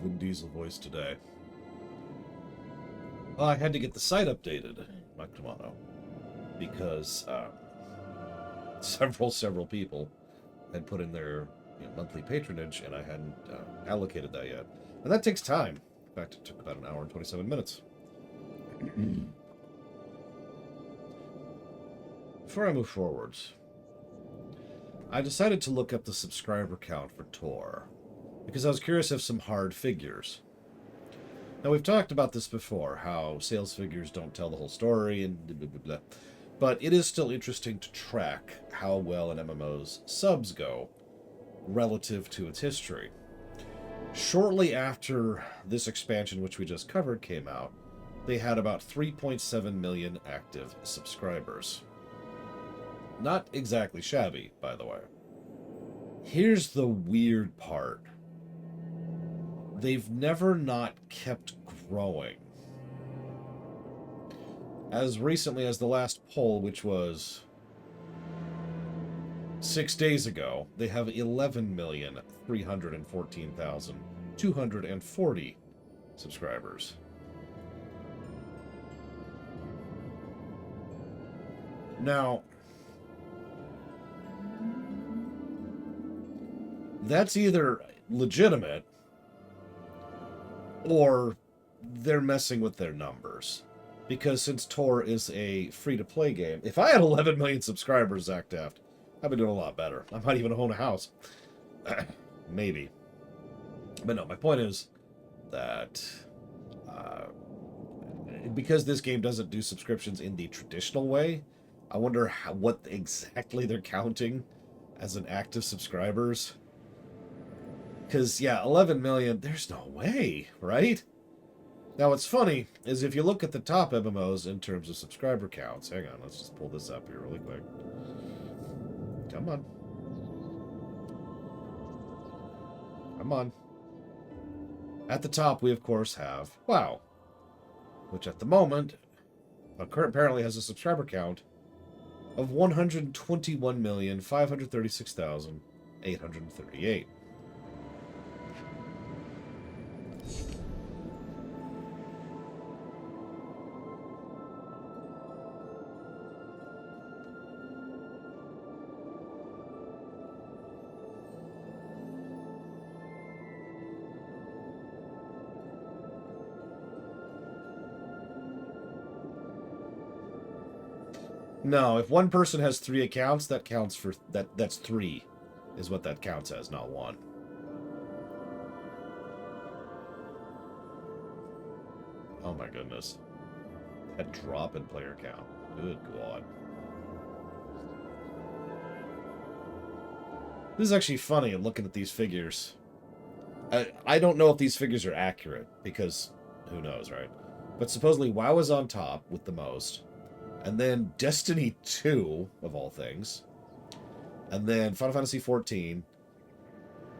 Vin Diesel voice today. Well, I had to get the site updated, Mactomano, because several people had put in their monthly patronage, and I hadn't allocated that yet. And that takes time. In fact, it took about an hour and 27 minutes. Before I move forwards, I decided to look up the subscriber count for Tor, because I was curious of some hard figures. Now, we've talked about this before, how sales figures don't tell the whole story, and blah, blah, blah, blah. But it is still interesting to track how well an MMO's subs go relative to its history. Shortly after this expansion, which we just covered, came out, they had about 3.7 million active subscribers. Not exactly shabby, by the way. Here's the weird part. They've never not kept growing. As recently as the last poll, which was 6 days ago, they have 11,314,240 subscribers. Now, that's either legitimate or they're messing with their numbers. Because since Tor is a free-to-play game, if I had 11 million subscribers, Zach Taft, I'd be doing a lot better. I might even own a house. Maybe. But no, my point is that because this game doesn't do subscriptions in the traditional way, I wonder what exactly they're counting as an active subscribers. Because, yeah, 11 million, there's no way, right? Now, what's funny is if you look at the top MMOs in terms of subscriber counts, hang on, let's just pull this up here really quick. Come on. Come on. At the top, we, of course, have WoW, which at the moment apparently has a subscriber count of 121,536,838. No, if one person has 3 accounts, that counts for that's 3 is what that counts as, not 1. Oh my goodness. That drop in player count. Good God. This is actually funny looking at these figures. I don't know if these figures are accurate, because who knows, right? But supposedly WoW is on top with the most. And then Destiny 2, of all things. And then Final Fantasy 14.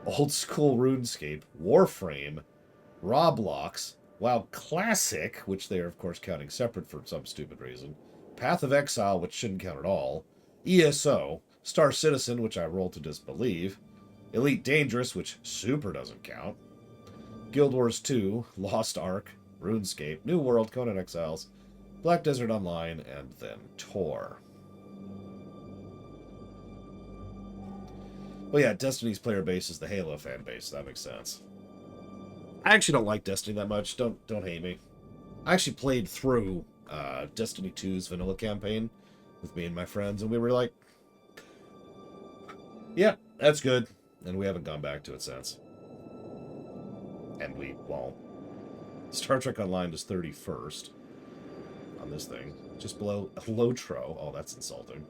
Old School RuneScape. Warframe. Roblox. WoW Classic, which they are, of course, counting separate for some stupid reason. Path of Exile, which shouldn't count at all. ESO. Star Citizen, which I roll to disbelieve. Elite Dangerous, which super doesn't count. Guild Wars 2. Lost Ark. RuneScape. New World. Conan Exiles. Black Desert Online, and then Tor. Well, yeah, Destiny's player base is the Halo fan base. That makes sense. I actually don't like Destiny that much. Don't hate me. I actually played through Destiny 2's vanilla campaign with me and my friends, and we were like, yeah, that's good. And we haven't gone back to it since. And we won't. Star Trek Online is 31st. On this thing. Just below Lotro. Oh, that's insulting.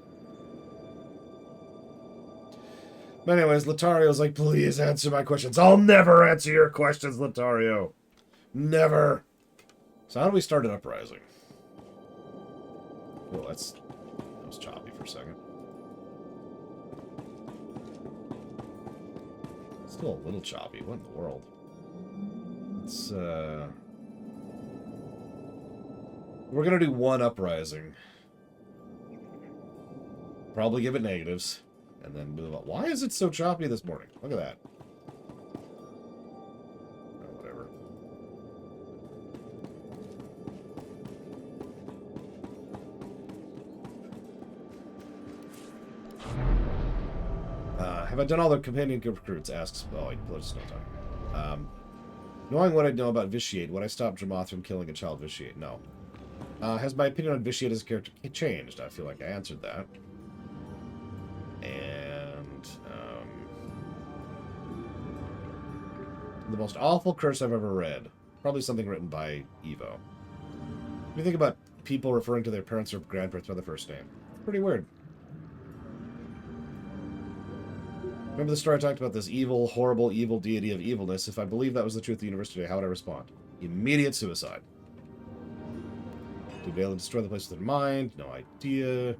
But anyways, Lotario's like, please answer my questions. I'll never answer your questions, Lotario. Never. So how do we start an uprising? Well, that was choppy for a second. Still a little choppy. What in the world? It's, we're going to do one uprising. Probably give it negatives. And then move on. Why is it so choppy this morning? Look at that. Oh, whatever. Have I done all the companion recruits? Asks. Oh, let's not talk. Knowing what I know about Vitiate, would I stop Dramoth from killing a child Vitiate? No. Has my opinion on Vitiate as a character changed? I feel like I answered that. And the most awful curse I've ever read. Probably something written by Evo. What do you think about people referring to their parents or grandparents by the first name? Pretty weird. Remember the story I talked about, this evil, horrible, evil deity of evilness? If I believe that was the truth of the universe today, how would I respond? Immediate suicide. Did Valen destroy the place with their mind? No idea.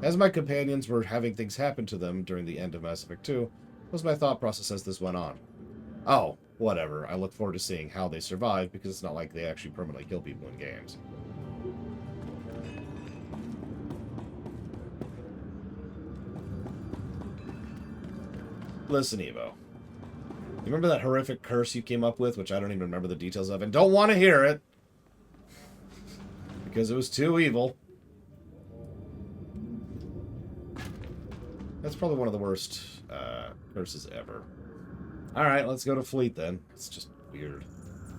As my companions were having things happen to them during the end of Mass Effect 2, what was my thought process as this went on? Oh, whatever. I look forward to seeing how they survive, because it's not like they actually permanently kill people in games. Listen, Evo. You remember that horrific curse you came up with, which I don't even remember the details of, and don't want to hear it, because it was too evil. That's probably one of the worst curses ever. Alright, let's go to Fleet then. It's just weird.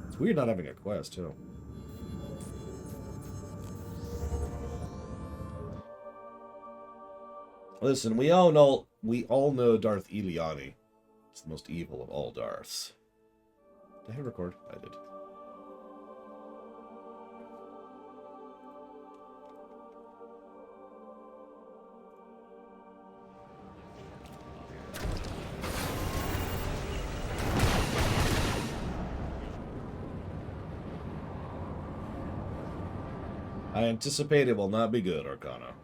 It's weird not having a quest, too. Listen, we all know Darth Iliani. It's the most evil of all Darths. Did I hit record? I did. I anticipate it will not be good, Arcana.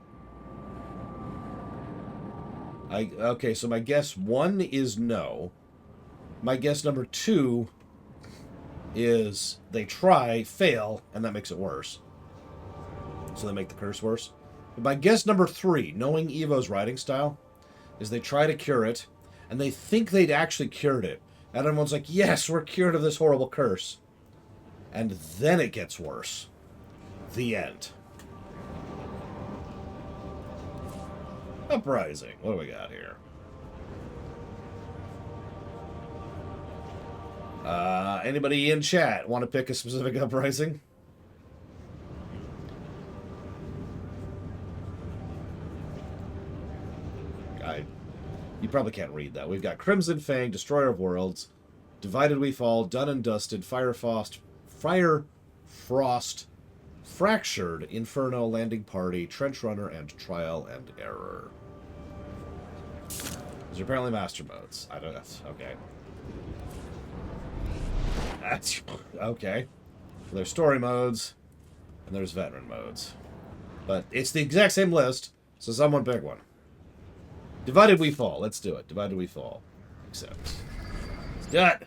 Okay, so my guess 1 is no. My guess number 2 is they try, fail, and that makes it worse. So they make the curse worse. But my guess number 3, knowing Evo's writing style, is they try to cure it, and they think they'd actually cured it. And everyone's like, yes, we're cured of this horrible curse. And then it gets worse. The end. Uprising. What do we got here? Anybody in chat want to pick a specific uprising? You probably can't read that. We've got Crimson Fang, Destroyer of Worlds, Divided We Fall, Done and Dusted, Fire Frost, Fractured, Inferno, Landing Party, Trench Runner, and Trial and Error. These are apparently master modes. I don't know. Okay. That's okay. There's story modes, and there's veteran modes. But it's the exact same list, so someone pick one. Divided We Fall. Let's do it. Divided We Fall. Accept. Let's do it.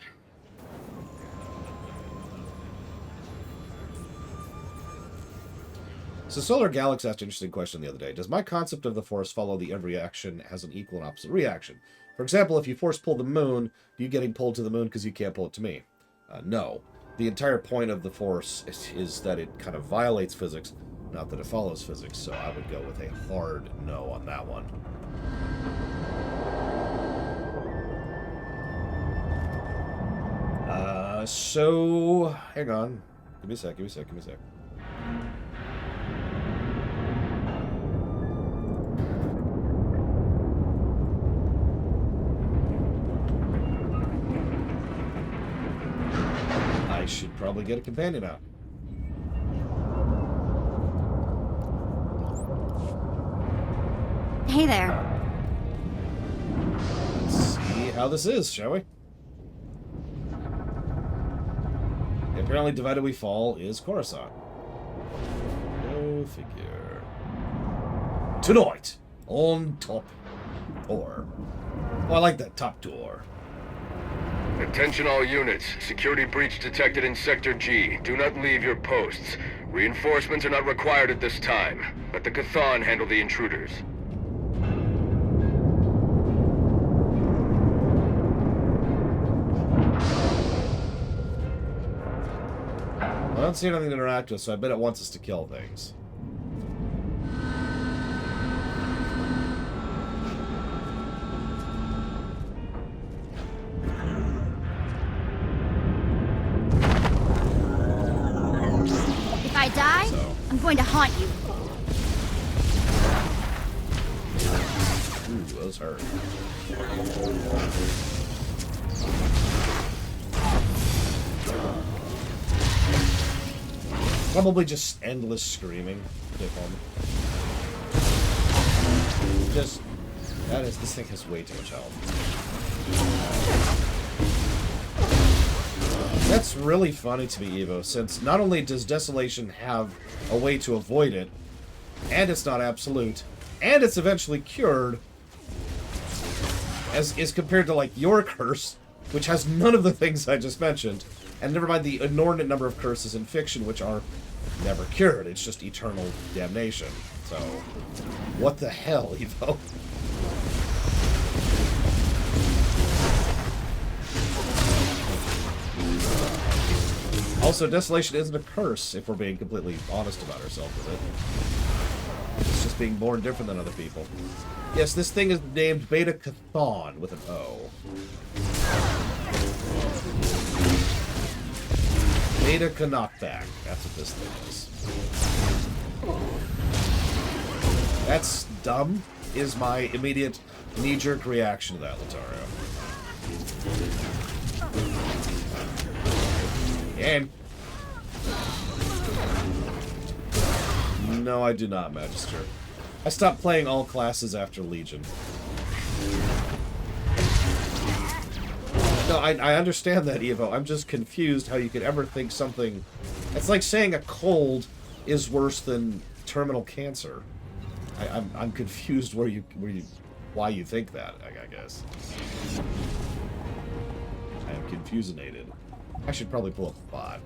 So Solar Galaxy asked an interesting question the other day. Does my concept of the Force follow the every action has an equal and opposite reaction? For example, if you force pull the moon, you getting pulled to the moon because you can't pull it to me? No. The entire point of the Force is that it kind of violates physics, not that it follows physics. So I would go with a hard no on that one. So hang on. Give me a sec. I should probably get a companion out. Hey there. Let's see how this is, shall we? Apparently, Divided We Fall is Coruscant. Go figure. Tonight, on top door. Oh, I like that, top door. Attention all units. Security breach detected in Sector G. Do not leave your posts. Reinforcements are not required at this time. Let the Cathan handle the intruders. I don't see anything to interact with, so I bet it wants us to kill things. going to haunt you. Ooh, those hurt. Probably just endless screaming. Just... This thing has way too much health. That's really funny to me, Evo, since not only does Desolation have a way to avoid it, and it's not absolute, and it's eventually cured, as compared to, like, your curse, which has none of the things I just mentioned, and never mind the inordinate number of curses in fiction, which are never cured. It's just eternal damnation. So, what the hell, Evo? Also, Desolation isn't a curse, if we're being completely honest about ourselves with it. It's just being born different than other people. Yes, this thing is named Beta-Cathon with an O. Beta-Knockback. That's what this thing is. That's dumb, is my immediate knee-jerk reaction to that, Latario. And... No, I do not, Magister. I stopped playing all classes after Legion. No, I understand that, Evo. I'm just confused how you could ever think something... It's like saying a cold is worse than terminal cancer. I'm confused why you think that, I guess. I am confusionated. I should probably pull up a bot.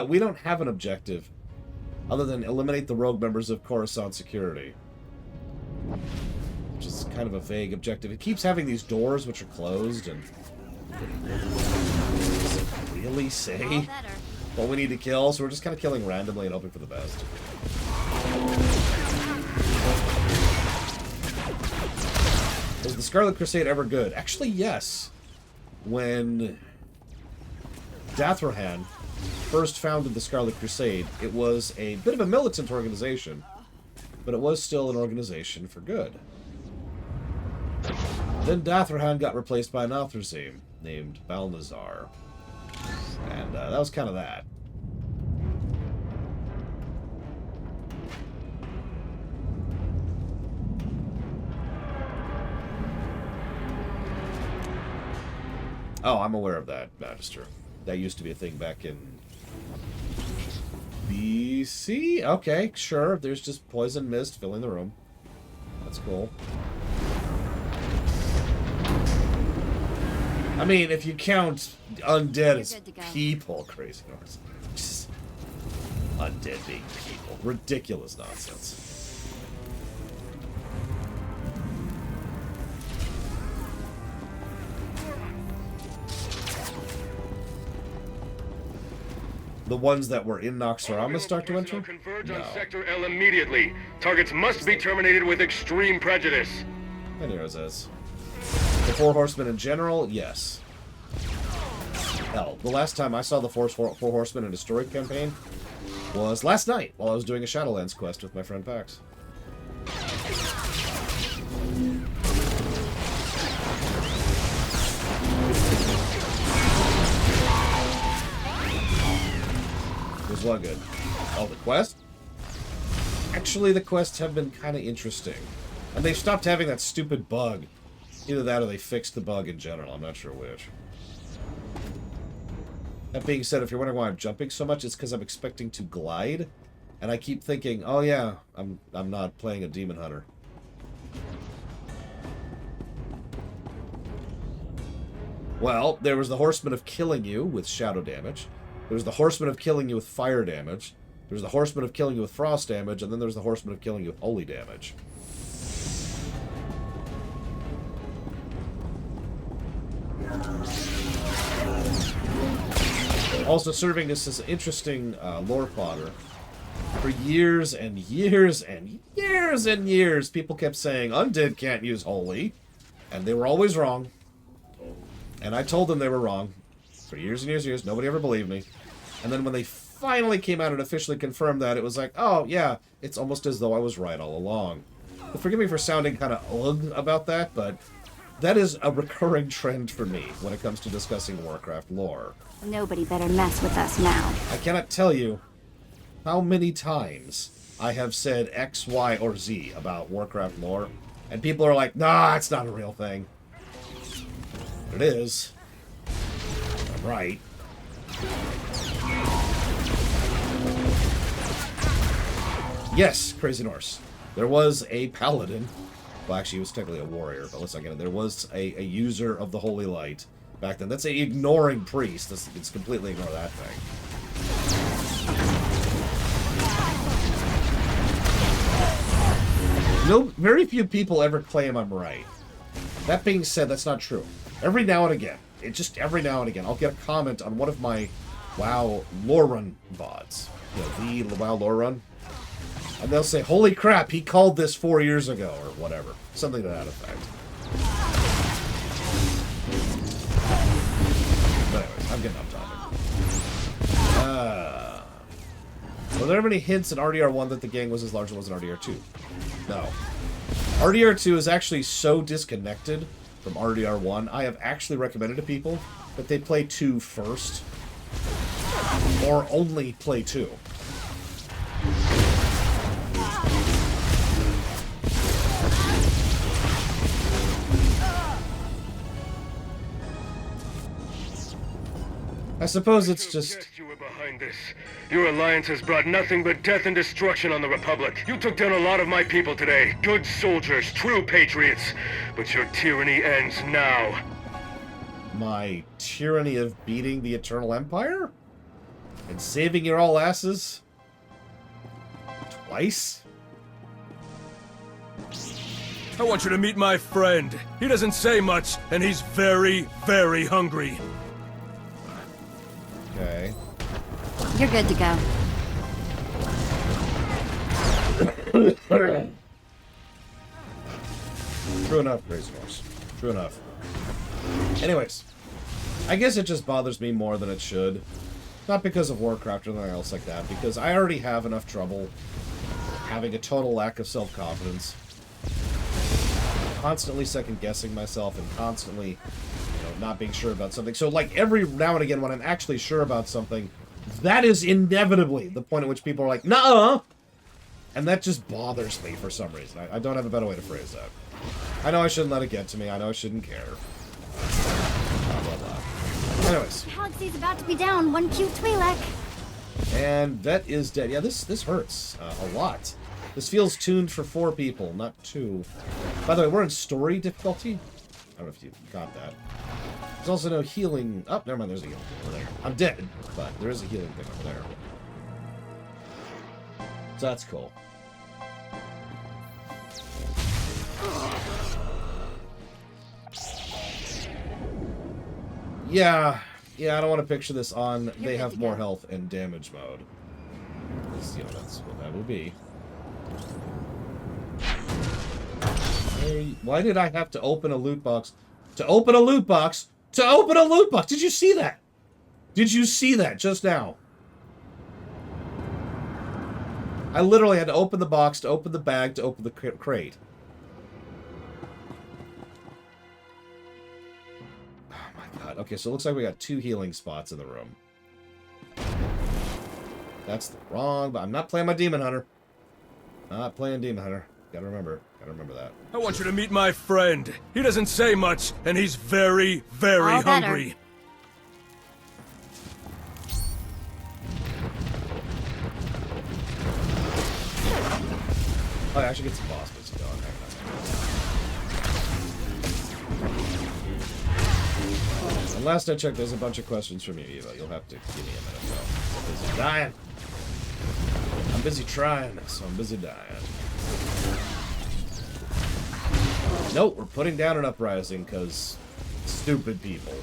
We don't have an objective other than eliminate the rogue members of Coruscant Security. Which is kind of a vague objective. It keeps having these doors which are closed and... Does it really say what we need to kill? So we're just kind of killing randomly and hoping for the best. Was the Scarlet Crusade ever good? Actually, yes. When Dathrahan first founded the Scarlet Crusade, it was a bit of a militant organization, but it was still an organization for good. Then Dathrahan got replaced by an Althrazim named Balnazar, and that was kind of that. Oh, I'm aware of that, Magister. That used to be a thing back in BC? Okay, sure. There's just poison mist filling the room. That's cool. I mean, if you count undead as people, crazy horse. Just undead being people. Ridiculous nonsense. The ones that were in Noxorama start to enter? Converge No. on Sector L immediately. Targets must be terminated with extreme prejudice. I knew it was this. The Four Horsemen in general, yes. Hell, the last time I saw the Four Horsemen in a story campaign was last night while I was doing a Shadowlands quest with my friend Pax. Was what good? Oh, the quest? Actually, the quests have been kind of interesting. And they've stopped having that stupid bug. Either that or they fixed the bug in general. I'm not sure which. That being said, if you're wondering why I'm jumping so much, it's because I'm expecting to glide. And I keep thinking, oh yeah, I'm not playing a demon hunter. Well, there was the Horseman of killing you with shadow damage. There was the Horseman of killing you with fire damage. There was the Horseman of killing you with frost damage. And then there's the Horseman of killing you with holy damage. Also serving as this interesting lore plotter For years and years and years and years, people kept saying undead can't use holy, and they were always wrong. And I told them they were wrong for years and years and years. Nobody ever believed me. And then when they finally came out and officially confirmed that, it was like, oh, yeah, it's almost as though I was right all along. But forgive me for sounding kind of ugh about that, but that is a recurring trend for me when it comes to discussing Warcraft lore. Nobody better mess with us now. I cannot tell you how many times I have said X, Y, or Z about Warcraft lore, and people are like, nah, it's not a real thing. But it is. I'm right. Yes, Crazy Norse. There was a paladin. Well, actually, he was technically a warrior, but let's not get it. There was a user of the Holy Light back then. That's a ignoring priest. It's completely ignore that thing. No, very few people ever claim I'm right. That being said, that's not true. Every now and again, every now and again, I'll get a comment on one of my WoW lore run VODs. You know, the WoW lore run. And they'll say, holy crap, he called this 4 years ago, or whatever. Something to that effect. But anyways, I'm getting off topic. Were there ever any hints in RDR1 that the gang was as large as it was in RDR2? No. RDR2 is actually so disconnected from RDR1, I have actually recommended to people that they play 2 first. Or only play 2. I suppose it's just... You were behind this. Your alliance has brought nothing but death and destruction on the Republic. You took down a lot of my people today. Good soldiers, true patriots. But your tyranny ends now. My tyranny of beating the Eternal Empire? And saving your all asses? Twice? I want you to meet my friend. He doesn't say much, and he's very, very hungry. Okay. You're good to go. True enough, Crazy Norse. True enough. Anyways, I guess it just bothers me more than it should. Not because of Warcraft or anything else like that, because I already have enough trouble having a total lack of self-confidence. Constantly second-guessing myself and constantly, not being sure about something. So, like, every now and again when I'm actually sure about something, that is inevitably the point at which people are like, nuh-uh! And that just bothers me for some reason. I don't have a better way to phrase that. I know I shouldn't let it get to me. I know I shouldn't care. Blah, blah, blah. Anyways. Galaxy's about to be down. One cute Twi'lek. And Vet is dead. Yeah, this hurts a lot. This feels tuned for 4 people, not 2. By the way, we're in story difficulty. I don't know if you got that. There's also no healing... Oh, never mind, there's a healing thing over there. I'm dead, but there is a healing thing over there. So that's cool. Yeah, I don't want to picture this on they have more health and damage mode. Because, that's what that would be. Hey, why did I have to open a loot box? To open a loot box? To open a loot box! Did you see that? Did you see that just now? I literally had to open the box, to open the bag, to open the crate. Oh my god. Okay, so it looks like we got 2 healing spots in the room. That's the wrong... But I'm not playing my Demon Hunter. Not playing Demon Hunter. Gotta remember that. I want you to meet my friend. He doesn't say much, and he's very, very hungry. Oh, I actually get some boss bits going. And last I checked, there's a bunch of questions from you, Eva. You'll have to give me a minute, though. I'm busy dying. I'm busy trying, so I'm busy dying. Nope, we're putting down an uprising, because stupid people.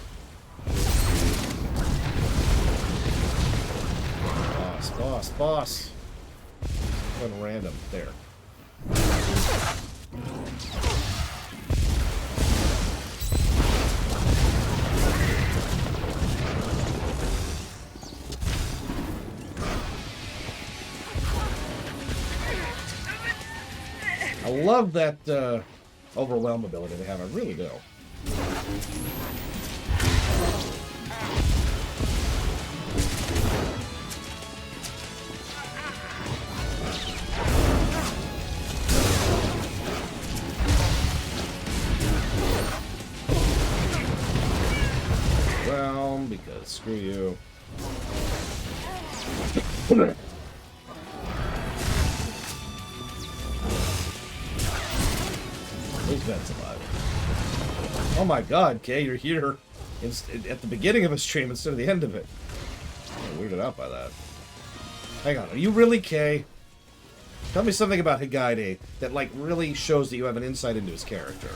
Boss. Went random. There. I love that overwhelm ability they have. I really do. Well, because screw you. Who's Ben's alive? Oh my god, Kay, you're here at the beginning of a stream instead of the end of it. I'm weirded out by that. Hang on, are you really Kay? Tell me something about Higade that, like, really shows that you have an insight into his character.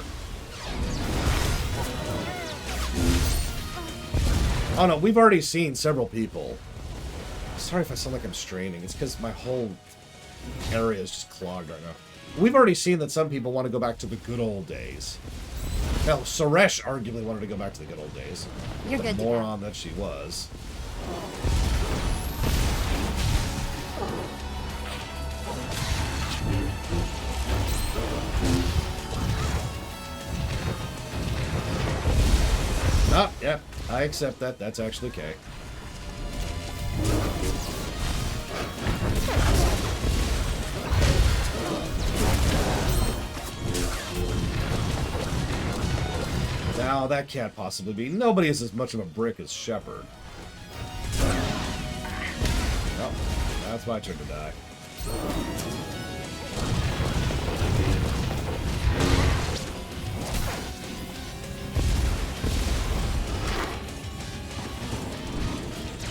Oh no, we've already seen several people. Sorry if I sound like I'm straining. It's because my whole area is just clogged right now. We've already seen that some people want to go back to the good old days. Hell, Suresh arguably wanted to go back to the good old days. You're the good to moron that she was. Oh, yeah, I accept that. That's actually okay. Now, that can't possibly be. Nobody is as much of a brick as Shepard. Well, that's my turn to die.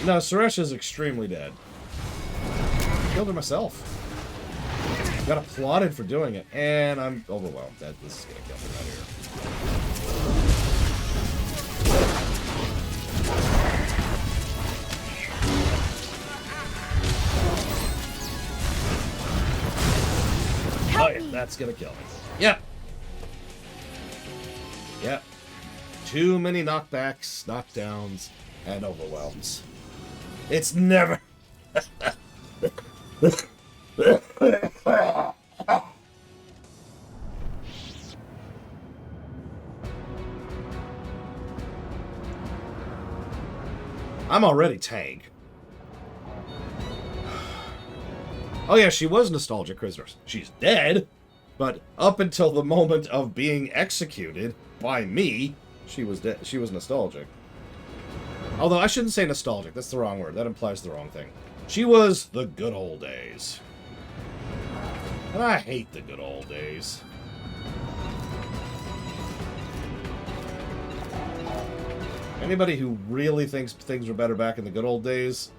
No, Suresh is extremely dead. Killed her myself. Got applauded for doing it, and I'm overwhelmed. This is gonna kill me right here. Oh yeah, that's gonna kill me. Yep. Yep. Too many knockbacks, knockdowns, and overwhelms. It's never... I'm already tank. Oh yeah, she was nostalgic, prisoners. She's dead, but up until the moment of being executed by me, she was dead. She was nostalgic. Although I shouldn't say nostalgic. That's the wrong word. That implies the wrong thing. She was the good old days. And I hate the good old days. Anybody who really thinks things were better back in the good old days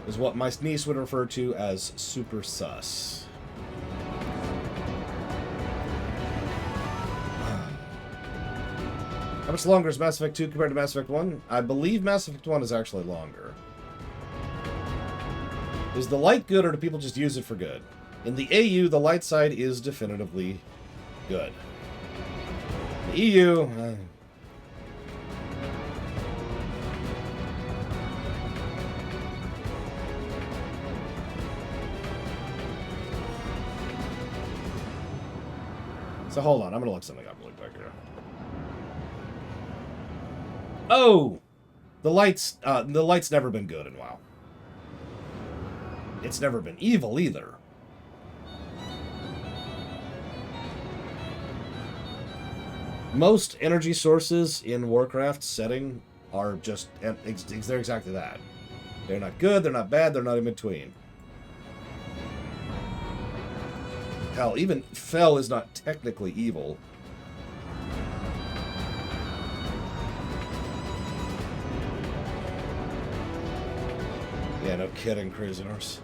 is what my niece would refer to as super sus. How much longer is Mass Effect 2 compared to Mass Effect 1? I believe Mass Effect 1 is actually longer. Is the light good, or do people just use it for good? In the AU, the light side is definitively good. The EU... So hold on, I'm gonna look something up really quick here. Oh! The light's never been good in WoW. It's never been evil either. Most energy sources in Warcraft setting are just, they're exactly that. They're not good, they're not bad, they're not in between. Hell, even Fel is not technically evil. Yeah, no kidding, prisoners.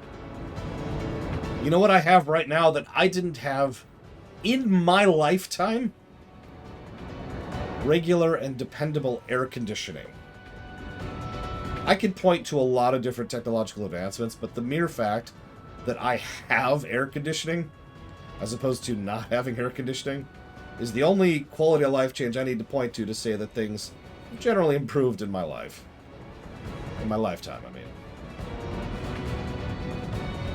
You know what I have right now that I didn't have in my lifetime? Regular and dependable air conditioning. I could point to a lot of different technological advancements, but the mere fact that I have air conditioning, as opposed to not having air conditioning, is the only quality of life change I need to point to say that things have generally improved in my life. In my lifetime, I mean.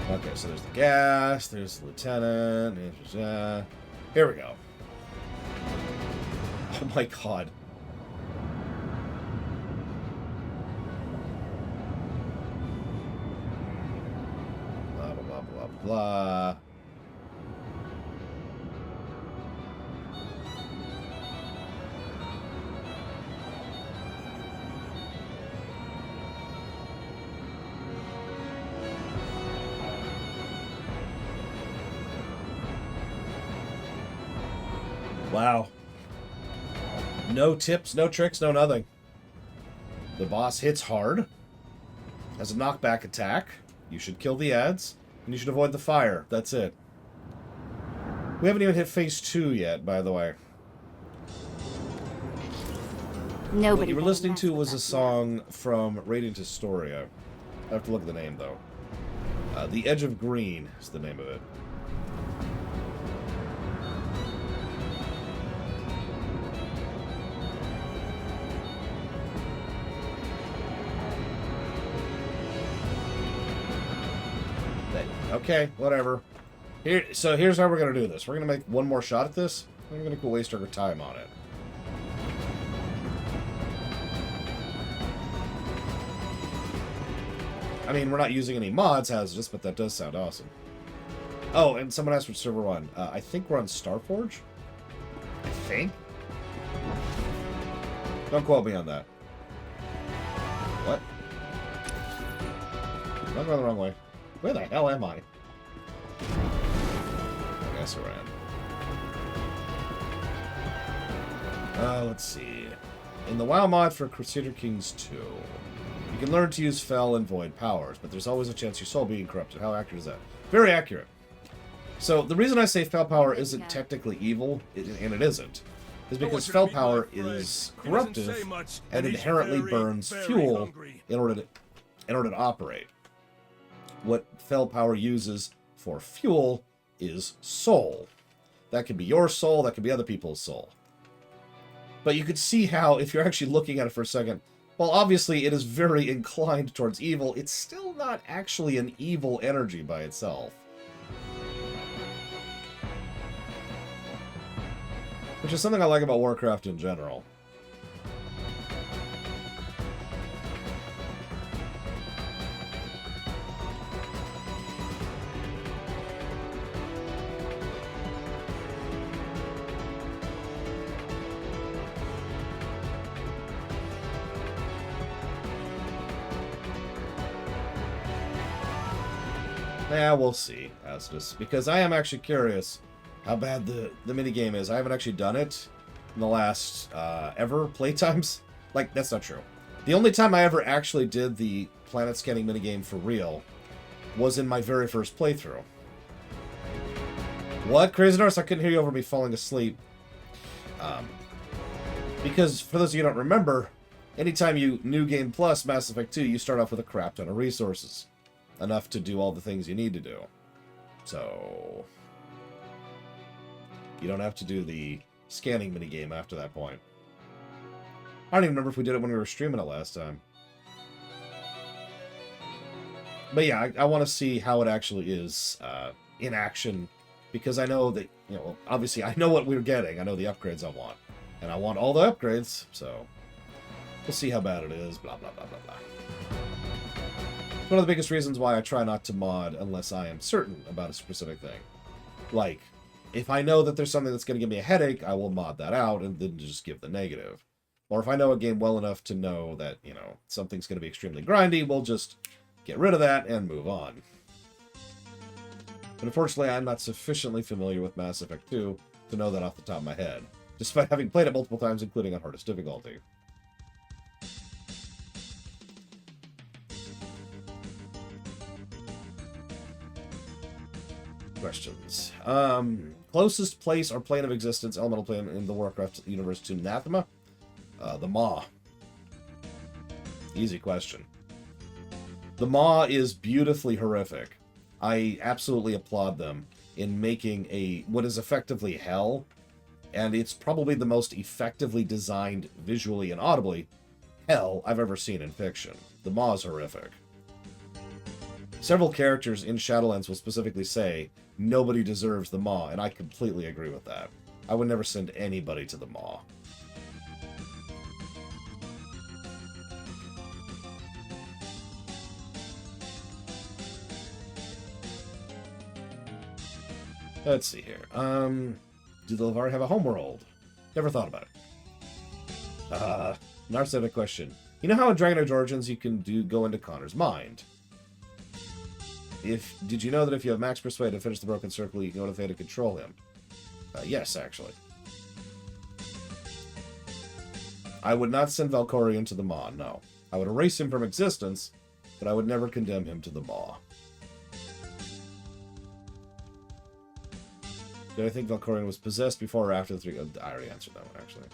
Okay, so there's the gas, there's the lieutenant, here we go. Oh my god. Blah, blah, blah, blah, blah. Wow. No tips, no tricks, no nothing. The boss hits hard. Has a knockback attack. You should kill the ads. And you should avoid the fire. That's it. We haven't even hit phase 2 yet, by the way. Nobody. What you were listening to was a song from Radiant Historia. I have to look at the name, though. The Edge of Green is the name of it. Okay, whatever. So here's how we're going to do this. We're going to make one more shot at this, and we're going to go waste our time on it. I mean, we're not using any mods hazardous, but that does sound awesome. Oh, and someone asked for server 1. I think we're on Starforge? I think? Don't quote me on that. What? I'm going the wrong way. Where the hell am I? I guess we're in. Let's see. In the WoW mod for Crusader Kings 2, you can learn to use Fel and Void powers, but there's always a chance your soul being corrupted. How accurate is that? Very accurate. So the reason I say Fel power isn't technically evil, and it isn't, is because Fel power is corruptive and inherently burns fuel in order to operate. What Fel power uses for fuel is soul. That could be your soul, that could be other people's soul. But you could see how, if you're actually looking at it for a second, while obviously it is very inclined towards evil, it's still not actually an evil energy by itself. Which is something I like about Warcraft in general. Yeah, we'll see, Astus, because I am actually curious how bad the minigame is. I haven't actually done it in the last ever playtimes. Like, that's not true. The only time I ever actually did the planet scanning minigame for real was in my very first playthrough. What? Crazy Norse? I couldn't hear you over me falling asleep. Because, for those of you who don't remember, anytime you New Game Plus Mass Effect 2, you start off with a crap ton of resources. Enough to do all the things you need to do. So you don't have to do the scanning minigame after that point. I don't even remember if we did it when we were streaming it last time. But yeah, I want to see how it actually is in action, because I know that, you know, obviously I know what we're getting. I know the upgrades I want. And I want all the upgrades, so we'll see how bad it is, blah, blah, blah, blah, blah. One of the biggest reasons why I try not to mod unless I am certain about a specific thing. Like, if I know that there's something that's going to give me a headache, I will mod that out and then just give the negative. Or if I know a game well enough to know that, you know, something's going to be extremely grindy, we'll just get rid of that and move on. But unfortunately, I'm not sufficiently familiar with Mass Effect 2 to know that off the top of my head, despite having played it multiple times, including on hardest difficulty. Questions. Closest place or plane of existence, elemental plane in the Warcraft universe to Anathema? The Maw. Easy question. The Maw is beautifully horrific. I absolutely applaud them in making what is effectively hell, and it's probably the most effectively designed visually and audibly hell I've ever seen in fiction. The Maw is horrific. Several characters in Shadowlands will specifically say, nobody deserves the Maw, and I completely agree with that. I would never send anybody to the Maw. Let's see here. Do the Lavari have a homeworld? Never thought about it. Nars had a question. You know how in Dragon Age Origins you can go into Connor's mind? Did you know that if you have max persuade and finish the broken circle, you can go to Fate to control him? Yes, actually. I would not send Valkorion to the Maw, no. I would erase him from existence, but I would never condemn him to the Maw. Did I think Valkorion was possessed before or after the 3... I already answered that one, actually.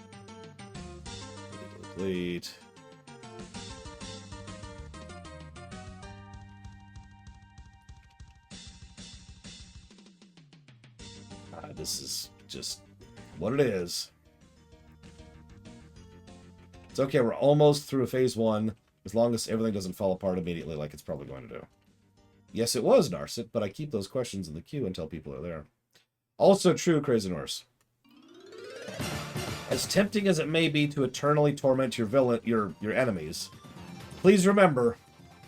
Delete. This is just what it is. It's okay, we're almost through phase 1, as long as everything doesn't fall apart immediately like it's probably going to do. Yes, it was Narset, but I keep those questions in the queue until people are there. Also true, Crazy Norse. As tempting as it may be to eternally torment your enemies, please remember,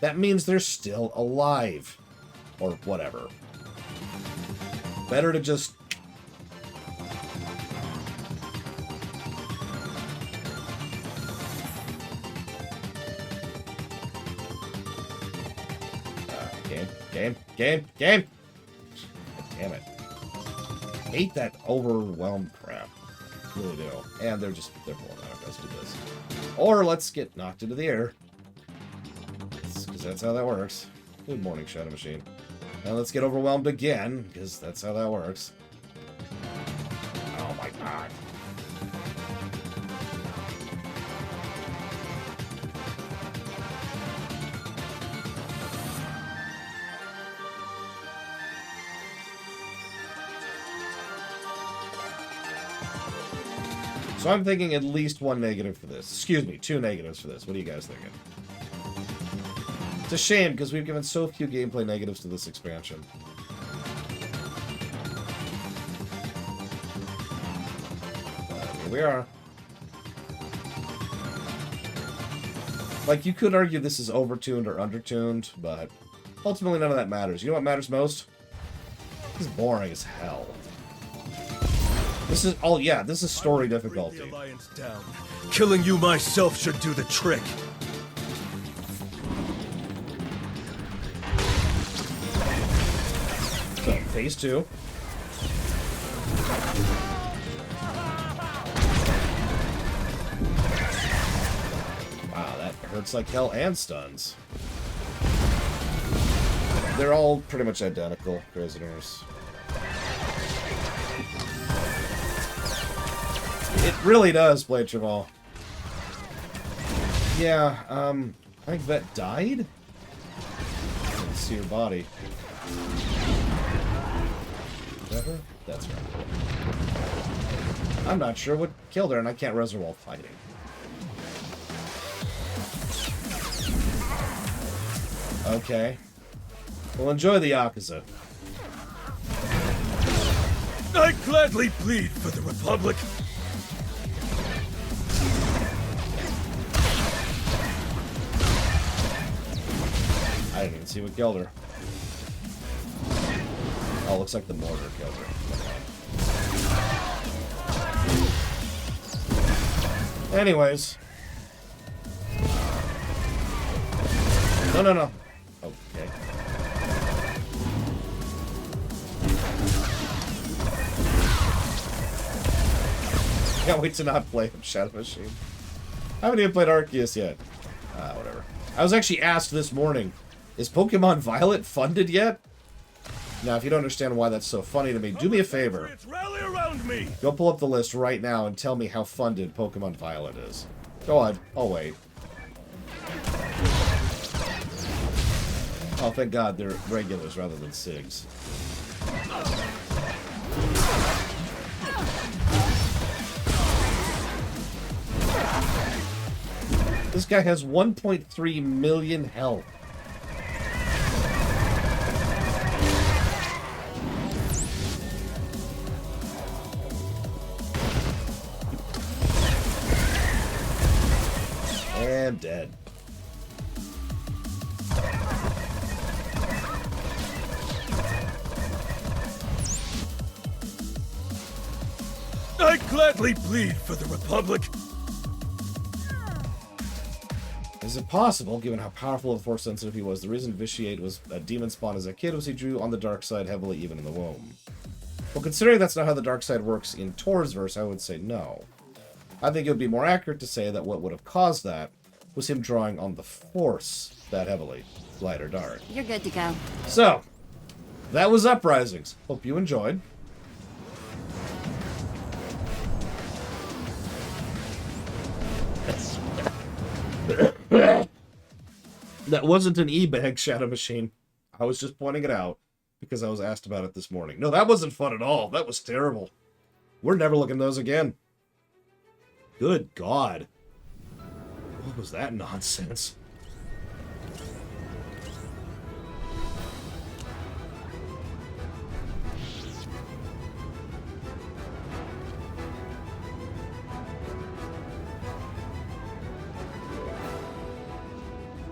that means they're still alive. Or whatever. Better to just... Game! God damn it. I hate that overwhelmed crap. I really do. And they're pulling out. Let's do this. Or let's get knocked into the air. Because that's how that works. Good morning, Shadow Machine. And let's get overwhelmed again, because that's how that works. Oh my god. So I'm thinking at least one negative for this. Excuse me, 2 negatives for this. What are you guys thinking? It's a shame, because we've given so few gameplay negatives to this expansion. Here we are. Like, you could argue this is overtuned or undertuned, but ultimately none of that matters. You know what matters most? This is boring as hell. This is, oh yeah, this is story difficulty. Bring the Alliance down. Killing you myself should do the trick. So, phase 2. Wow, that hurts like hell and stuns. They're all pretty much identical, prisoners. It really does, Blade Cheval. Yeah, I think Vet died? Let's see her body. Is that her? That's her. I'm not sure what killed her, and I can't res her while fighting. Okay. Well, enjoy the Iokath. I'd gladly plead for the Republic. I didn't even see what killed her. Oh, looks like the mortar killed her. Anyways. No. Okay. Can't wait to not play Shadow Machine. I haven't even played Arceus yet. Whatever. I was actually asked this morning, is Pokemon Violet funded yet? Now, if you don't understand why that's so funny to me, do me a favor. Rally around me. Go pull up the list right now and tell me how funded Pokemon Violet is. Go on. I'll wait. Oh, thank God, they're regulars rather than SIGs. This guy has 1.3 million health. And dead. I'd gladly bleed for the Republic. Is it possible, given how powerful and force sensitive he was, the reason Vitiate was a demon spawn as a kid was he drew on the dark side heavily even in the womb? Well, considering that's not how the dark side works in Tor's verse, I would say no. I think it would be more accurate to say that what would have caused that was him drawing on the force that heavily, light or dark. You're good to go. So, that was Uprisings. Hope you enjoyed. That wasn't an e-bag, Shadow Machine. I was just pointing it out because I was asked about it this morning. No, that wasn't fun at all. That was terrible. We're never looking at those again. Good God. What was that nonsense?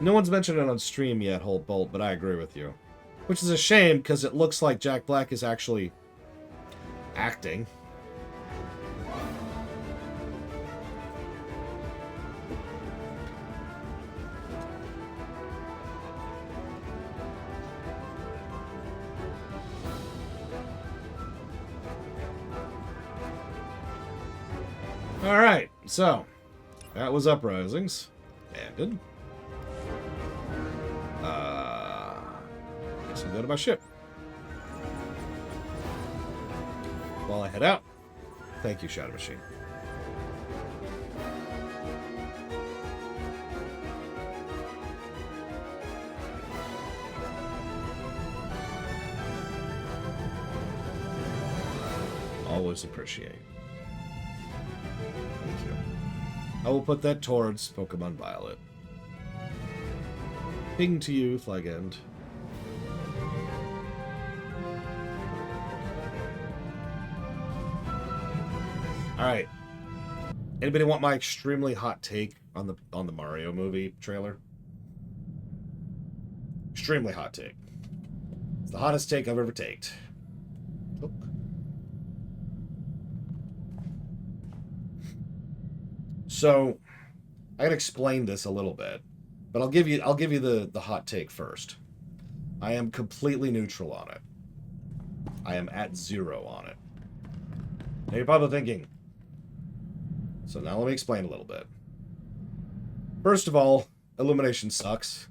No one's mentioned it on stream yet, Holt Bolt, but I agree with you. Which is a shame, because it looks like Jack Black is actually acting. Alright, so, that was Uprisings. Ended. Guess I'll go to my ship. While I head out, thank you, Shadow Machine. Always appreciate. Thank you. I will put that towards Pokemon Violet. Ping to you, Flag End. Alright. Anybody want my extremely hot take on the Mario movie trailer? Extremely hot take. It's the hottest take I've ever taked. Look. So, I gotta explain this a little bit. But I'll give you the hot take first. I am completely neutral on it. I am at 0 on it. Now you're probably thinking, so now let me explain a little bit. First of all, Illumination sucks.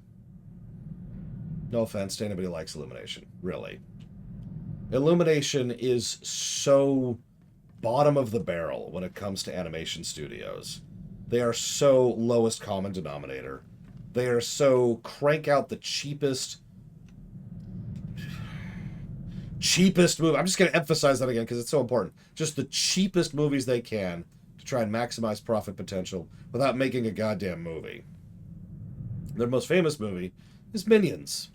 No offense to anybody who likes Illumination, really. Illumination is so bottom of the barrel when it comes to animation studios. They are so lowest common denominator. They are so crank out the cheapest movie. I'm just going to emphasize that again because it's so important. Just the cheapest movies they can to try and maximize profit potential without making a goddamn movie. Their most famous movie is Minions.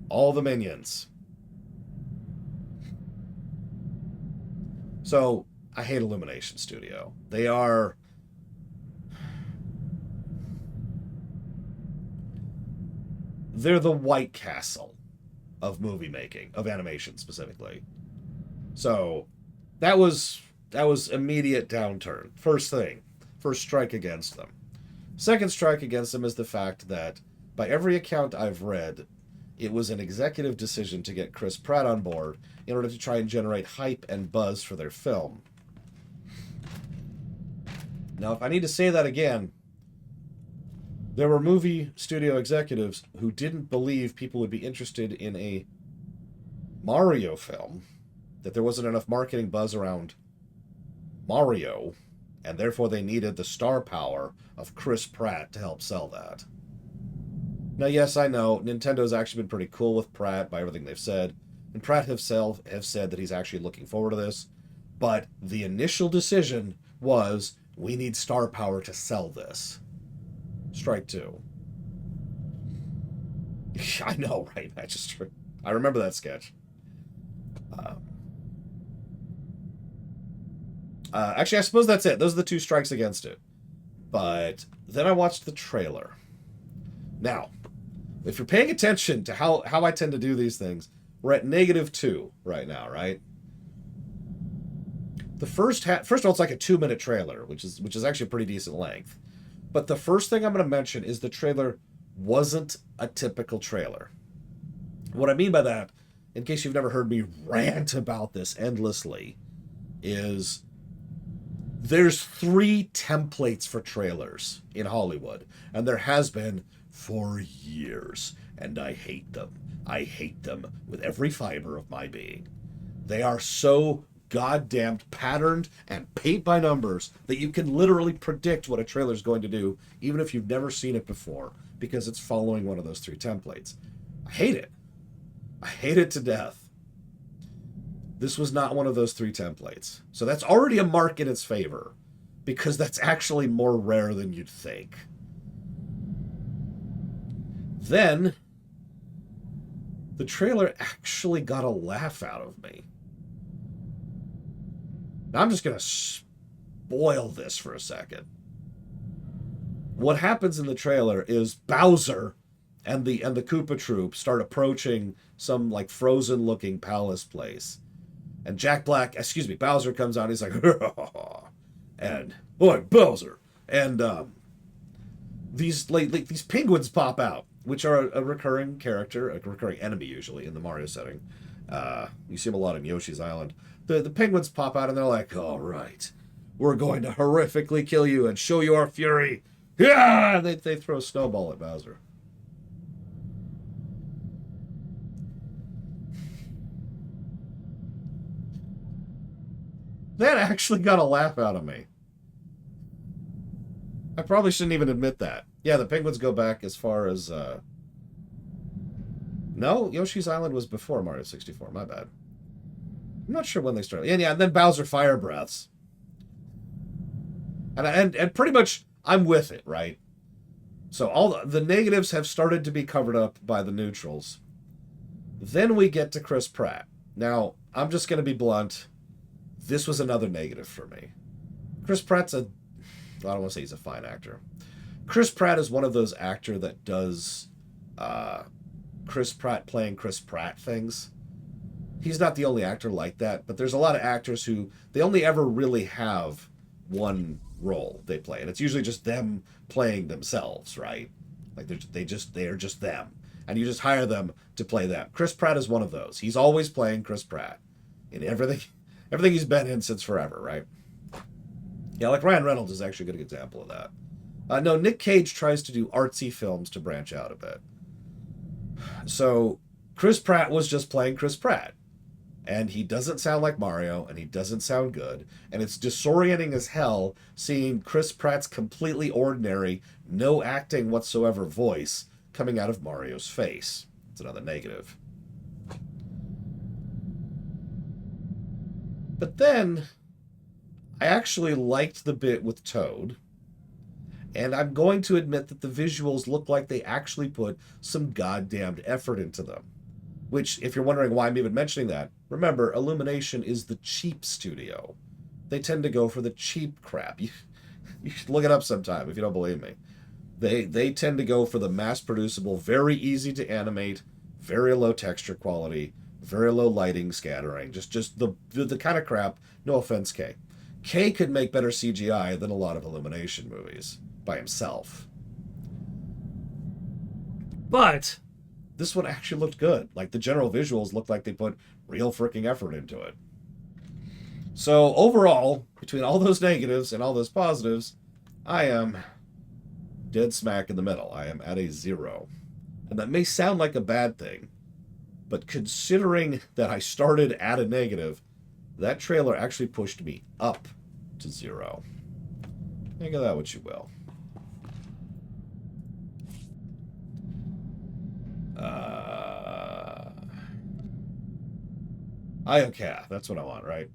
All the Minions. So, I hate Illumination Studio. They are... They're the White Castle of movie making, of animation specifically. So, that was immediate downturn. First thing. First strike against them. Second strike against them is the fact that, by every account I've read, it was an executive decision to get Chris Pratt on board in order to try and generate hype and buzz for their film. Now, if I need to say that again, there were movie studio executives who didn't believe people would be interested in a Mario film, that there wasn't enough marketing buzz around Mario, and therefore they needed the star power of Chris Pratt to help sell that. Now, yes, I know, Nintendo's actually been pretty cool with Pratt by everything they've said, and Pratt himself have said that he's actually looking forward to this, but the initial decision was, we need star power to sell this. Strike two. I know, right? I remember that sketch. Actually, I suppose that's it. Those are the two strikes against it. But then I watched the trailer. Now, if you're paying attention to how I tend to do these things, we're at -2 right now, right? The first of all, it's like a 2-minute trailer, which is actually a pretty decent length. But the first thing I'm going to mention is the trailer wasn't a typical trailer. What I mean by that, in case you've never heard me rant about this endlessly, is there's 3 templates for trailers in Hollywood, and there has been for years, and I hate them. I hate them with every fiber of my being. They are so goddamn patterned and paint by numbers that you can literally predict what a trailer is going to do, even if you've never seen it before, because it's following one of those 3 templates. I hate it. I hate it to death. This was not one of those 3 templates. So that's already a mark in its favor, because that's actually more rare than you'd think. Then, the trailer actually got a laugh out of me. Now, I'm just going to spoil this for a second. What happens in the trailer is Bowser and the Koopa Troop start approaching some like frozen-looking palace place. And Bowser comes out, he's like, and, boy, Bowser. And these penguins pop out, which are a recurring character, a recurring enemy usually in the Mario setting. You see them a lot in Yoshi's Island. The penguins pop out and they're like, all right, we're going to horrifically kill you and show you our fury. Yeah! And they throw a snowball at Bowser. That actually got a laugh out of me. I probably shouldn't even admit that. Yeah, the penguins go back as far as... No, Yoshi's Island was before Mario 64. My bad. I'm not sure when they started. Yeah, and then Bowser fire breaths. And pretty much, I'm with it, right? So all the negatives have started to be covered up by the neutrals. Then we get to Chris Pratt. Now, I'm just going to be blunt. This was another negative for me. Chris Pratt's I don't want to say he's a fine actor. Chris Pratt is one of those actors that does Chris Pratt playing Chris Pratt things. He's not the only actor like that, but there's a lot of actors who, they only ever really have one role they play, and it's usually just them playing themselves, right? Like they're just them, and you just hire them to play them. Chris Pratt is one of those. He's always playing Chris Pratt in everything he's been in since forever, right? Yeah, like Ryan Reynolds is actually a good example of that. No, Nick Cage tries to do artsy films to branch out a bit. So Chris Pratt was just playing Chris Pratt. And he doesn't sound like Mario, and he doesn't sound good. And it's disorienting as hell seeing Chris Pratt's completely ordinary, no acting whatsoever voice coming out of Mario's face. It's another negative. But then, I actually liked the bit with Toad. And I'm going to admit that the visuals look like they actually put some goddamned effort into them. Which, if you're wondering why I'm even mentioning that, remember, Illumination is the cheap studio. They tend to go for the cheap crap. You should look it up sometime if you don't believe me. They tend to go for the mass-producible, very easy to animate, very low texture quality, very low lighting scattering. Just the kind of crap, no offense, Kay. Kay could make better CGI than a lot of Illumination movies by himself. But this one actually looked good. Like, the general visuals looked like they put real freaking effort into it. So, overall, between all those negatives and all those positives, I am dead smack in the middle. I am at a 0. And that may sound like a bad thing, but considering that I started at a negative, that trailer actually pushed me up to 0. Think of that what you will. Iokath, that's what I want, right?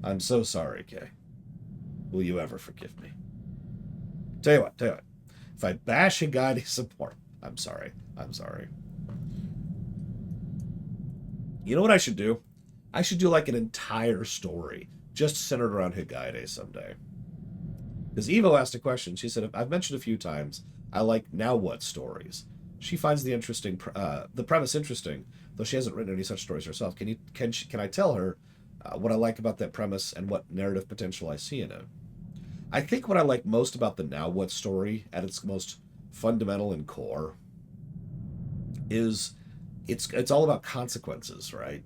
I'm so sorry, Kay. Will you ever forgive me? Tell you what. If I bash Higaide's support, I'm sorry. I'm sorry. You know what I should do? I should do like an entire story just centered around Higgaide someday. Because Evo asked a question. She said, I've mentioned a few times, I like now what stories. She finds the premise interesting, though she hasn't written any such stories herself. Can I tell her what I like about that premise and what narrative potential I see in it? I think what I like most about the now what story at its most fundamental and core is it's all about consequences, right?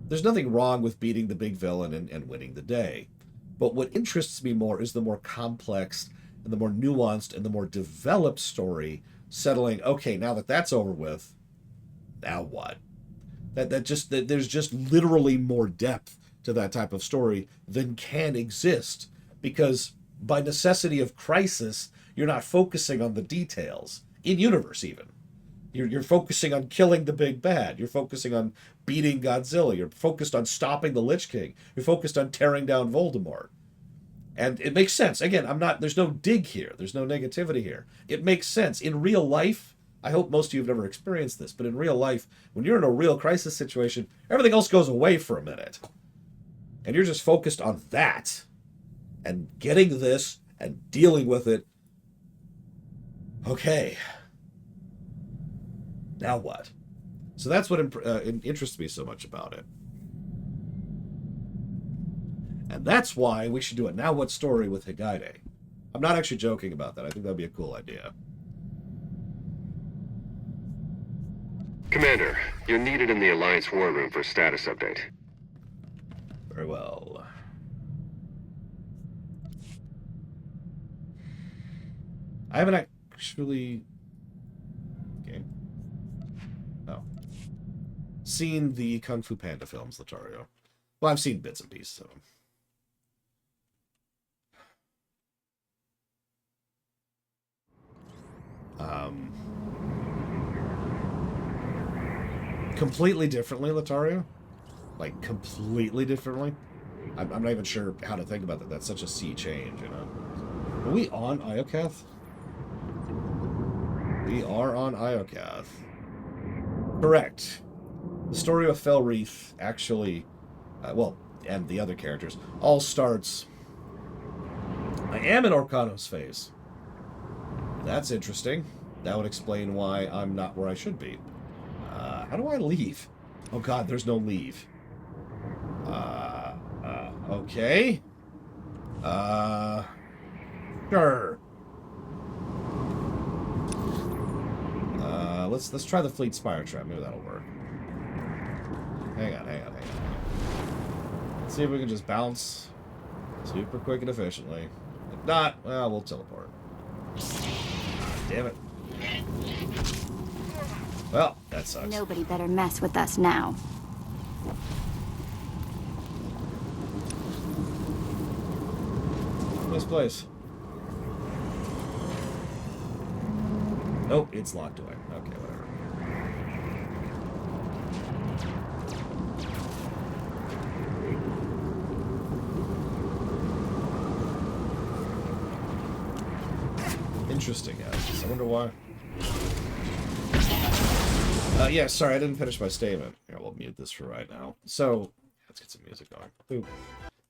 There's nothing wrong with beating the big villain and winning the day. But what interests me more is the more complex and the more nuanced and the more developed story settling, okay, now that that's over with, now what? There's just literally more depth to that type of story than can exist. Because by necessity of crisis, you're not focusing on the details. In universe, even. You're focusing on killing the big bad. You're focusing on beating Godzilla. You're focused on stopping the Lich King. You're focused on tearing down Voldemort. And it makes sense. Again, there's no dig here. There's no negativity here. It makes sense. In real life, I hope most of you have never experienced this, but in real life, when you're in a real crisis situation, everything else goes away for a minute. And you're just focused on that. And getting this and dealing with it. Okay. Now what? So that's what interests me so much about it. And that's why we should do a Now What story with Higgaide. I'm not actually joking about that. I think that'd be a cool idea. Commander, you're needed in the Alliance war room for a status update. Very well. I haven't actually... Okay. Oh. Seen the Kung Fu Panda films, Latario. Well, I've seen bits and pieces of them. Completely differently, Latario? Like, completely differently? I'm not even sure how to think about that. That's such a sea change, you know? Are we on Iokath? We are on Iokath. Correct. The story of Felreath actually, and the other characters, all starts... I am in Orcano's phase. That's interesting. That would explain why I'm not where I should be. How do I leave? Oh god, there's no leave. Okay. Sure. Let's try the Fleet Spire Trap. Maybe that'll work. Hang on. Let's see if we can just bounce super quick and efficiently. If not, well, we'll teleport. Damn it. Well, that sucks. Nobody better mess with us now. This place. Nope, it's locked away. Okay, whatever. Interesting, guys. I wonder why. Yeah, sorry, I didn't finish my statement. Here, we'll mute this for right now. So, let's get some music going. Ooh,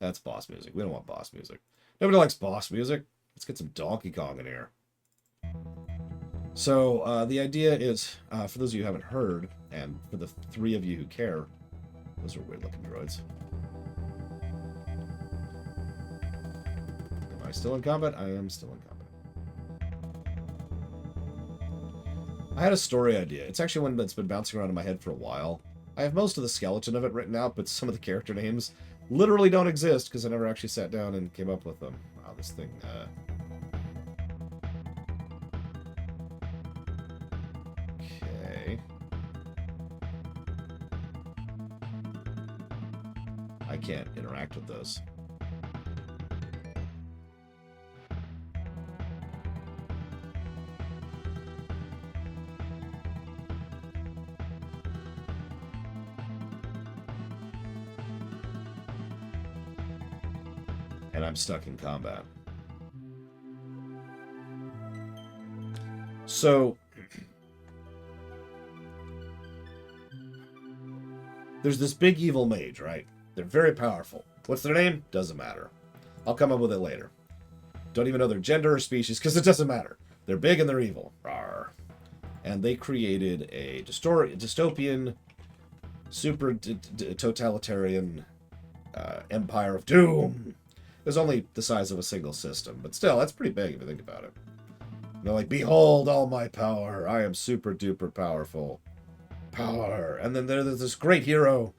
that's boss music. We don't want boss music. Nobody likes boss music. Let's get some Donkey Kong in here. So, the idea is, for those of you who haven't heard, and for the 3 of you who care, those are weird-looking droids. Am I still in combat? I am still in combat. I had a story idea. It's actually one that's been bouncing around in my head for a while. I have most of the skeleton of it written out, but some of the character names literally don't exist because I never actually sat down and came up with them. Wow, this thing... Okay. I can't interact with those. And I'm stuck in combat. So, there's this big evil mage, right? They're very powerful. What's their name? Doesn't matter. I'll come up with it later. Don't even know their gender or species, because it doesn't matter. They're big and they're evil. Rawr. And they created a dystopian, super totalitarian empire of doom. It was only the size of a single system, but still, that's pretty big if you think about it. And they're like, behold all my power. I am super duper powerful. Power. And then there's this great hero.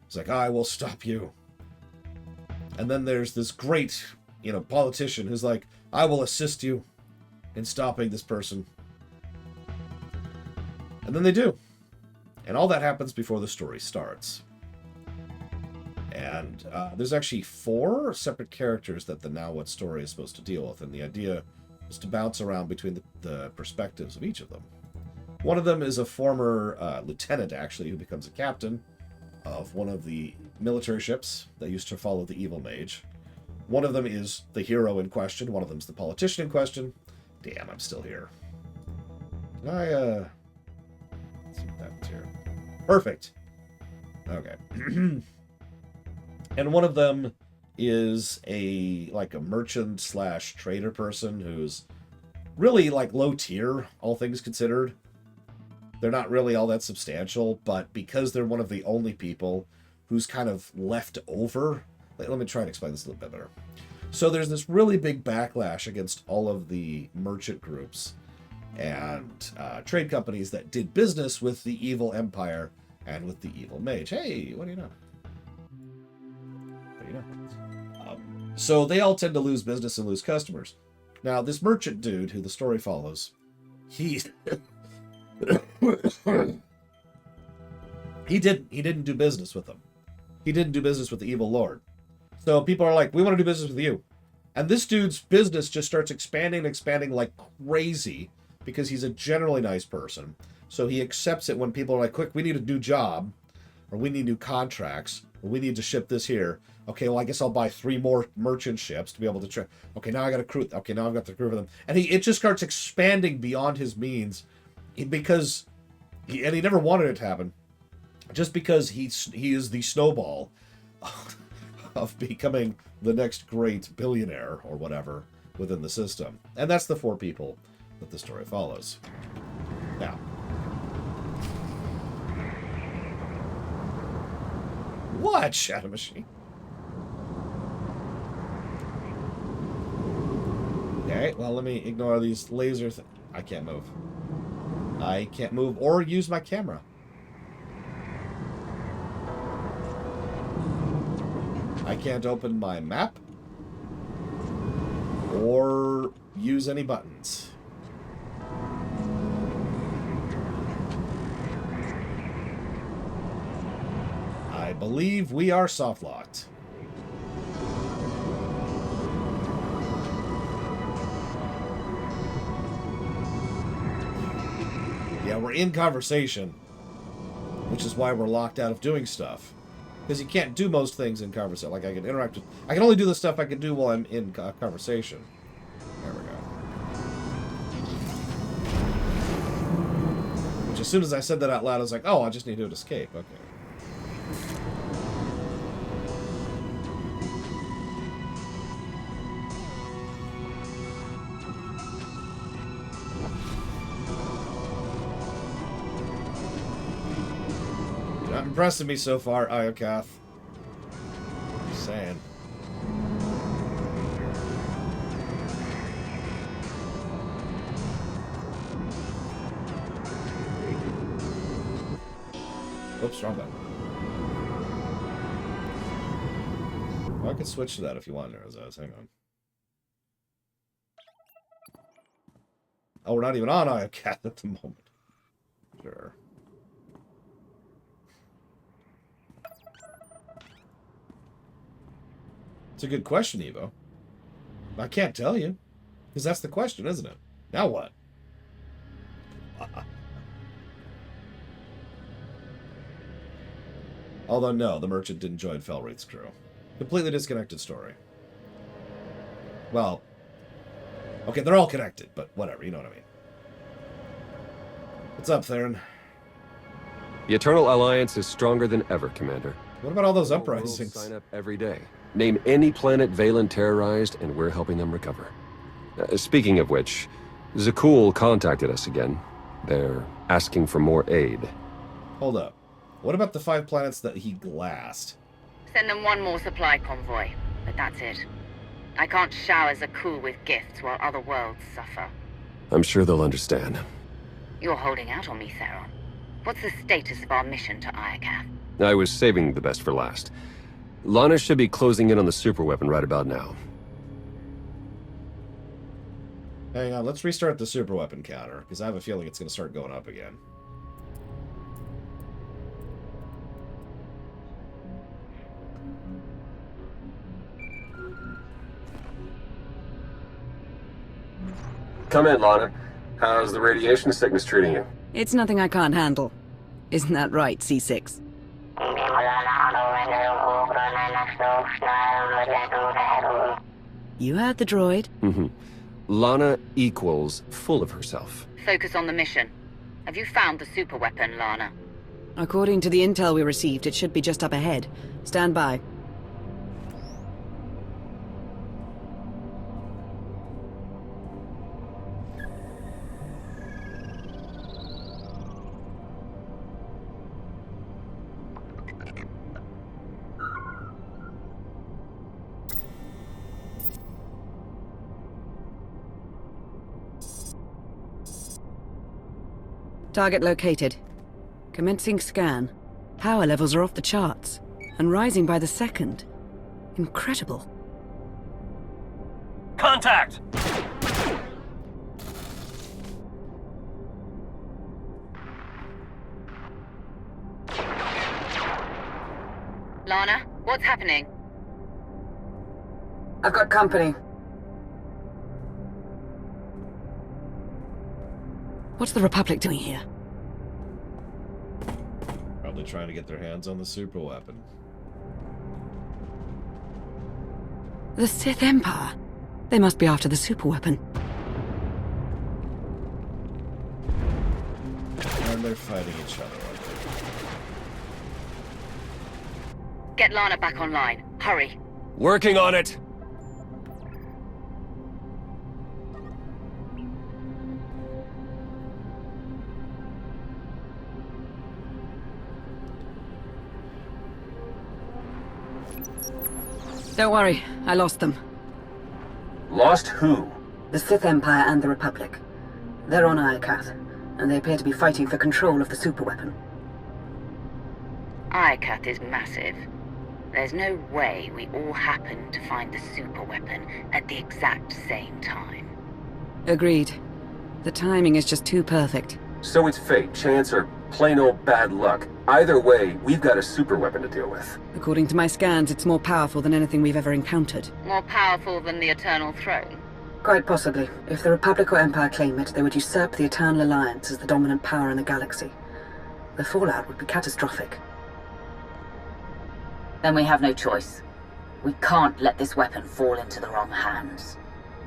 He's like, I will stop you. And then there's this great, politician who's like, I will assist you in stopping this person. And then they do. And all that happens before the story starts. And there's actually 4 separate characters that the Now What story is supposed to deal with. And the idea is to bounce around between the perspectives of each of them. One of them is a former lieutenant, actually, who becomes a captain of one of the military ships that used to follow the evil mage. One of them is the hero in question. One of them's the politician in question. Damn, I'm still here. Can I, let's see what happens here. Perfect. Okay. And one of them is a merchant / trader person who's really low tier, all things considered. They're not really all that substantial, but because they're one of the only people who's kind of left over, let me try and explain this a little bit better. So there's this really big backlash against all of the merchant groups and trade companies that did business with the evil empire and with the evil mage. Hey, what do you know? So they all tend to lose business and lose customers. Now, this merchant dude who the story follows, he didn't do business with them. He didn't do business with the evil lord. So people are like, we want to do business with you. And this dude's business just starts expanding like crazy because he's a generally nice person. So he accepts it when people are like, quick, we need a new job, or we need new contracts, or we need to ship this here. Okay, well, I guess I'll buy 3 more merchant ships to be able to okay, now I got a crew. Okay, now I've got the crew for them. And it just starts expanding beyond his means because he never wanted it to happen. Just because he is the snowball of becoming the next great billionaire or whatever within the system. And that's the 4 people that the story follows. Now, what, Shadow Machine? Okay, well, let me ignore these laser I can't move. I can't move or use my camera. I can't open my map or use any buttons. I believe we are soft locked. Yeah, we're in conversation, which is why we're locked out of doing stuff. Because you can't do most things in conversation. Like, I can interact with... I can only do the stuff I can do while I'm in conversation. There we go. Which, as soon as I said that out loud, I was like, oh, I just need to escape. Okay. Not impressing me so far, Iokath. Just saying. Oops, wrong button. Well, I can switch to that if you want, Nerazaz. Hang on. Oh, we're not even on Iokath at the moment. Sure. It's a good question, Evo. I can't tell you. Because that's the question, isn't it? Now what? Although, no, the merchant didn't join Felwraith's crew. Completely disconnected story. Well, okay, they're all connected, but whatever, you know what I mean. What's up, Theron? The Eternal Alliance is stronger than ever, Commander. What about all those All worlds uprisings? sign up every day. Name any planet Valen terrorized, and we're helping them recover. Speaking of which, Zakul contacted us again. They're asking for more aid. Hold up. What about the 5 planets that he glassed? Send them one more supply convoy, but that's it. I can't shower Zakul with gifts while other worlds suffer. I'm sure they'll understand. You're holding out on me, Theron. What's the status of our mission to Iokath? I was saving the best for last. Lana should be closing in on the superweapon right about now. Hang on, let's restart the superweapon counter, because I have a feeling it's going to start going up again. Come in, Lana. How's the radiation sickness treating you? It's nothing I can't handle. Isn't that right, C6? You heard the droid. Mm-hmm. Lana equals full of herself. Focus on the mission. Have you found the superweapon, Lana? According to the intel we received, it should be just up ahead. Stand by. Target located. Commencing scan. Power levels are off the charts, and rising by the second. Incredible. Contact! Lana, what's happening? I've got company. What's the Republic doing here? Probably trying to get their hands on the superweapon. The Sith Empire. They must be after the superweapon. And they're fighting each other, aren't they? Get Lana back online. Hurry. Working on it! Don't worry, I lost them. Lost who? The Sith Empire and the Republic. They're on Iokath, and they appear to be fighting for control of the superweapon. Iokath is massive. There's no way we all happen to find the superweapon at the exact same time. Agreed. The timing is just too perfect. So it's fate, chance, or plain old bad luck. Either way, we've got a superweapon to deal with. According to my scans, it's more powerful than anything we've ever encountered. More powerful than the Eternal Throne? Quite possibly. If the Republic or Empire claim it, they would usurp the Eternal Alliance as the dominant power in the galaxy. The fallout would be catastrophic. Then we have no choice. We can't let this weapon fall into the wrong hands.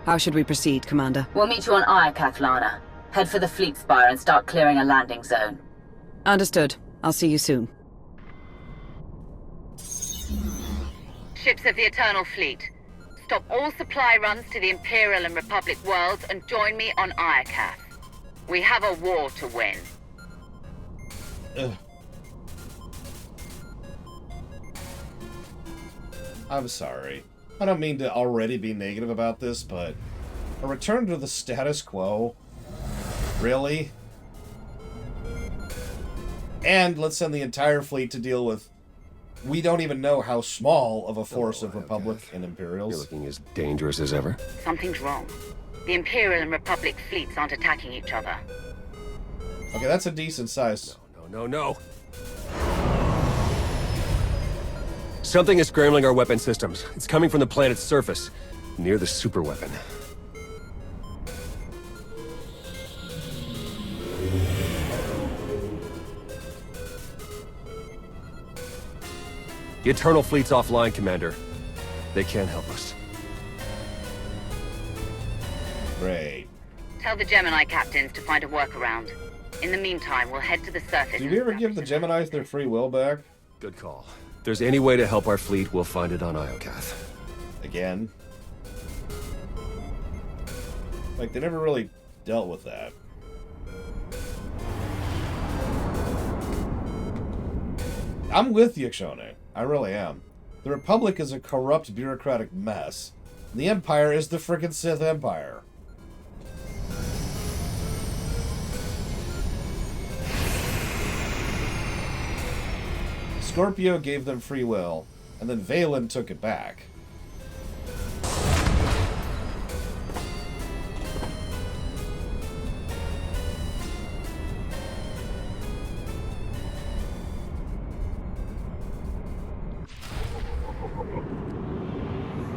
How should we proceed, Commander? We'll meet you on Iokath, Lana. Head for the fleet spire and start clearing a landing zone. Understood. I'll see you soon. Ships of the Eternal Fleet. Stop all supply runs to the Imperial and Republic worlds and join me on Iokath. We have a war to win. I'm sorry. I don't mean to already be negative about this, but a return to the status quo? Really? And let's send the entire fleet to deal with... We don't even know how small of a force of Republic and Imperials. You're looking as dangerous as ever. Something's wrong. The Imperial and Republic fleets aren't attacking each other. Okay, that's a decent size. No. Something is scrambling our weapon systems. It's coming from the planet's surface, near the superweapon. The Eternal Fleet's offline, Commander. They can't help us. Great. Tell the Gemini captains to find a workaround. In the meantime, we'll head to the surface. Did we ever give the Geminis their free will back? Good call. If there's any way to help our fleet, we'll find it on Iokath. Again. Like, they never really dealt with that. I'm with you, Shone. I really am. The Republic is a corrupt, bureaucratic mess. The Empire is the frickin' Sith Empire. Scorpio gave them free will, and then Valen took it back.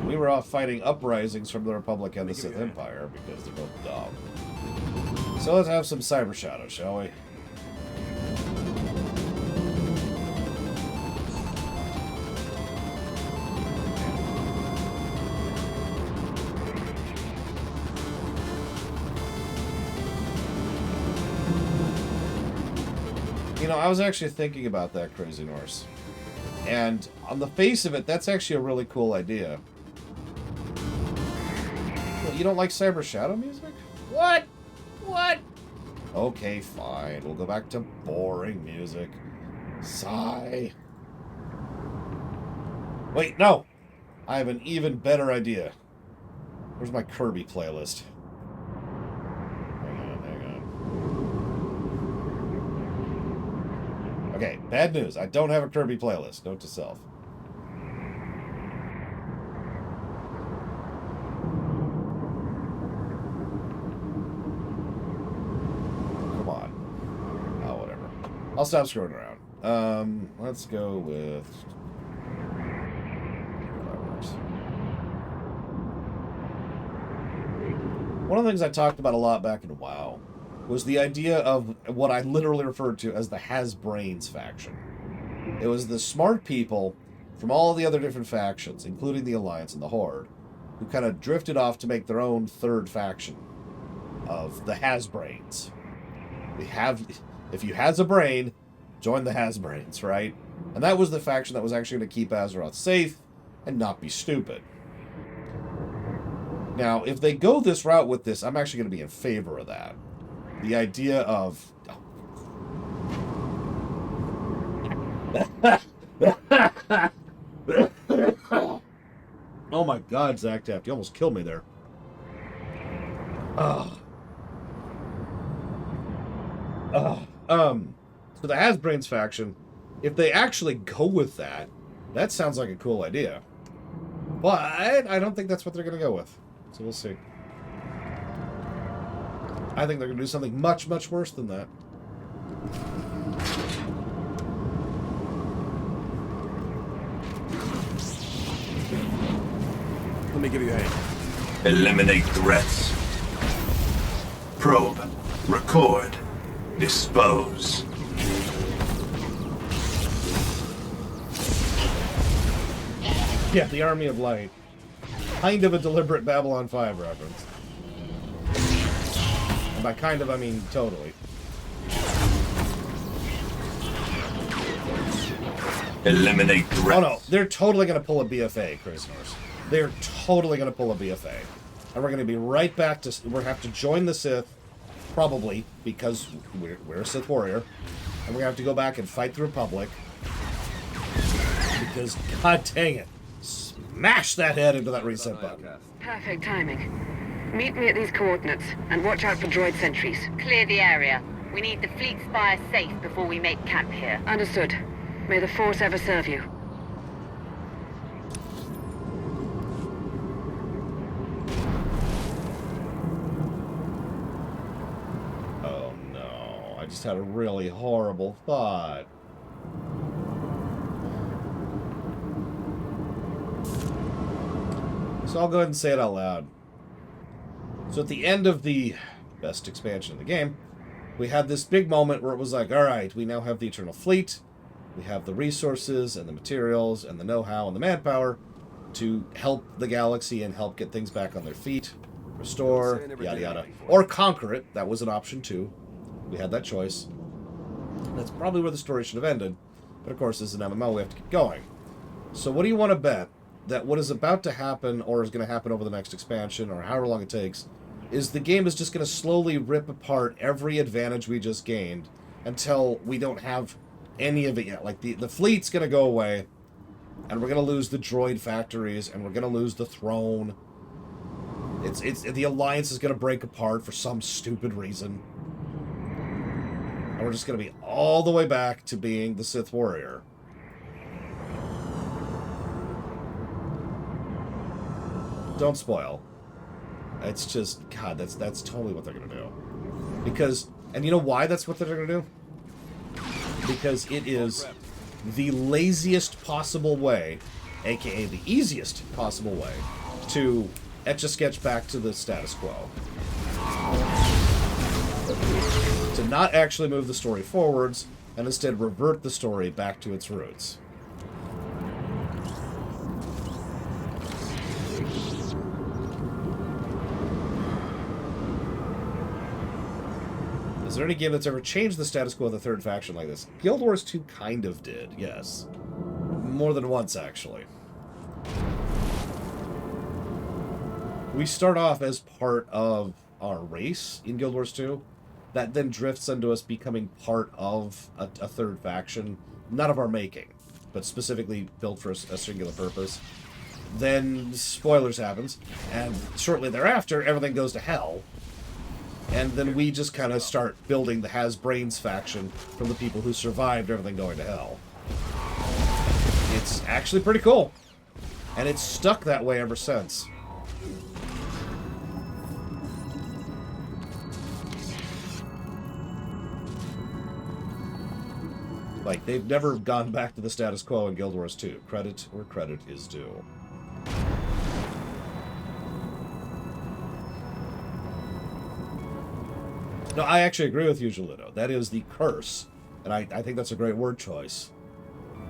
We were off fighting uprisings from the Republic and the Sith Empire because they're both dumb. So let's have some Cyber Shadow, shall we? You know, I was actually thinking about that, Crazy Norse. And on the face of it, that's actually a really cool idea. What, you don't like Cyber Shadow music? What? What? Okay, fine. We'll go back to boring music. Sigh. Wait, no! I have an even better idea. Where's my Kirby playlist? Hang on. Okay, bad news. I don't have a Kirby playlist. Note to self. Come on. Oh, whatever. I'll stop scrolling around. Let's go with... One of the things I talked about a lot back in WoW was the idea of what I literally referred to as the Has-Brains faction. It was the smart people from all the other different factions, including the Alliance and the Horde, who kind of drifted off to make their own third faction of the Has-Brains. If you has a brain, join the Has-Brains, right? And that was the faction that was actually going to keep Azeroth safe and not be stupid. Now, if they go this route with this, I'm actually going to be in favor of that. The idea of... Oh my god, Zach Taft, you almost killed me there. So the Has-Brains faction, if they actually go with that, that sounds like a cool idea. But I don't think that's what they're going to go with. So we'll see. I think they're going to do something much, much worse than that. Let me give you a hand. Eliminate threats. Probe. Record. Dispose. Yeah, the Army of Light. Kind of a deliberate Babylon 5 reference. And by kind of, I mean totally. Eliminate threats. Oh no, they're totally going to pull a BFA, Craziners. They're totally going to pull a BFA. And we're going to be right back to... We're going to have to join the Sith, probably, because we're a Sith warrior. And we're going to have to go back and fight the Republic. Because, god dang it, smash that head into that reset button. Perfect timing. Meet me at these coordinates, and watch out for droid sentries. Clear the area. We need the fleet spire safe before we make camp here. Understood. May the Force ever serve you. Oh no, I just had a really horrible thought. So I'll go ahead and say it out loud. So at the end of the best expansion in the game, we had this big moment where it was like, alright, we now have the Eternal Fleet, we have the resources and the materials and the know-how and the manpower to help the galaxy and help get things back on their feet. Restore, yada yada. Or conquer it. That was an option too. We had that choice. That's probably where the story should have ended. But of course, this is an MMO, we have to keep going. So what do you want to bet that what is about to happen, or is going to happen over the next expansion, or however long it takes, is the game is just going to slowly rip apart every advantage we just gained until we don't have any of it yet. Like, the fleet's going to go away, and we're going to lose the droid factories, and we're going to lose the throne. The Alliance is going to break apart for some stupid reason. And we're just going to be all the way back to being the Sith Warrior. Don't spoil. It's just, God, that's totally what they're going to do. Because, and you know why that's what they're going to do? Because it is the laziest possible way, aka the easiest possible way, to Etch-a-Sketch back to the status quo. To not actually move the story forwards, and instead revert the story back to its roots. Is there any game that's ever changed the status quo of the third faction like this? Guild Wars 2 kind of did, yes. More than once, actually. We start off as part of our race in Guild Wars 2. That then drifts into us becoming part of a third faction. Not of our making, but specifically built for a singular purpose. Then, spoilers happens, and shortly thereafter, everything goes to hell. And then we just kind of start building the Has-Brains faction from the people who survived everything going to hell. It's actually pretty cool. And it's stuck that way ever since. Like, they've never gone back to the status quo in Guild Wars 2. Credit where credit is due. No, I actually agree with you, Julito. That is the curse. And I think that's a great word choice.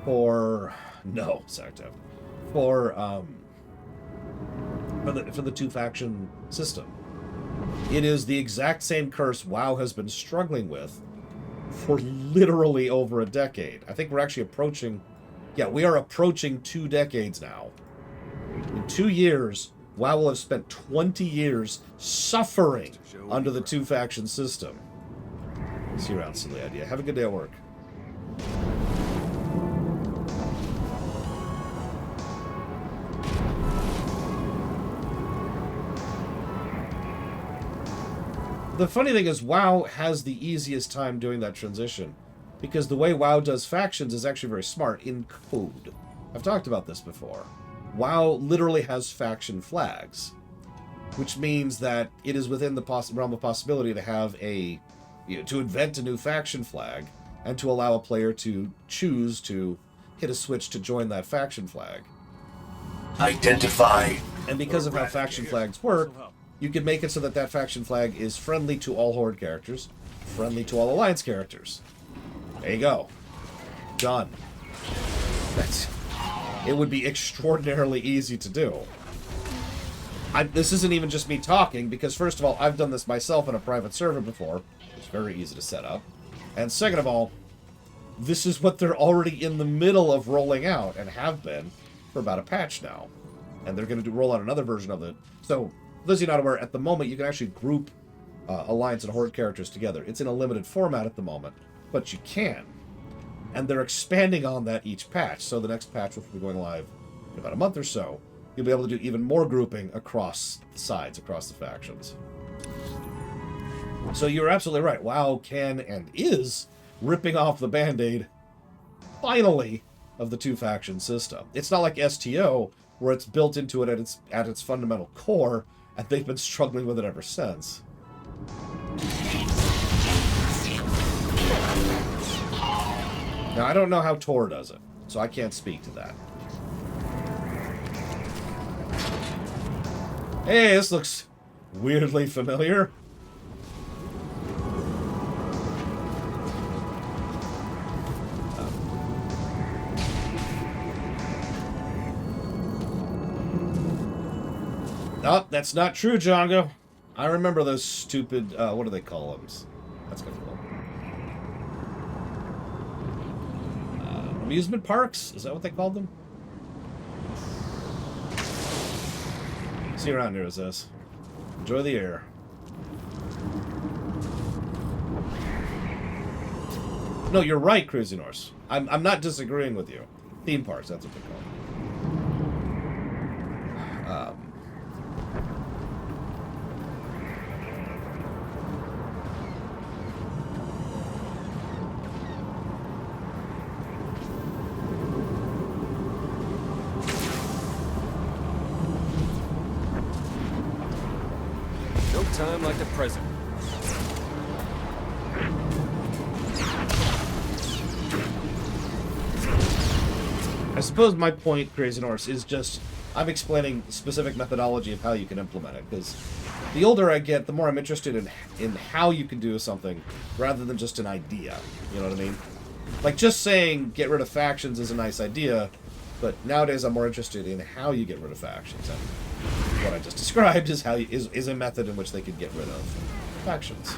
For... No, Sactev. For the two-faction system. It is the exact same curse WoW has been struggling with for literally over a decade. I think we're actually approaching... Yeah, we are approaching 2 decades now. In 2 years... WoW will have spent 20 years suffering under the two-faction system. See you around, silly idea. Have a good day at work. The funny thing is, WoW has the easiest time doing that transition, because the way WoW does factions is actually very smart in code. I've talked about this before. WoW literally has faction flags, which means that it is within the realm of possibility to have to invent a new faction flag and to allow a player to choose to hit a switch to join that faction flag. Identify. And because of how faction flags work, you can make it so that that faction flag is friendly to all Horde characters, friendly to all Alliance characters. There you go. Done. It would be extraordinarily easy to do. This isn't even just me talking, because first of all, I've done this myself in a private server before. It's very easy to set up. And second of all, this is what they're already in the middle of rolling out, and have been for about a patch now. And they're going to roll out another version of it. So, for those of you not aware, at the moment you can actually group Alliance and Horde characters together. It's in a limited format at the moment, but you can. And they're expanding on that each patch. So the next patch, which will be going live in about a month or so, you'll be able to do even more grouping across the sides, across the factions. So you're absolutely right. WoW can and is ripping off the Band-Aid, finally, of the two-faction system. It's not like STO, where it's built into it at its fundamental core, and they've been struggling with it ever since. Now, I don't know how Tor does it, so I can't speak to that. Hey, this looks weirdly familiar. Oh, that's not true, Django. I remember those stupid, what do they call them? That's kind of cool. Amusement parks? Is that what they called them? See you around here, it says. Enjoy the air. No, you're right, Crazy Norse. I'm not disagreeing with you. Theme parks, that's what they call them. No time like the present. I suppose my point, Crazy Norse, is just I'm explaining specific methodology of how you can implement it, because the older I get, the more I'm interested in how you can do something rather than just an idea. You know what I mean? Like, just saying get rid of factions is a nice idea, but nowadays I'm more interested in how you get rid of factions. And what I just described is is a method in which they could get rid of factions.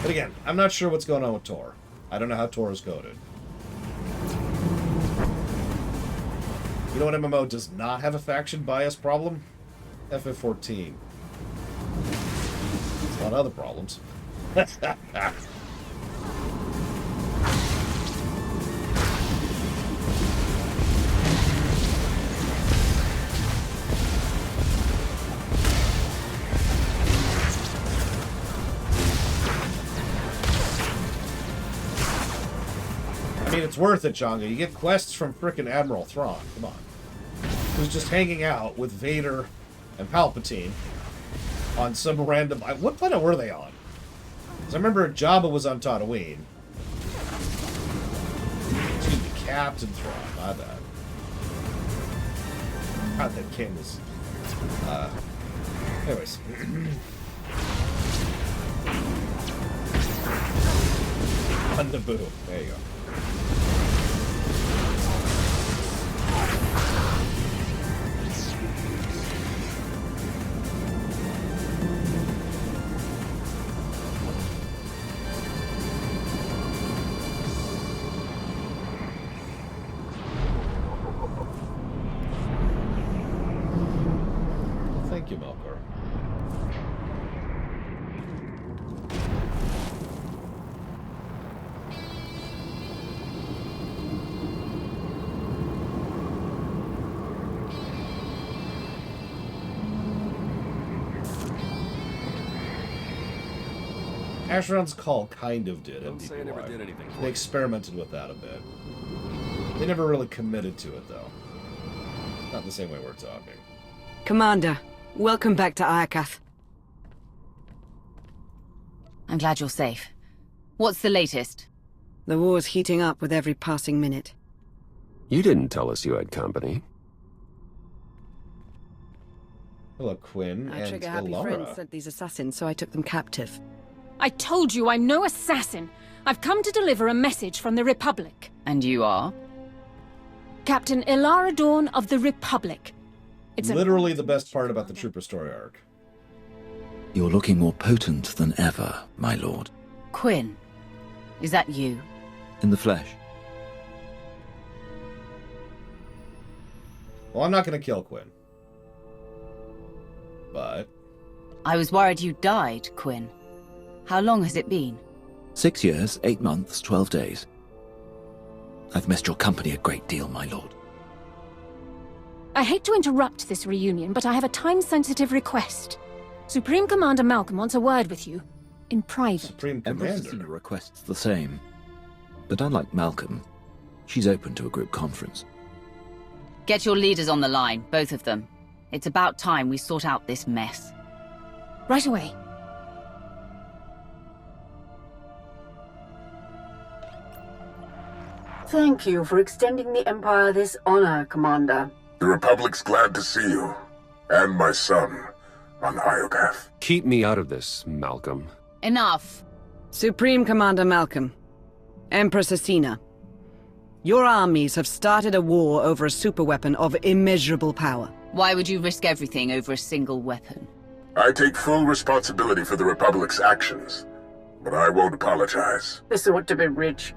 But again, I'm not sure what's going on with Tor. I don't know how Tor is coded. You know what MMO does not have a faction bias problem? FF14. There's a lot of other problems. I mean, it's worth it, Changa. You get quests from frickin' Admiral Thrawn. Come on. Who's just hanging out with Vader and Palpatine on some random... What planet were they on? Because I remember Jabba was on Tatooine. Excuse me, Captain Thrawn. My bad. God, that king was... Anyways. On Naboo. There you go. Thank you, Melkor. Asheron's Call kind of did Don't say I never MDPY. did anything for They you. experimented with that a bit. They never really committed to it, though. Not the same way we're talking. Commander, welcome back to Iokath. I'm glad you're safe. What's the latest? The war's heating up with every passing minute. You didn't tell us you had company. Hello, Quinn Our and trigger-happy Ilara. friends sent these assassins, so I took them captive. I told you I'm no assassin. I've come to deliver a message from the Republic. And you are? Captain Ilara Dawn of the Republic. It's Literally the best part about the Trooper story arc. You're looking more potent than ever, my lord. Quinn, is that you? In the flesh. Well, I'm not going to kill Quinn. But... I was worried you died, Quinn. How long has it been? 6 years, 8 months, 12 days. I've missed your company a great deal, my lord. I hate to interrupt this reunion, but I have a time-sensitive request. Supreme Commander Malcolm wants a word with you. In private. Supreme Empress Commander. Athena requests the same. But unlike Malcolm, she's open to a group conference. Get your leaders on the line, both of them. It's about time we sort out this mess. Right away. Thank you for extending the Empire this honor, Commander. The Republic's glad to see you. And my son, on Iokath. Keep me out of this, Malcolm. Enough. Supreme Commander Malcolm. Empress Athena. Your armies have started a war over a superweapon of immeasurable power. Why would you risk everything over a single weapon? I take full responsibility for the Republic's actions, but I won't apologize. This ought to be rich.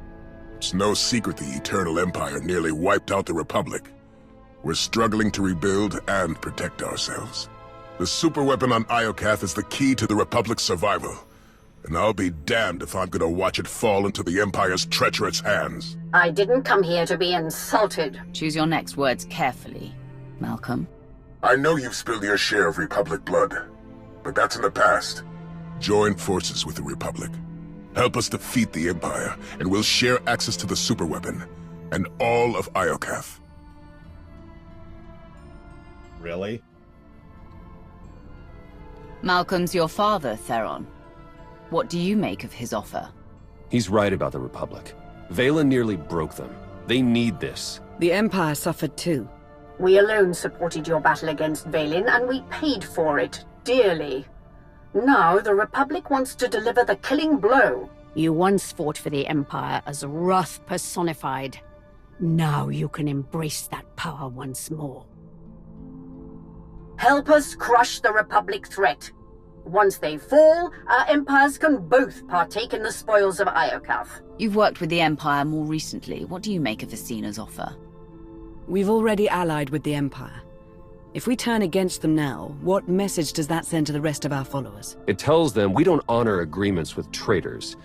It's no secret the Eternal Empire nearly wiped out the Republic. We're struggling to rebuild and protect ourselves. The superweapon on Iokath is the key to the Republic's survival, and I'll be damned if I'm gonna watch it fall into the Empire's treacherous hands. I didn't come here to be insulted. Choose your next words carefully, Malcolm. I know you've spilled your share of Republic blood, but that's in the past. Join forces with the Republic. Help us defeat the Empire, and we'll share access to the superweapon and all of Iokath. Really? Malcolm's your father, Theron. What do you make of his offer? He's right about the Republic. Valen nearly broke them. They need this. The Empire suffered too. We alone supported your battle against Valen, and we paid for it dearly. Now the Republic wants to deliver the killing blow. You once fought for the Empire as wrath personified. Now you can embrace that power once more. Help us crush the Republic threat. Once they fall, our empires can both partake in the spoils of Iokath. You've worked with the Empire more recently. What do you make of Athena's offer? We've already allied with the Empire. If we turn against them now, what message does that send to the rest of our followers? It tells them we don't honor agreements with traitors.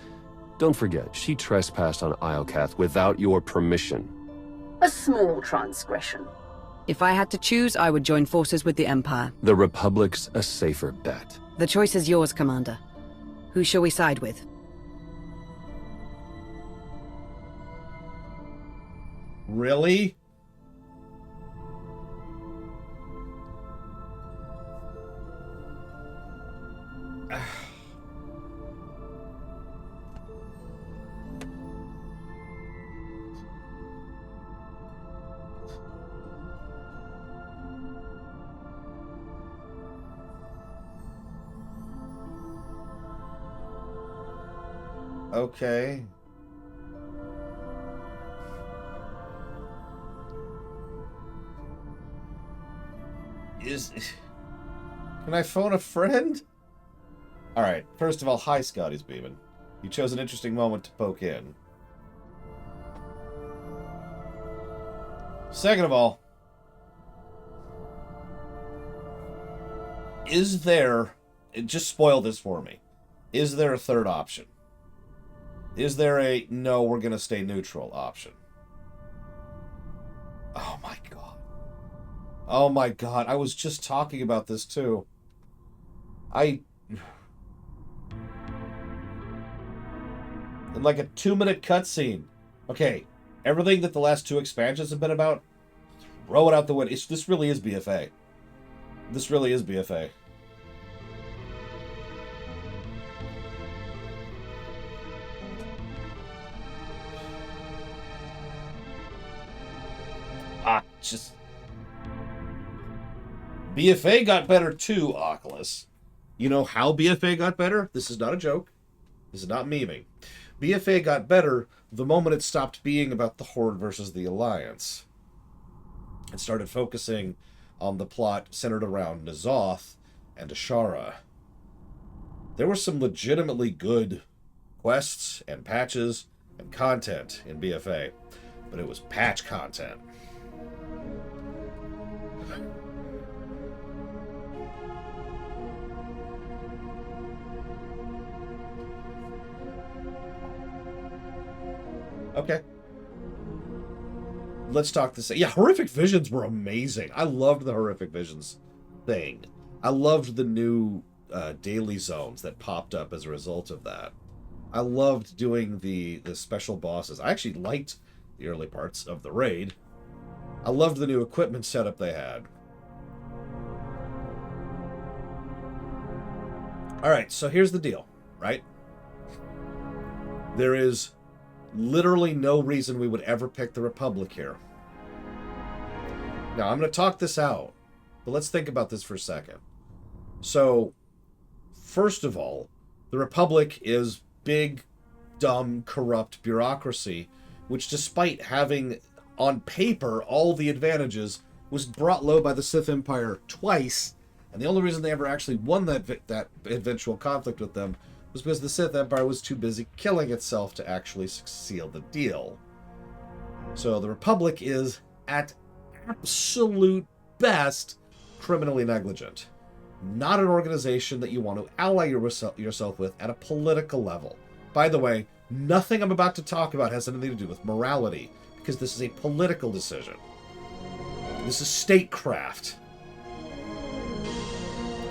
Don't forget, she trespassed on Iokath without your permission. A small transgression. If I had to choose, I would join forces with the Empire. The Republic's a safer bet. The choice is yours, Commander. Who shall we side with? Really? Okay. Can I phone a friend? Alright, first of all, hi Scotty's beaming. You chose an interesting moment to poke in. Second of all, is there... Just spoil this for me. Is there a third option? Is there a, no, we're going to stay neutral option? Oh my god. Oh my god, I was just talking about this too. In like a 2-minute cutscene. Okay, everything that the last 2 expansions have been about, throw it out the window. This really is BFA. This really is BFA. Just... BFA got better too, Oculus. You know how BFA got better? This is not a joke. This is not memeing. BFA got better the moment it stopped being about the Horde versus the Alliance. It started focusing on the plot centered around N'Zoth and Ashara. There were some legitimately good quests and patches and content in BFA, but it was patch content. Okay. Let's talk this. Yeah, Horrific Visions were amazing. I loved the Horrific Visions thing. I loved the new daily zones that popped up as a result of that. I loved doing the special bosses. I actually liked the early parts of the raid. I loved the new equipment setup they had. Alright, so here's the deal, right? There is literally no reason we would ever pick the Republic here. Now, I'm going to talk this out, but let's think about this for a second. So, first of all, the Republic is big, dumb, corrupt bureaucracy which despite having, on paper, all the advantages, was brought low by the Sith Empire twice, and the only reason they ever actually won that eventual conflict with them was because the Sith Empire was too busy killing itself to actually seal the deal. So the Republic is, at absolute best, criminally negligent. Not an organization that you want to ally yourself with at a political level. By the way, nothing I'm about to talk about has anything to do with morality, because this is a political decision. This is statecraft.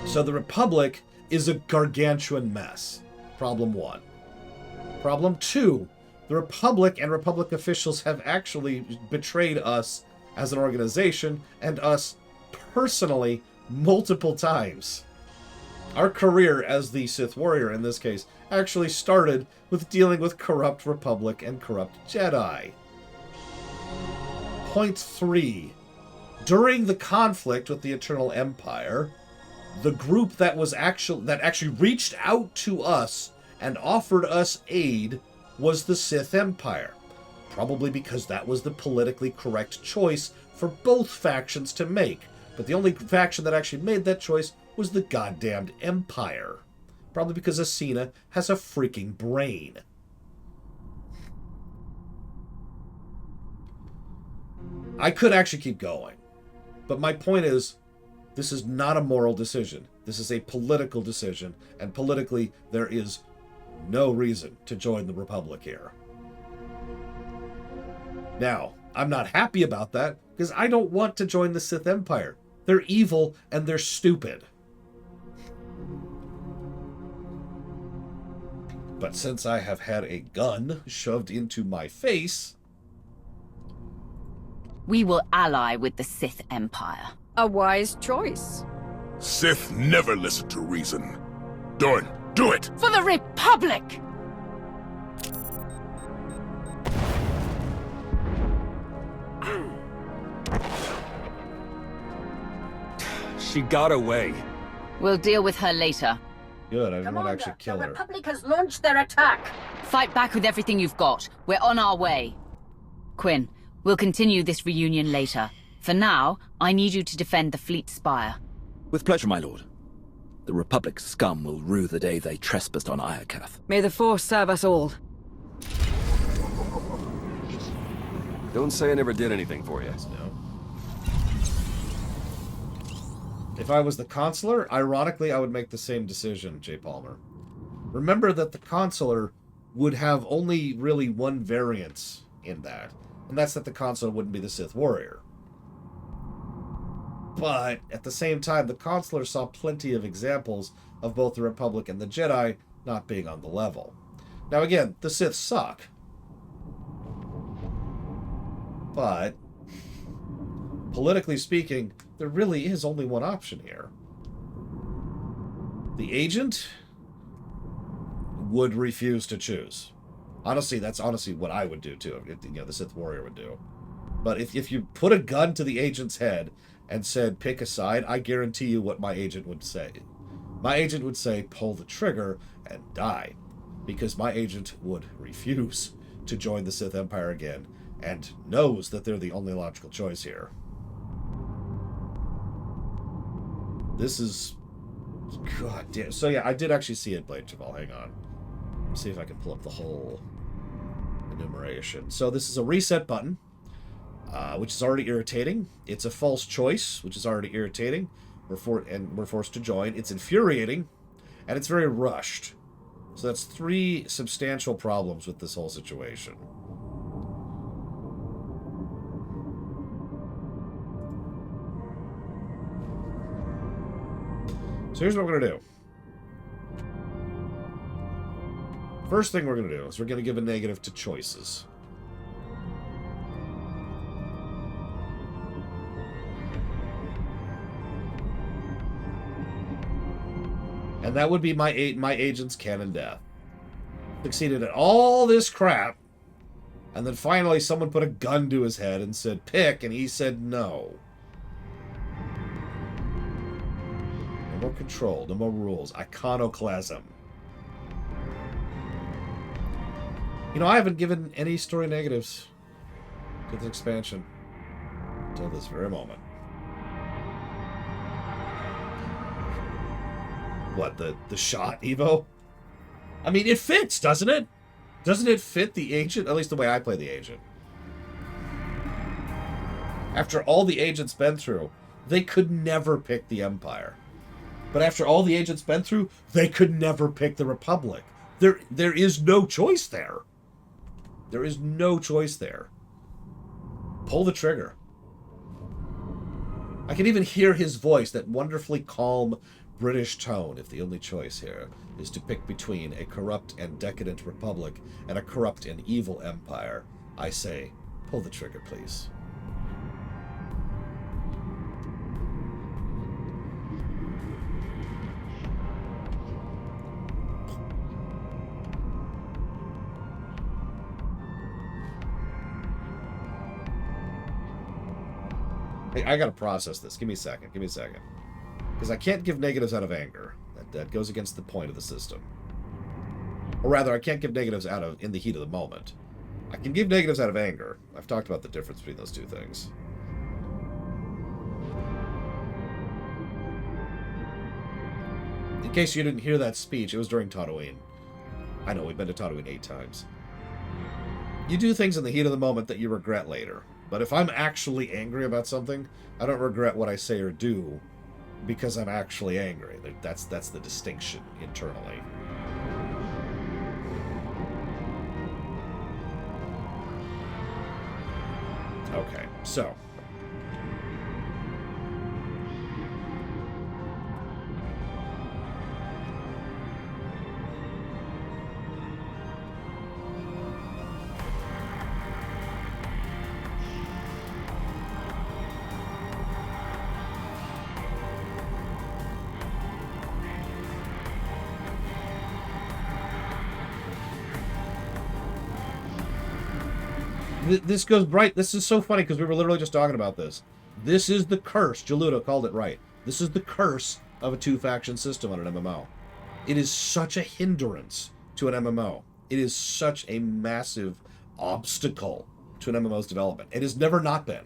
So the Republic is a gargantuan mess. Problem 1. Problem 2. The Republic and Republic officials have actually betrayed us as an organization and us personally multiple times. Our career as the Sith Warrior, in this case, actually started with dealing with corrupt Republic and corrupt Jedi. Point 3. During the conflict with the Eternal Empire, the group that actually reached out to us and offered us aid was the Sith Empire. Probably because that was the politically correct choice for both factions to make. But the only faction that actually made that choice was the goddamned Empire. Probably because Asina has a freaking brain. I could actually keep going. But my point is, this is not a moral decision. This is a political decision. And politically, there is no reason to join the Republic here. Now, I'm not happy about that, because I don't want to join the Sith Empire. They're evil and they're stupid. But since I have had a gun shoved into my face... We will ally with the Sith Empire. A wise choice. Sith never listen to reason. Dorn, do it! For the Republic! She got away. We'll deal with her later. Good, I didn't want to actually kill her. The Republic has launched their attack. Fight back with everything you've got. We're on our way. Quinn, we'll continue this reunion later. For now, I need you to defend the fleet spire. With pleasure, my lord. The Republic's scum will rue the day they trespassed on Iokath. May the Force serve us all. Don't say I never did anything for you. No. If I was the Consular, ironically, I would make the same decision, J. Palmer. Remember that the Consular would have only really one variance in that, and that's that the Consular wouldn't be the Sith Warrior. But, at the same time, the Consular saw plenty of examples of both the Republic and the Jedi not being on the level. Now again, the Sith suck. But, politically speaking, there really is only one option here. The agent would refuse to choose. Honestly, that's honestly what I would do too. The Sith Warrior would do. But if you put a gun to the agent's head and said, pick a side, I guarantee you what my agent would say. My agent would say, pull the trigger and die. Because my agent would refuse to join the Sith Empire again and knows that they're the only logical choice here. This is... God damn. So yeah, I did actually see it, Blade Chaval. Hang on. Let's see if I can pull up the whole enumeration. So this is a reset button, which is already irritating. It's a false choice, which is already irritating. We're forced to join. It's infuriating, and it's very rushed. So that's 3 substantial problems with this whole situation. So here's what we're going to do. First thing we're going to do is we're going to give a negative to choices. And that would be my agent's canon death. Succeeded at all this crap, and then finally someone put a gun to his head and said, pick, and he said no. No more control, no more rules. Iconoclasm. You know, I haven't given any story negatives to this expansion until this very moment. What, the shot, Evo? I mean, it fits, doesn't it? Doesn't it fit the Agent? At least the way I play the Agent. After all the Agent's been through, they could never pick the Empire. But after all the Agent's been through, they could never pick the Republic. There is no choice there. There is no choice there. Pull the trigger. I can even hear his voice, that wonderfully calm British tone. If the only choice here is to pick between a corrupt and decadent Republic and a corrupt and evil Empire, I say, pull the trigger, please. Hey, I gotta process this. Give me a second. Give me a second. Because I can't give negatives out of anger. That goes against the point of the system. Or rather, I can't give negatives out of in the heat of the moment. I can give negatives out of anger. I've talked about the difference between those two things. In case you didn't hear that speech, it was during Tatooine. I know, we've been to Tatooine 8 times. You do things in the heat of the moment that you regret later. But if I'm actually angry about something, I don't regret what I say or do because I'm actually angry. That's the distinction internally. Okay, so. This goes right. This is so funny because we were literally just talking about this. This is the curse. Jaludo called it right. This is the curse of a two-faction system on an MMO. It is such a hindrance to an MMO. It is such a massive obstacle to an MMO's development. It has never not been.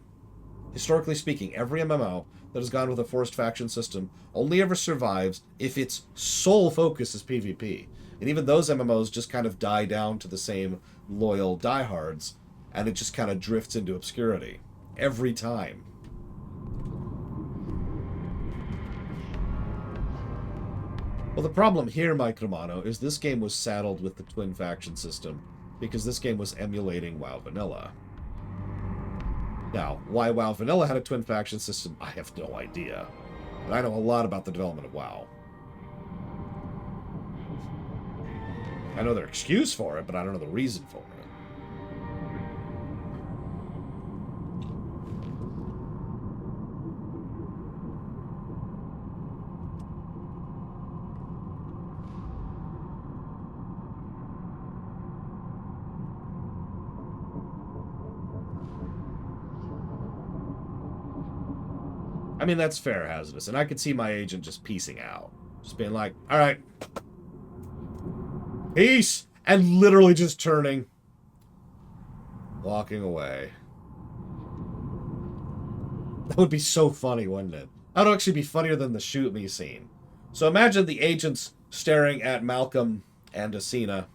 Historically speaking, every MMO that has gone with a forced faction system only ever survives if its sole focus is PvP. And even those MMOs just kind of die down to the same loyal diehards, and it just kind of drifts into obscurity every time. Well, the problem here, Mike Romano, is this game was saddled with the twin faction system because this game was emulating WoW Vanilla. Now, why WoW Vanilla had a twin faction system, I have no idea. But I know a lot about the development of WoW. I know their excuse for it, but I don't know the reason for it. I mean, that's fair, Hazardous, and I could see my agent just piecing out. Just being like, alright. Peace! And literally just turning. Walking away. That would be so funny, wouldn't it? That would actually be funnier than the shoot me scene. So imagine the agents staring at Malcolm and Asina.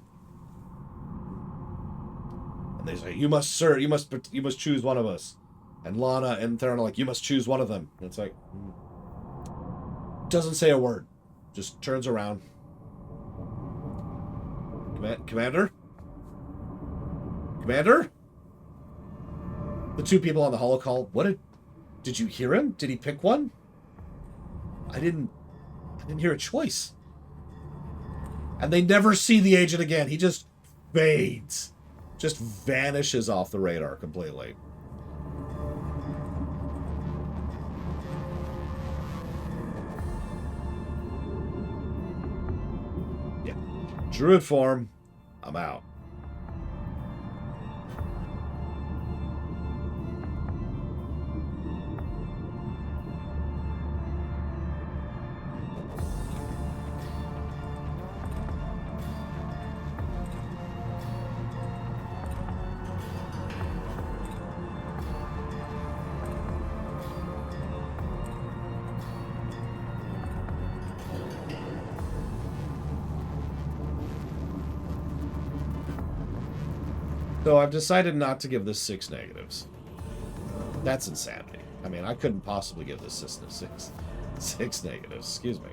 And they say, you must, sir, you must choose one of us. And Lana and Theron are like, you must choose one of them. And it's like, doesn't say a word. Just turns around. Commander? Commander? The two people on the holocall, did you hear him? Did he pick one? I didn't hear a choice. And they never see the agent again. He just fades. Just vanishes off the radar completely. Druid form, I'm out. So I've decided not to give this 6 negatives. That's insanity. I mean, I couldn't possibly give this system 6 negatives. Excuse me.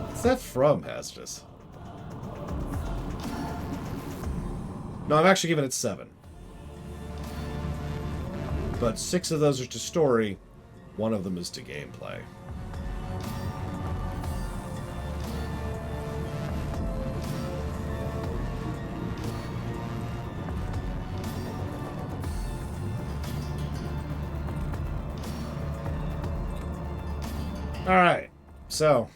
What's that from, Hazardous? No, I'm actually giving it 7. But 6 of those are to story. 1 of them is to gameplay. Alright, so...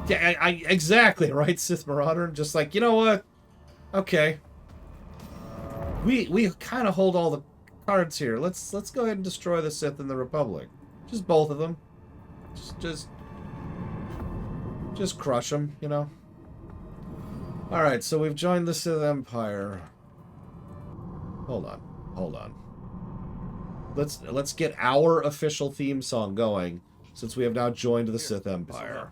Yeah, I exactly, right, Sith Marauder? Just like, you know what? Okay. We kind of hold all the cards here. Let's go ahead and destroy the Sith and the Republic. Just both of them. Just crush them, you know? Alright, so we've joined the Sith Empire. Hold on. Let's get our official theme song going, since we have now joined the Sith Empire.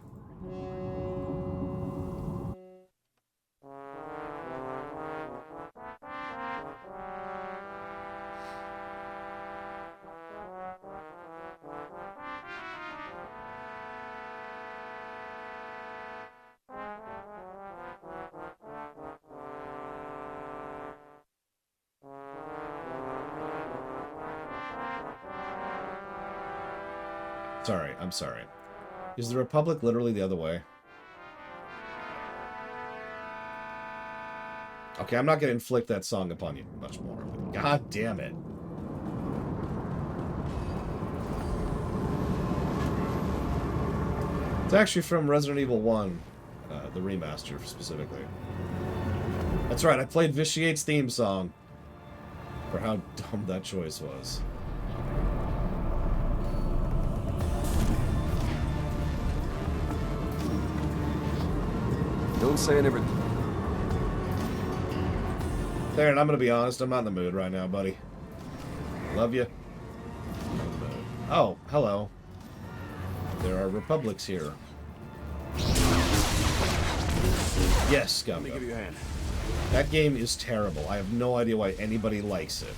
I'm sorry. Is the Republic literally the other way? Okay, I'm not going to inflict that song upon you much more. God damn it. It's actually from Resident Evil 1, the remaster specifically. That's right, I played Vitiate's theme song for how dumb that choice was. Don't say I never... Theron, I'm gonna be honest, I'm not in the mood right now, buddy. Love you. Oh, hello. There are republics here. Yes, Gummy. Let me give you a hand. That game is terrible. I have no idea why anybody likes it.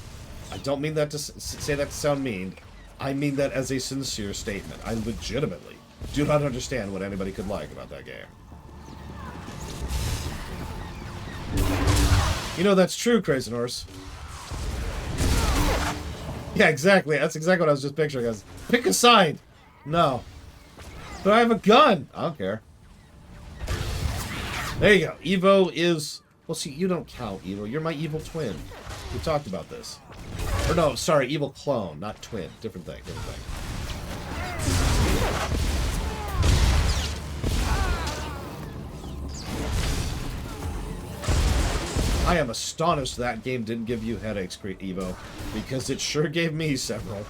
I don't mean that to say that to sound mean. I mean that as a sincere statement. I legitimately do not understand what anybody could like about that game. You know, that's true, Crazy Horse. Yeah, exactly. That's exactly what I was just picturing. Guys. Pick a side. No. But I have a gun. I don't care. There you go. Evo is... Well, see, you don't count, Evo. You're my evil twin. We talked about this. Or no, sorry, evil clone, not twin. Different thing, different thing. I am astonished that game didn't give you headaches, Evo, because it sure gave me several.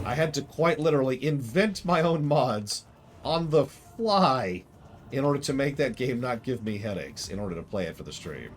I had to quite literally invent my own mods on the fly in order to make that game not give me headaches in order to play it for the stream.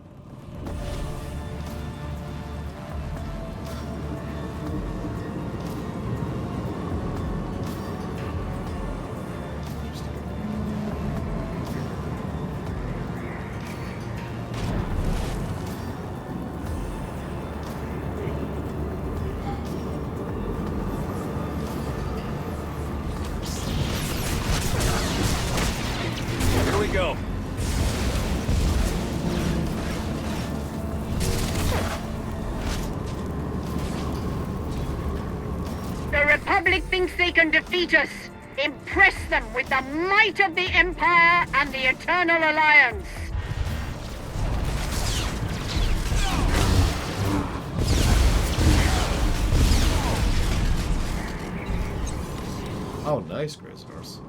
They can defeat us. Impress them with the might of the Empire and the Eternal Alliance. Oh, nice, Crazy Horse.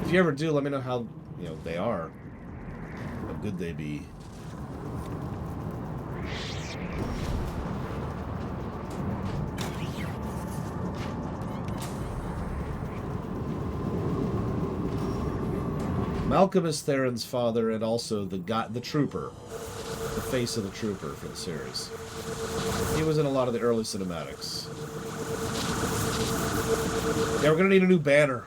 If you ever do, let me know how, they are. How good they be. Malcolm is Theron's father and also the Trooper. The face of the Trooper for the series. He was in a lot of the early cinematics. Yeah, we're gonna need a new banner.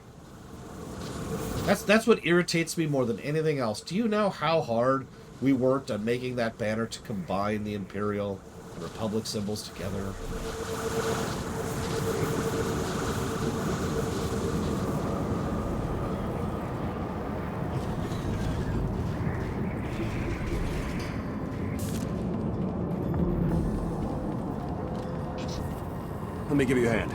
That's what irritates me more than anything else. Do you know how hard we worked on making that banner to combine the Imperial and Republic symbols together? Let me give you a hand.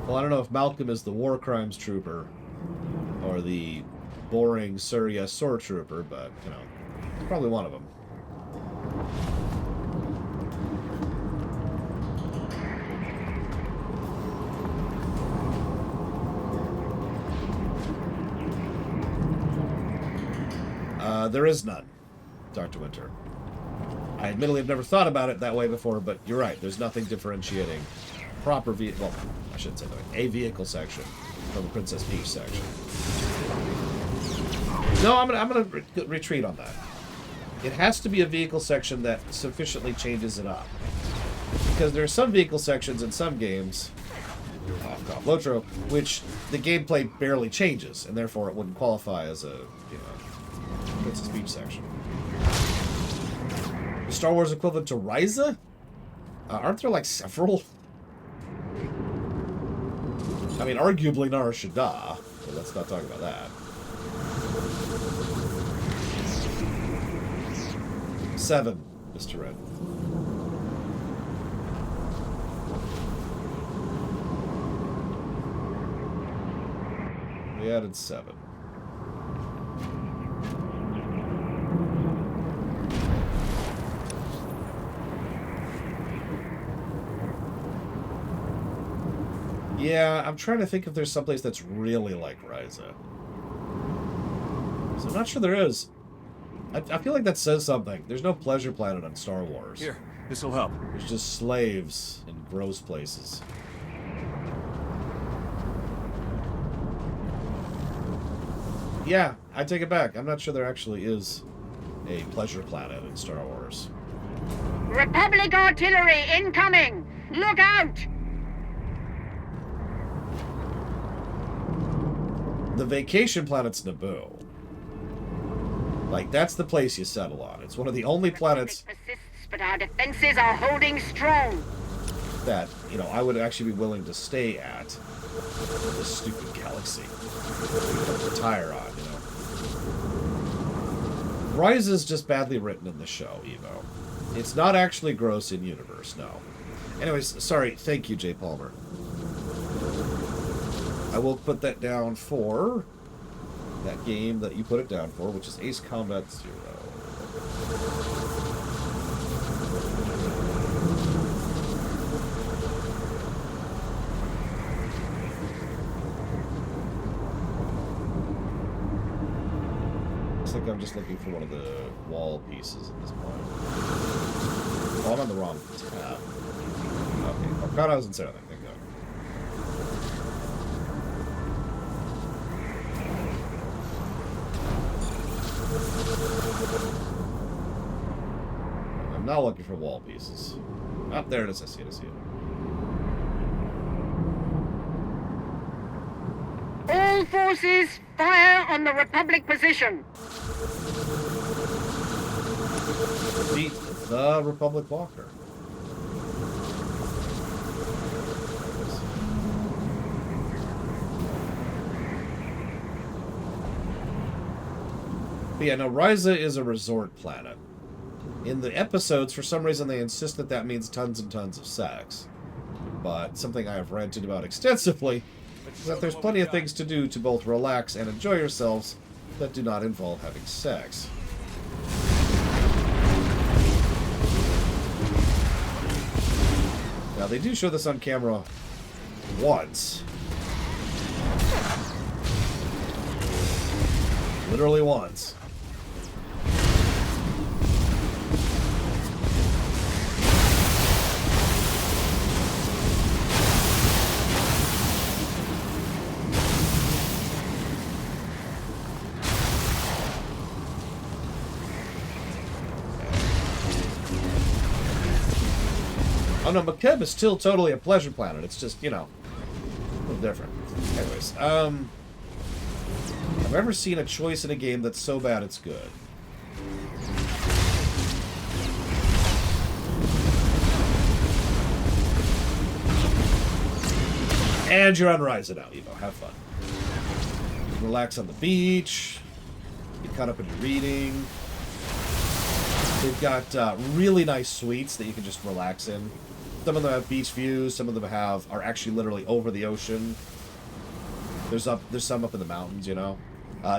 Well, I don't know if Malcolm is the war crimes trooper or the boring Surya sword trooper, but, you know, he's probably one of them. There is none, Dr. Winter. I admittedly have never thought about it that way before, but you're right. There's nothing differentiating proper vehicle. Well, I shouldn't say that. A vehicle section from the Princess Peach section. No, I'm gonna retreat on that. It has to be a vehicle section that sufficiently changes it up, because there are some vehicle sections in some games, Lotro, which the gameplay barely changes, and therefore it wouldn't qualify as a Princess Peach section. The Star Wars equivalent to Ryza? Aren't there like several? I mean, arguably Nar Shaddaa, but let's not talk about that. 7, Mr. Red. We added 7. Yeah, I'm trying to think if there's someplace that's really like Ryza. So I'm not sure there is. I feel like that says something. There's no pleasure planet on Star Wars. Here, this'll help. There's just slaves in gross places. Yeah, I take it back. I'm not sure there actually is a pleasure planet in Star Wars. Republic artillery incoming! Look out! The vacation planet's Naboo. Like, that's the place you settle on. It's one of the only planets persists, but our defenses are holding strong. That, you know, I would actually be willing to stay at this stupid galaxy. Put the tire on, you know. Rise is just badly written in the show, Evo. It's not actually gross in universe, no. Anyways, sorry. Thank you, Jay Palmer. I will put that down for that game that you put it down for, which is Ace Combat 0. Looks like I'm just looking for one of the wall pieces at this point. Oh, I'm on the wrong tab. Okay, Arcana doesn't say anything. Thank God. I'm not looking for wall pieces. Up there it is. I see it. I see it. All forces, fire on the Republic position. Defeat the Republic Walker. But yeah, no, Ryza is a resort planet. In the episodes, for some reason, they insist that that means tons and tons of sex. But something I have ranted about extensively is that there's plenty of things to do to both relax and enjoy yourselves that do not involve having sex. Now, they do show this on camera once. Literally once. Oh no, Makeb is still totally a pleasure planet. It's just, you know, a little different. Anyways, I've ever seen a choice in a game that's so bad it's good. And you're on Ryza now, Evo. Have fun. You can relax on the beach. Get caught up in your reading. They've got really nice suites that you can just relax in. Some of them have beach views. Some of them are actually literally over the ocean. There's some up in the mountains, you know.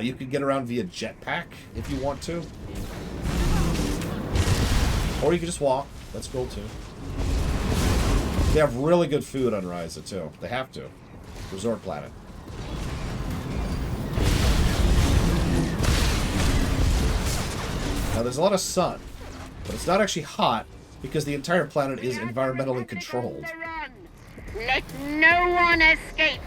You can get around via jetpack if you want to. Or you can just walk. That's cool too. They have really good food on Ryza too. They have to. Resort planet. Now there's a lot of sun, but it's not actually hot because the entire planet is environmentally controlled. Let no one escape.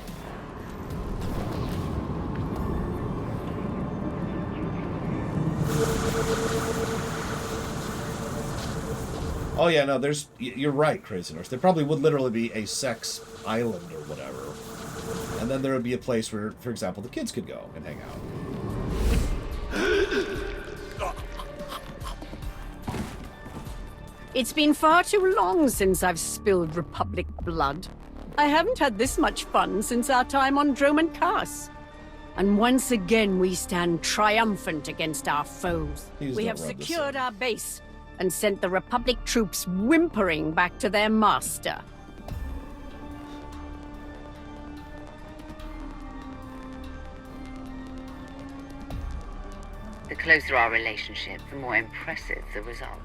Oh yeah, no, you're right, Crazy Norse. There probably would literally be a sex island or whatever. And then there would be a place where, for example, the kids could go and hang out. It's been far too long since I've spilled Republic blood. I haven't had this much fun since our time on Droman Kaas. And once again we stand triumphant against our foes. We have secured our base and sent the Republic troops whimpering back to their master. The closer our relationship, the more impressive the results.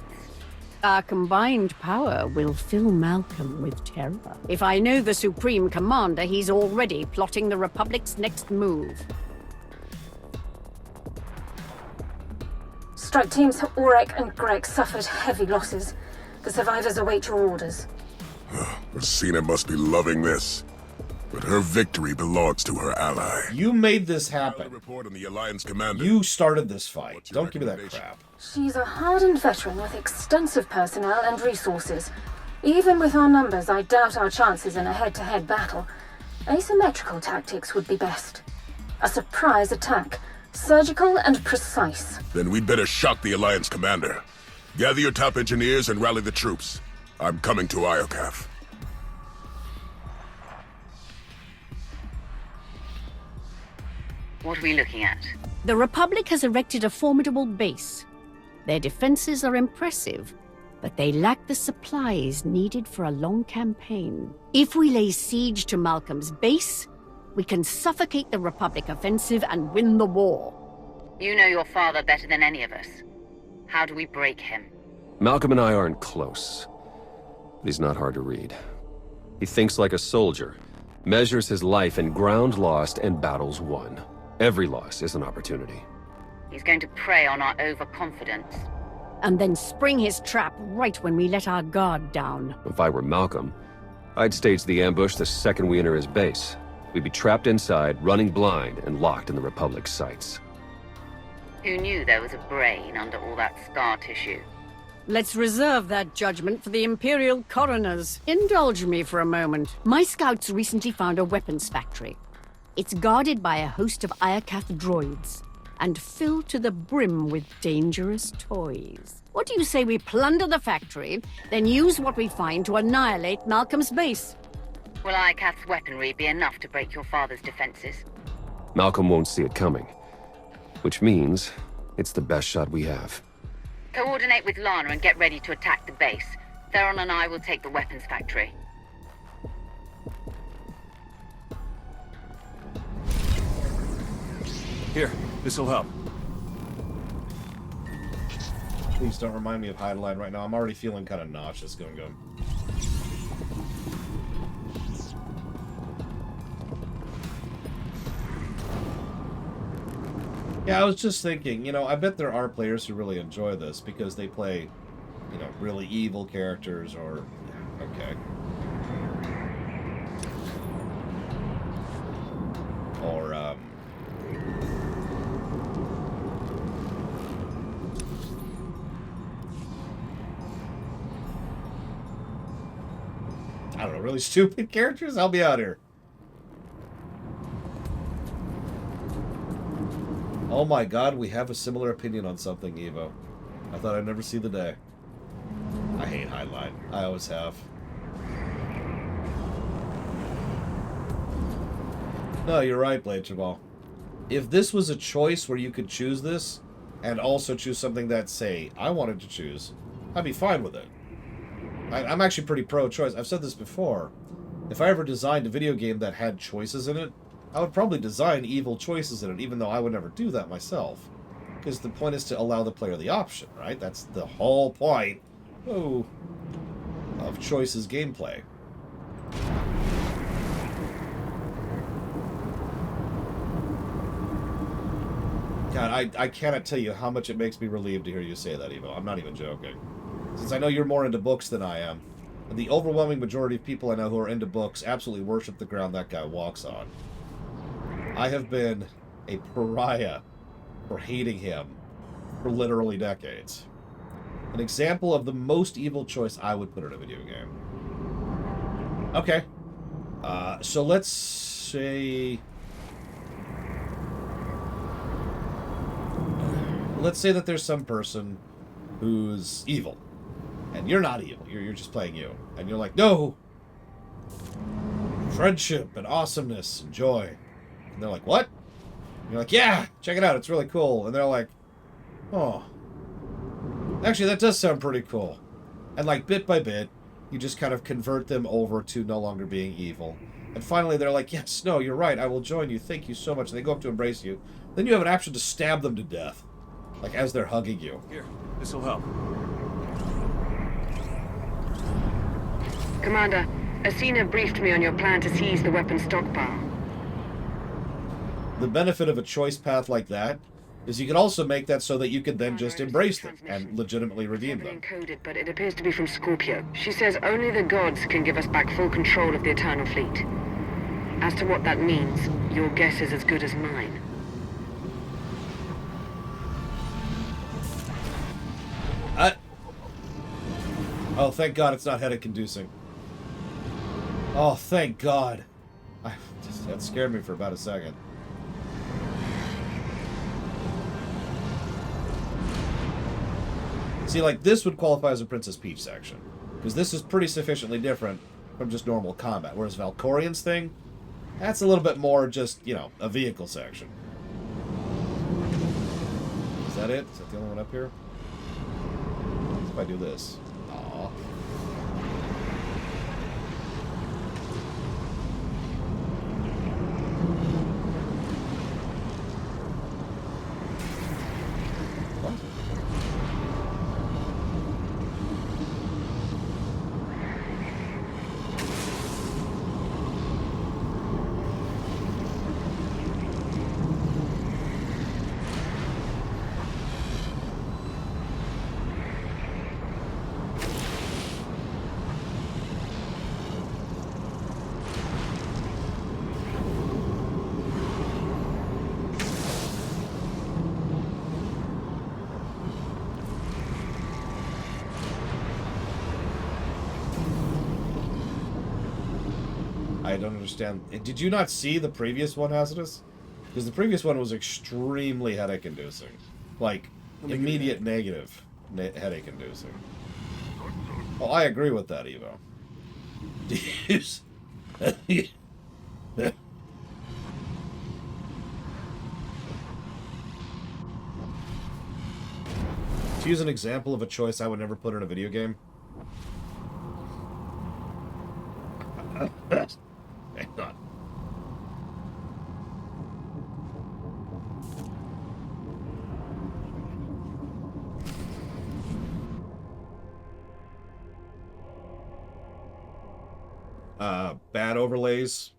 Our combined power will fill Malcolm with terror. If I know the Supreme Commander, he's already plotting the Republic's next move. Strike teams Aurek and Greg suffered heavy losses. The survivors await your orders. Rosina must be loving this. But her victory belongs to her ally. You made this happen. Report on the Alliance commander. You started this fight. Don't give me that crap. She's a hardened veteran with extensive personnel and resources. Even with our numbers, I doubt our chances in a head-to-head battle. Asymmetrical tactics would be best. A surprise attack. Surgical and precise. Then we'd better shock the Alliance commander. Gather your top engineers and rally the troops. I'm coming to Iokath. What are we looking at? The Republic has erected a formidable base. Their defenses are impressive, but they lack the supplies needed for a long campaign. If we lay siege to Malcolm's base, we can suffocate the Republic offensive and win the war. You know your father better than any of us. How do we break him? Malcolm and I aren't close, but he's not hard to read. He thinks like a soldier, measures his life in ground lost and battles won. Every loss is an opportunity. He's going to prey on our overconfidence. And then spring his trap right when we let our guard down. If I were Malcolm, I'd stage the ambush the second we enter his base. We'd be trapped inside, running blind, and locked in the Republic's sights. Who knew there was a brain under all that scar tissue? Let's reserve that judgment for the Imperial coroners. Indulge me for a moment. My scouts recently found a weapons factory. It's guarded by a host of Iokath droids, and filled to the brim with dangerous toys. What do you say we plunder the factory, then use what we find to annihilate Malcolm's base? Will Iokath's weaponry be enough to break your father's defenses? Malcolm won't see it coming, which means it's the best shot we have. Coordinate with Lana and get ready to attack the base. Theron and I will take the weapons factory. Here, this'll help. Please don't remind me of Heideline right now. I'm already feeling kind of nauseous going. Yeah, I was just thinking, you know, I bet there are players who really enjoy this because they play, you know, really evil characters or... Okay. Or, I don't know, really stupid characters? Help me out here. Oh my god, we have a similar opinion on something, Evo. I thought I'd never see the day. I hate Highline. I always have. No, you're right, Blade Chabal. If this was a choice where you could choose this, and also choose something that, say, I wanted to choose, I'd be fine with it. I'm actually pretty pro-choice. I've said this before. If I ever designed a video game that had choices in it, I would probably design evil choices in it, even though I would never do that myself. Because the point is to allow the player the option, right? That's the whole point of choices gameplay. God, I cannot tell you how much it makes me relieved to hear you say that, Evo. I'm not even joking. Since I know you're more into books than I am, and the overwhelming majority of people I know who are into books absolutely worship the ground that guy walks on. I have been a pariah for hating him for literally decades. An example of the most evil choice I would put in a video game. Okay. So let's say... Let's say that there's some person who's evil. And you're not evil. You're just playing you. And you're like, no! Friendship and awesomeness and joy. And they're like, what? And you're like, yeah! Check it out. It's really cool. And they're like, oh. Actually, that does sound pretty cool. And like, bit by bit, you just kind of convert them over to no longer being evil. And finally, they're like, yes, no, you're right. I will join you. Thank you so much. And they go up to embrace you. Then you have an option to stab them to death. Like, as they're hugging you. Here, this'll help. Commander, Asina briefed me on your plan to seize the weapon stockpile. The benefit of a choice path like that is you can also make that so that you can then just embrace them and legitimately redeem them. Encoded, but it appears to be from Scorpio. She says only the gods can give us back full control of the Eternal Fleet. As to what that means, your guess is as good as mine. Oh, thank God it's not headache-inducing. Oh, thank God. That scared me for about a second. See, like, this would qualify as a Princess Peach section. Because this is pretty sufficiently different from just normal combat. Whereas Valkorian's thing, that's a little bit more just, you know, a vehicle section. Is that it? Is that the only one up here? What if I do this? Aww. What? I don't understand. Did you not see the previous one, Hazardous? Because the previous one was extremely headache-inducing. Like, immediate negative headache-inducing. Oh, I agree with that, Evo. To use an example of a choice I would never put in a video game. Hang on. Bad overlays,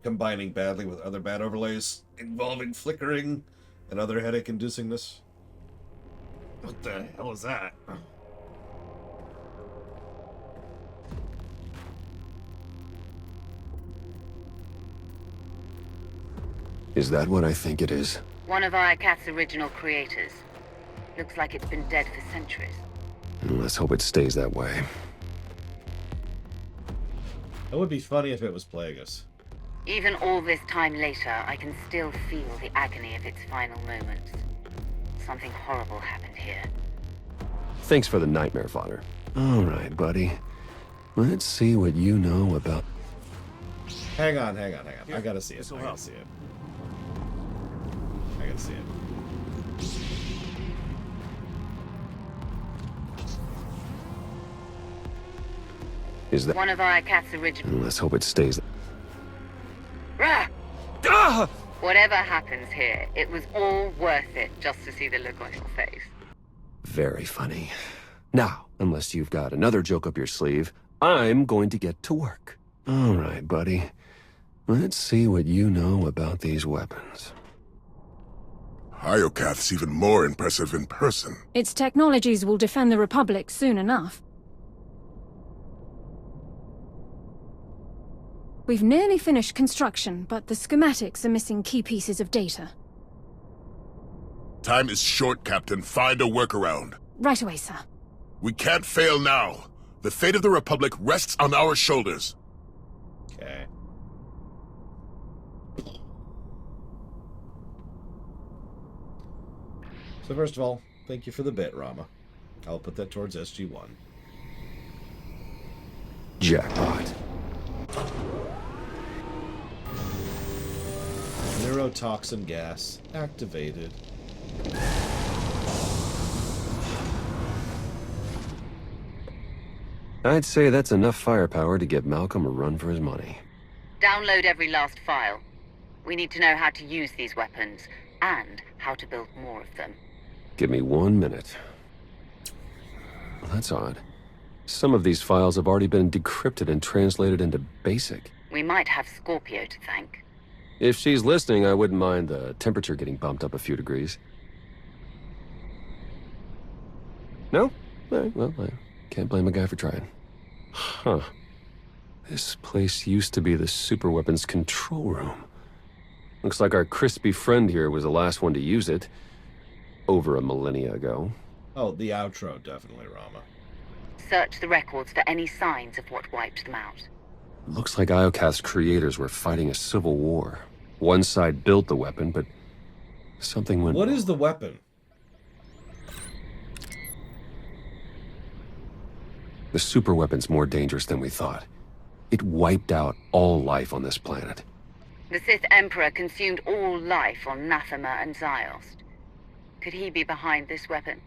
combining badly with other bad overlays, involving flickering and other headache-inducingness. What the hell is that? Is that what I think it is? One of Iokath's original creators. Looks like it's been dead for centuries. Let's hope it stays that way. That would be funny if it was Plagueis. Even all this time later, I can still feel the agony of its final moments. Something horrible happened here. Thanks for the nightmare fodder. All right, buddy. Let's see what you know about... Hang on. I gotta see it. I gotta see it. Is that... One of Iokath's original... Let's hope it stays... Rah! Ah! Whatever happens here, it was all worth it just to see the look on your face. Very funny. Now, unless you've got another joke up your sleeve, I'm going to get to work. All right, buddy. Let's see what you know about these weapons. Iokath's even more impressive in person. Its technologies will defend the Republic soon enough. We've nearly finished construction, but the schematics are missing key pieces of data. Time is short, Captain. Find a workaround. Right away, sir. We can't fail now. The fate of the Republic rests on our shoulders. Okay. So first of all, thank you for the bit, Rama. I'll put that towards SG-1. Jackpot. Neurotoxin gas activated. I'd say that's enough firepower to give Malcolm a run for his money. Download every last file. We need to know how to use these weapons, and how to build more of them. Give me 1 minute. That's odd. Some of these files have already been decrypted and translated into BASIC. We might have Scorpio to thank. If she's listening, I wouldn't mind the temperature getting bumped up a few degrees. No? Well, I can't blame a guy for trying. Huh. This place used to be the superweapons control room. Looks like our crispy friend here was the last one to use it. Over a millennia ago. Oh, the outro, definitely, Rama. Search the records for any signs of what wiped them out. Looks like Iokath's creators were fighting a civil war. One side built the weapon, but something went What wrong. is the weapon? The superweapon's more dangerous than we thought. It wiped out all life on this planet. The Sith Emperor consumed all life on Nathema and Ziost. Could he be behind this weapon?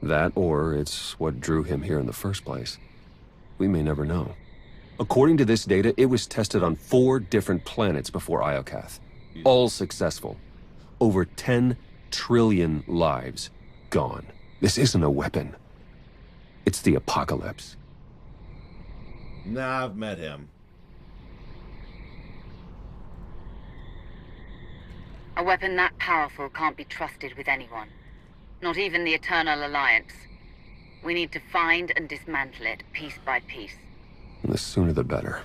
That, or it's what drew him here in the first place. We may never know. According to this data, it was tested on 4 different planets before Iokath. All successful. Over 10 trillion lives gone. This isn't a weapon. It's the apocalypse. Nah, I've met him. A weapon that powerful can't be trusted with anyone. Not even the Eternal Alliance. We need to find and dismantle it piece by piece. The sooner the better.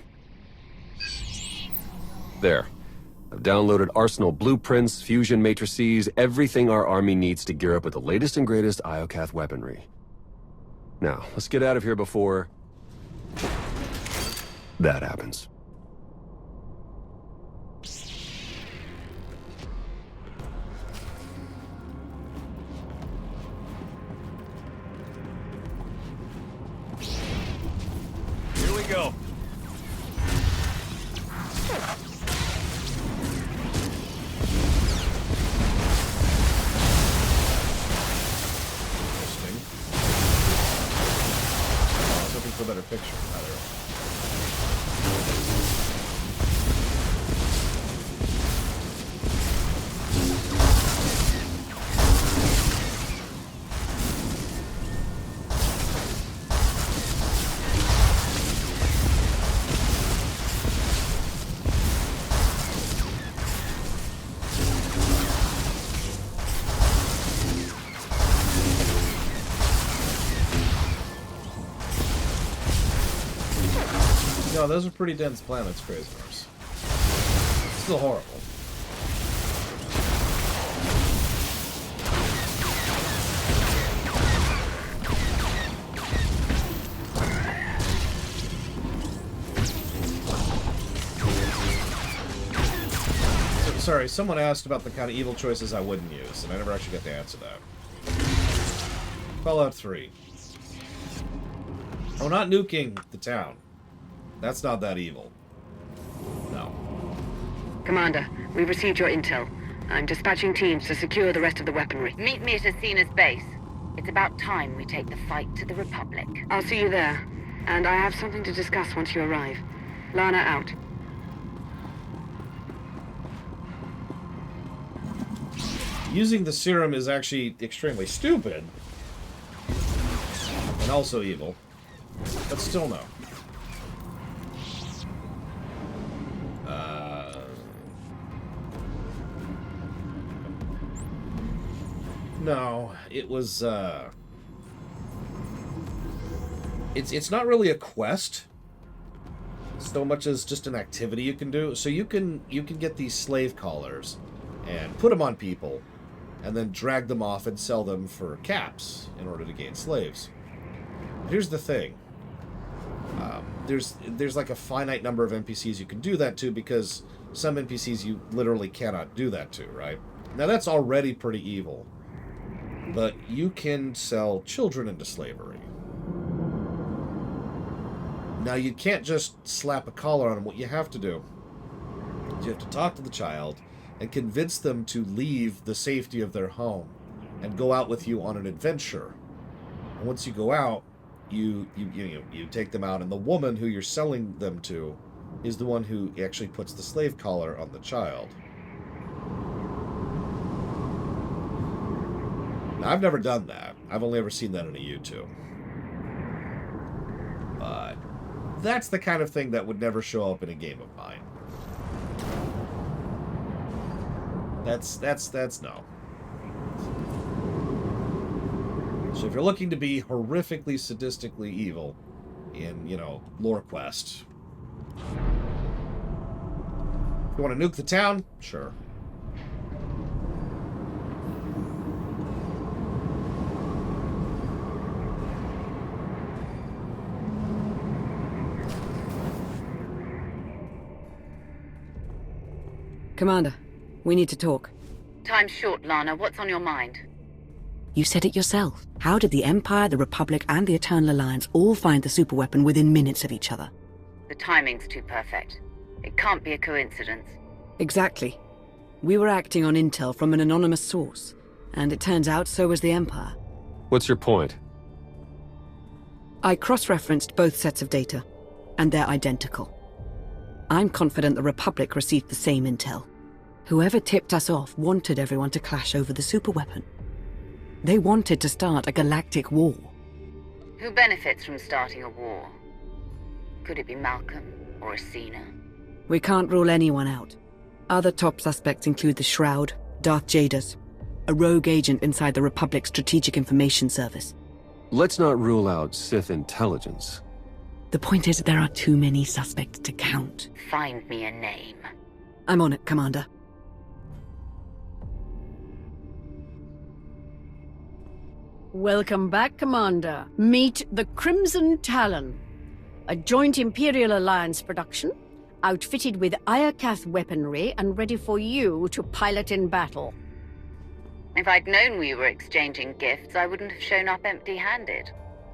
There. I've downloaded Arsenal blueprints, fusion matrices, everything our army needs to gear up with the latest and greatest Iokath weaponry. Now, let's get out of here before... that happens. Here we go. I was hoping for a better picture. No, those are pretty dense planets, Crazimers. Still horrible. sorry, someone asked about the kind of evil choices I wouldn't use, and I never actually got to answer that. Fallout 3. Oh, not nuking the town. That's not that evil. No. Commander, we've received your intel. I'm dispatching teams to secure the rest of the weaponry. Meet me at Athena's base. It's about time we take the fight to the Republic. I'll see you there. And I have something to discuss once you arrive. Lana out. Using the serum is actually extremely stupid. And also evil. But still no. No, it was, It's not really a quest so much as just an activity you can do. So you can get these slave collars and put them on people and then drag them off and sell them for caps in order to gain slaves. Here's the thing. There's like a finite number of NPCs you can do that to, because some NPCs you literally cannot do that to, right? Now that's already pretty evil. But you can sell children into slavery. Now, you can't just slap a collar on them. What you have to do is you have to talk to the child and convince them to leave the safety of their home and go out with you on an adventure. And once you go out, you take them out, and the woman who you're selling them to is the one who actually puts the slave collar on the child. Now, I've never done that. I've only ever seen that on a YouTube. But that's the kind of thing that would never show up in a game of mine. That's no. So if you're looking to be horrifically, sadistically evil in, lore quest, if you want to nuke the town, sure. Commander, we need to talk. Time's short, Lana. What's on your mind? You said it yourself. How did the Empire, the Republic, and the Eternal Alliance all find the superweapon within minutes of each other? The timing's too perfect. It can't be a coincidence. Exactly. We were acting on intel from an anonymous source, and it turns out so was the Empire. What's your point? I cross-referenced both sets of data, and they're identical. I'm confident the Republic received the same intel. Whoever tipped us off wanted everyone to clash over the superweapon. They wanted to start a galactic war. Who benefits from starting a war? Could it be Malcolm or Athena? We can't rule anyone out. Other top suspects include the Shroud, Darth Jaders, a rogue agent inside the Republic's Strategic Information Service. Let's not rule out Sith intelligence. The point is, there are too many suspects to count. Find me a name. I'm on it, Commander. Welcome back, Commander. Meet the Crimson Talon, a joint Imperial Alliance production, outfitted with Iokath weaponry and ready for you to pilot in battle. If I'd known we were exchanging gifts, I wouldn't have shown up empty-handed.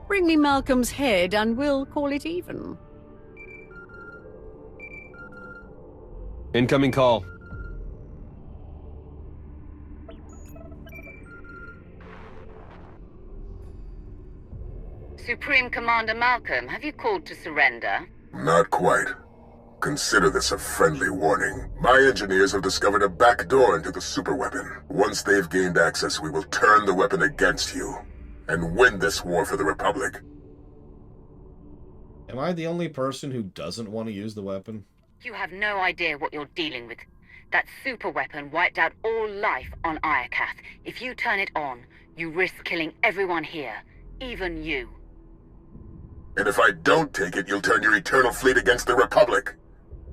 Bring me Malcolm's head and we'll call it even. Incoming call. Supreme Commander Malcolm, have you called to surrender? Not quite. Consider this a friendly warning. My engineers have discovered a back door into the superweapon. Once they've gained access, we will turn the weapon against you and win this war for the Republic. Am I the only person who doesn't want to use the weapon? You have no idea what you're dealing with. That super weapon wiped out all life on Iokath. If you turn it on, you risk killing everyone here, even you. And if I don't take it, you'll turn your eternal fleet against the Republic.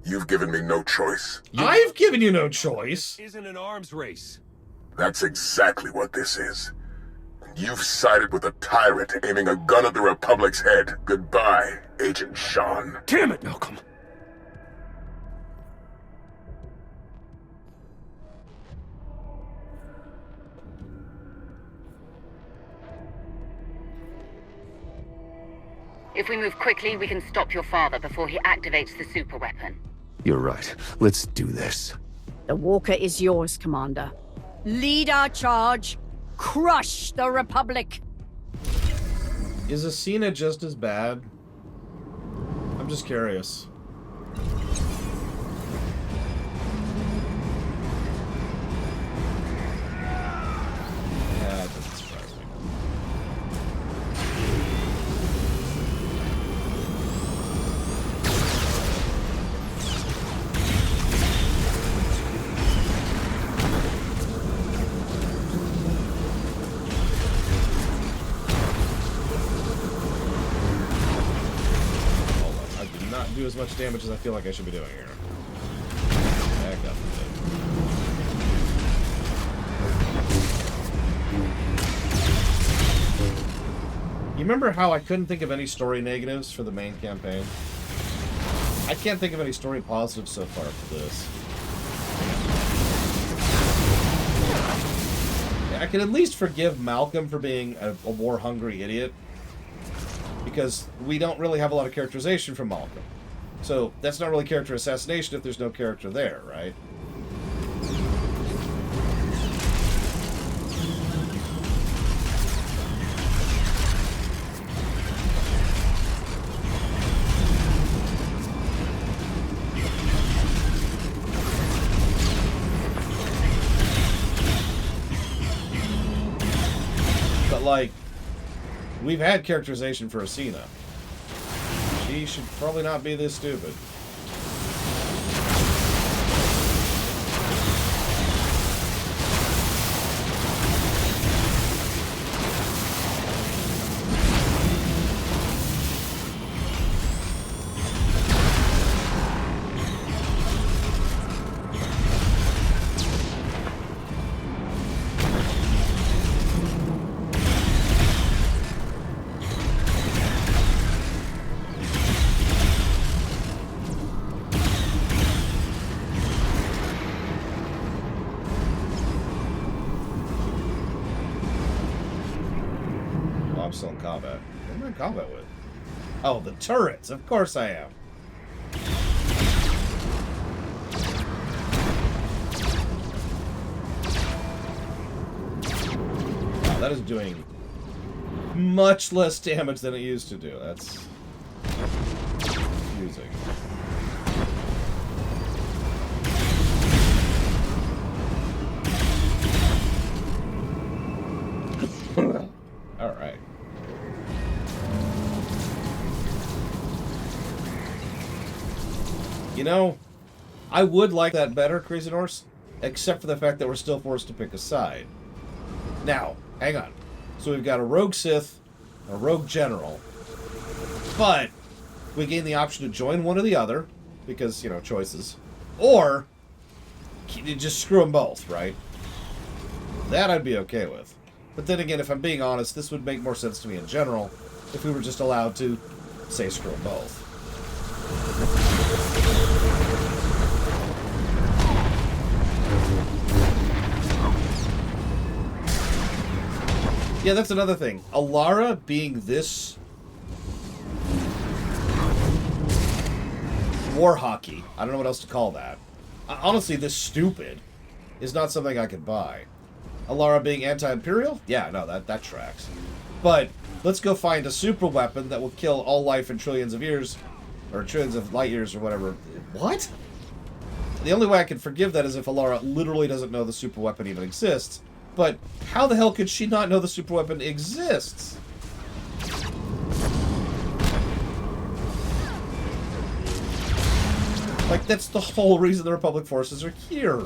You've given me no choice. I've given you no choice. This isn't an arms race. That's exactly what this is. You've sided with a tyrant aiming a gun at the Republic's head. Goodbye, Agent Sean. Damn it, Malcolm. If we move quickly, we can stop your father before he activates the super weapon. You're right. Let's do this. The Walker is yours, Commander. Lead our charge. Crush the Republic. Is Ascena just as bad? I'm just curious. Yeah, that doesn't surprise me. Do as much damage as I feel like I should be doing here. Back up a bit. You remember how I couldn't think of any story negatives for the main campaign? I can't think of any story positives so far for this. I can at least forgive Malcolm for being a war-hungry idiot, because we don't really have a lot of characterization from Malcolm. So that's not really character assassination if there's no character there, right? But like, we've had characterization for Ascena. She should probably not be this stupid. Still in combat. What am I in combat with? Oh, the turrets! Of course I am. Wow, that is doing much less damage than it used to do. That's confusing. All right. You know, I would like that better, Crazy Norse, except for the fact that we're still forced to pick a side. Now, hang on. So we've got a rogue Sith, a rogue general, but we gain the option to join one or the other, because, you know, choices, or you just screw them both, right? That I'd be okay with. But then again, if I'm being honest, this would make more sense to me in general if we were just allowed to, say, screw them both. Yeah, that's another thing. Alara being this war hockey, I don't know what else to call that. Honestly, this stupid is not something I could buy. Alara being anti-imperial? Yeah, no, that tracks. But let's go find a super weapon that will kill all life in trillions of years, or trillions of light years, or whatever. What? The only way I can forgive that is if Alara literally doesn't know the super weapon even exists. But how the hell could she not know the super weapon exists? Like, that's the whole reason the Republic forces are here.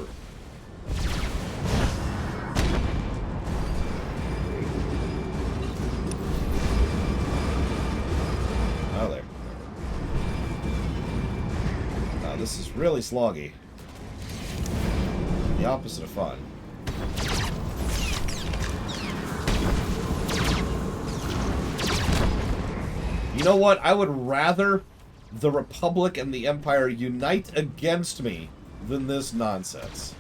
Oh, there. Now, this is really sloggy. The opposite of fun. You know what? I would rather the Republic and the Empire unite against me than this nonsense.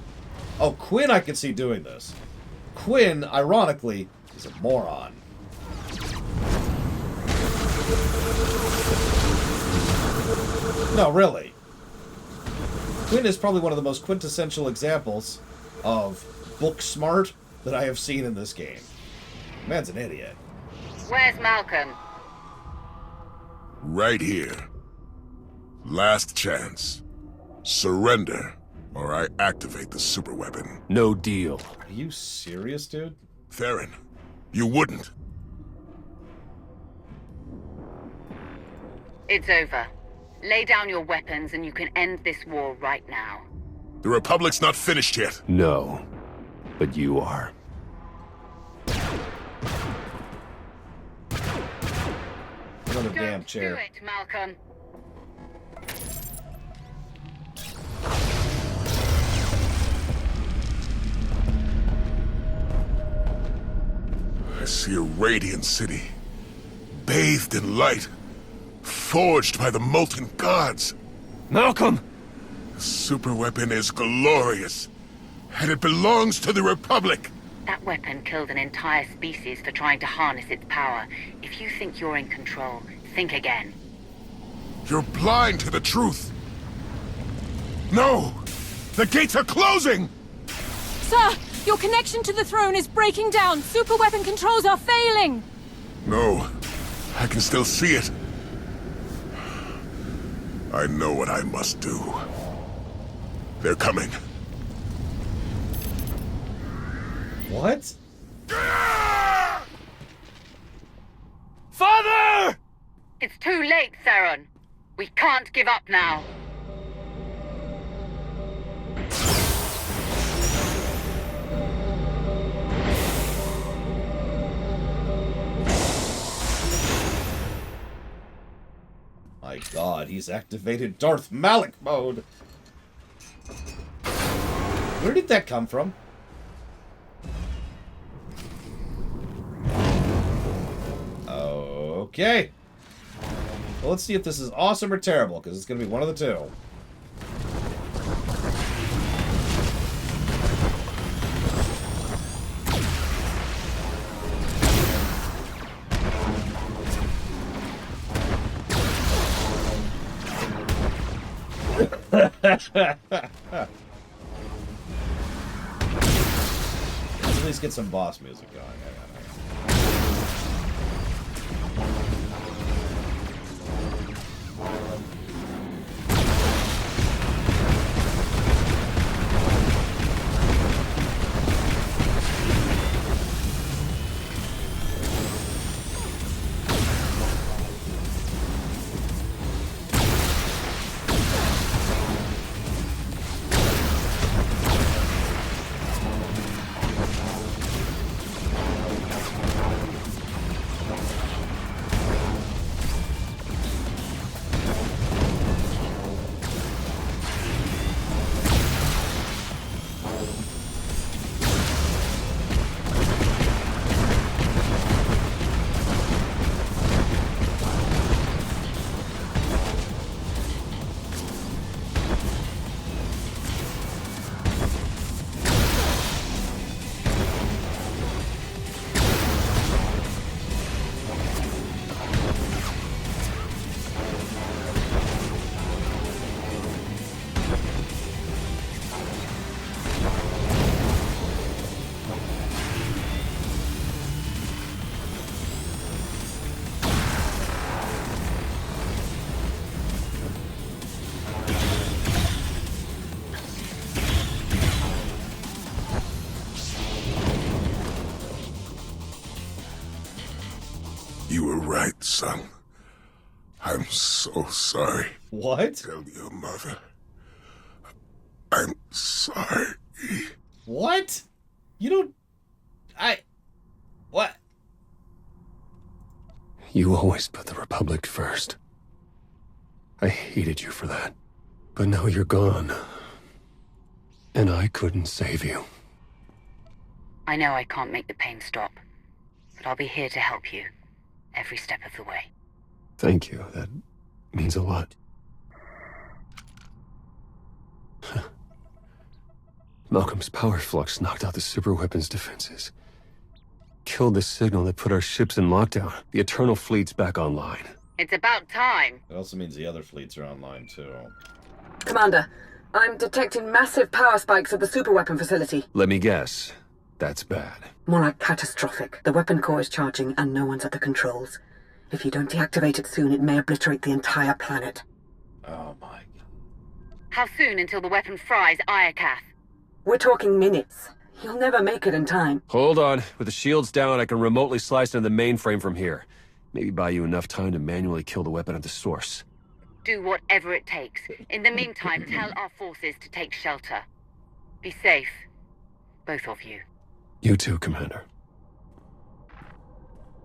Oh, Quinn I could see doing this. Quinn, ironically, is a moron. No, really. Quinn is probably one of the most quintessential examples of book smart that I have seen in this game. Man's an idiot. Where's Malcolm? Right here. Last chance. Surrender, or I activate the superweapon. No deal. Are you serious, dude? Theron, you wouldn't. It's over. Lay down your weapons and you can end this war right now. The Republic's not finished yet. No, but you are. Another damn chair. Do it, Malcolm. I see a radiant city, bathed in light, forged by the molten gods. Malcolm! The superweapon is glorious, and it belongs to the Republic. That weapon killed an entire species for trying to harness its power. If you think you're in control, think again. You're blind to the truth. No! The gates are closing! Sir, your connection to the throne is breaking down. Superweapon controls are failing. No, I can still see it. I know what I must do. They're coming. What? Father! It's too late, Theron. We can't give up now. My god, he's activated Darth Malik mode. Where did that come from? Okay. Well, let's see if this is awesome or terrible, because it's going to be one of the two. Let's at least get some boss music going. You were right, son. I'm so sorry. What? Tell your mother. I'm sorry. What? You don't... What? You always put the Republic first. I hated you for that. But now you're gone. And I couldn't save you. I know I can't make the pain stop, but I'll be here to help you, every step of the way. Thank you. That means a lot. Malcolm's power flux knocked out the superweapon's defenses. Killed the signal that put our ships in lockdown. The Eternal Fleet's back online. It's about time. It also means the other fleets are online, too. Commander, I'm detecting massive power spikes at the superweapon facility. Let me guess. That's bad. More like catastrophic. The weapon core is charging and no one's at the controls. If you don't deactivate it soon, it may obliterate the entire planet. Oh my god. How soon until the weapon fries Iokath? We're talking minutes. You'll never make it in time. Hold on. With the shields down, I can remotely slice into the mainframe from here. Maybe buy you enough time to manually kill the weapon at the source. Do whatever it takes. In the meantime, tell our forces to take shelter. Be safe. Both of you. You too, Commander.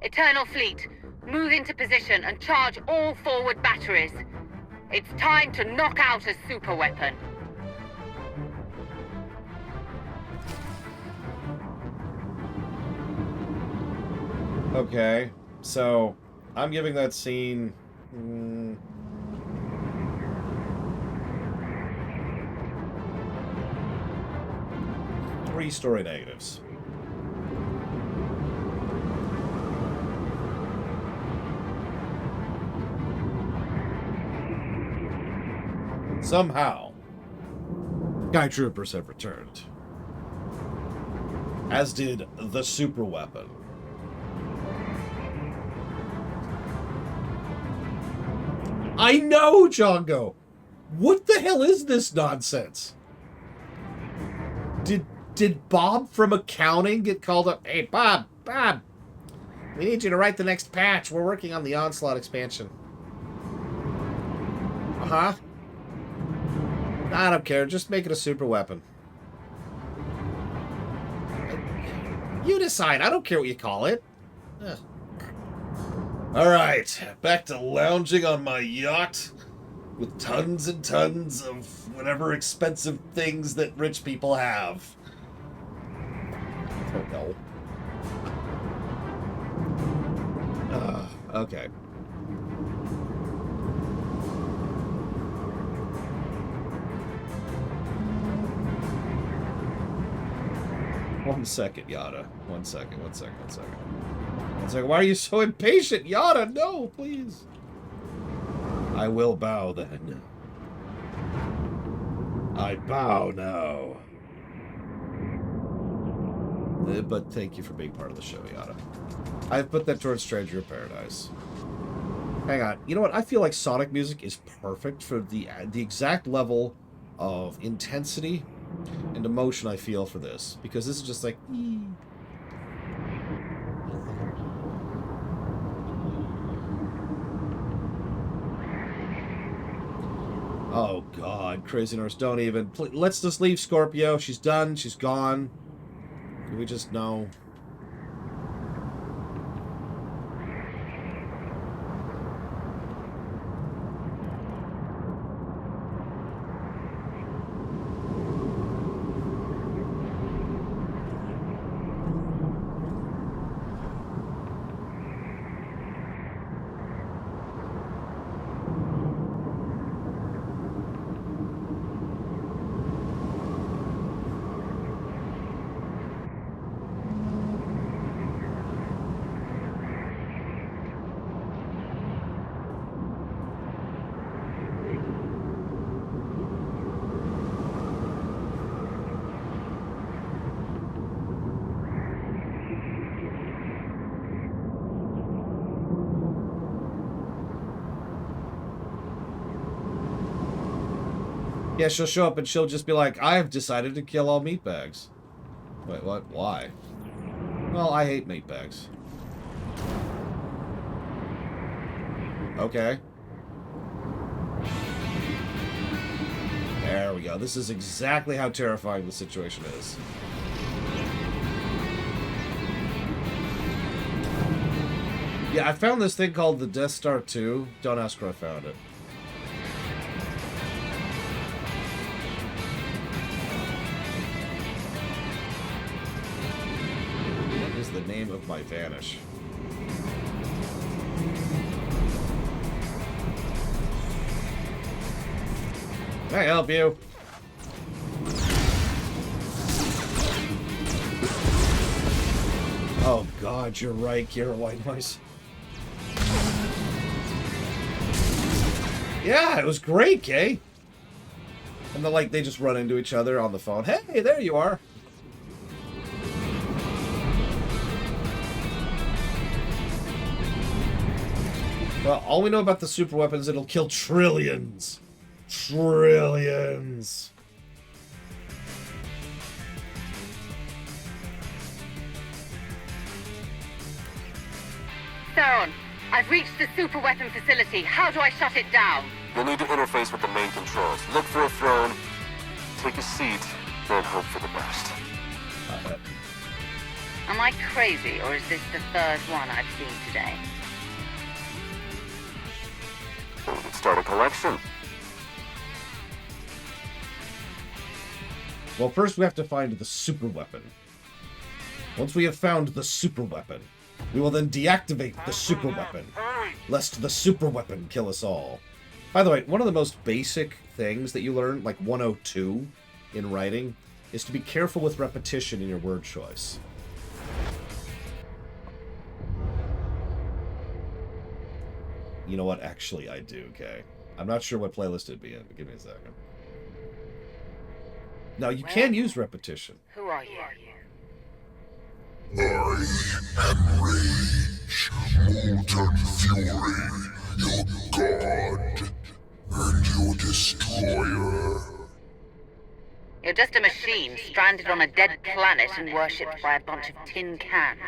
Eternal Fleet, move into position and charge all forward batteries. It's time to knock out a superweapon. Okay, so I'm giving that scene... 3 story negatives. Somehow, Sky Troopers have returned. As did the superweapon. I know, Django! What the hell is this nonsense? Did Bob from accounting get called up? Hey, Bob, we need you to write the next patch. We're working on the Onslaught expansion. Uh-huh. I don't care. Just make it a super weapon. You decide. I don't care what you call it. Ugh. All right. Back to lounging on my yacht with tons and tons of whatever expensive things that rich people have. I don't know. Okay. One second, Yada. One second. Why are you so impatient, Yada? No, please. I will bow then. I bow now. But thank you for being part of the show, Yada. I've put that towards Stranger of Paradise. Hang on. You know what? I feel like Sonic music is perfect for the exact level of intensity and emotion I feel for this. Because this is just like... Oh, God. Crazy Nurse, don't even... Let's just leave Scorpio. She's done. She's gone. Can we just know? Yeah, she'll show up and she'll just be like, I've decided to kill all meatbags. Wait, what? Why? Well, I hate meatbags. Okay. There we go. This is exactly how terrifying the situation is. Yeah, I found this thing called the Death Star 2. Don't ask where I found it. What is the name of my vanish? Can I help you? Oh God, you're right, Kira White Noise. Yeah, it was great, Kay. And they just run into each other on the phone. Hey, there you are. Well, all we know about the super weapons, it'll kill trillions. Trillions. Theron, I've reached the super weapon facility. How do I shut it down? You'll need to interface with the main controls. Look for a throne, take a seat, then hope for the best. Am I crazy, or is this the third one I've seen today? We could start a collection. Well, first we have to find the super weapon. Once we have found the super weapon, we will then deactivate the super weapon, lest the super weapon kill us all. By the way, one of the most basic things that you learn, like 102 in writing, is to be careful with repetition in your word choice. You know what? Actually, I do, okay? I'm not sure what playlist it'd be in, but give me a second. Now, you can use repetition. Who are you? I am Rage, Molten Fury, your god, and your destroyer. You're just a machine stranded on a dead planet and worshipped by a bunch of tin cans.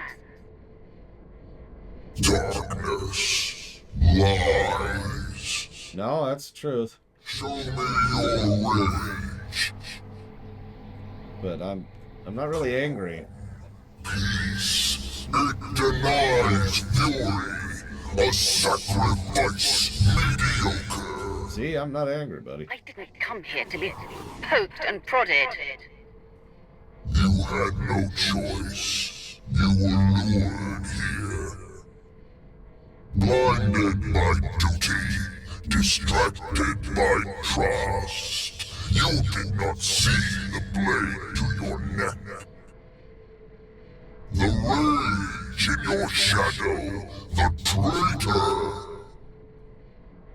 Darkness, lies. No, that's the truth. Show me your rage. But I'm not really angry. Peace, it denies fury, a sacrifice mediocre. See, I'm not angry, buddy. I didn't come here to be poked and prodded. You had no choice. You were lured here. Blinded by duty, distracted by trust. You did not see the blade to your neck. The rage in your shadow, the traitor.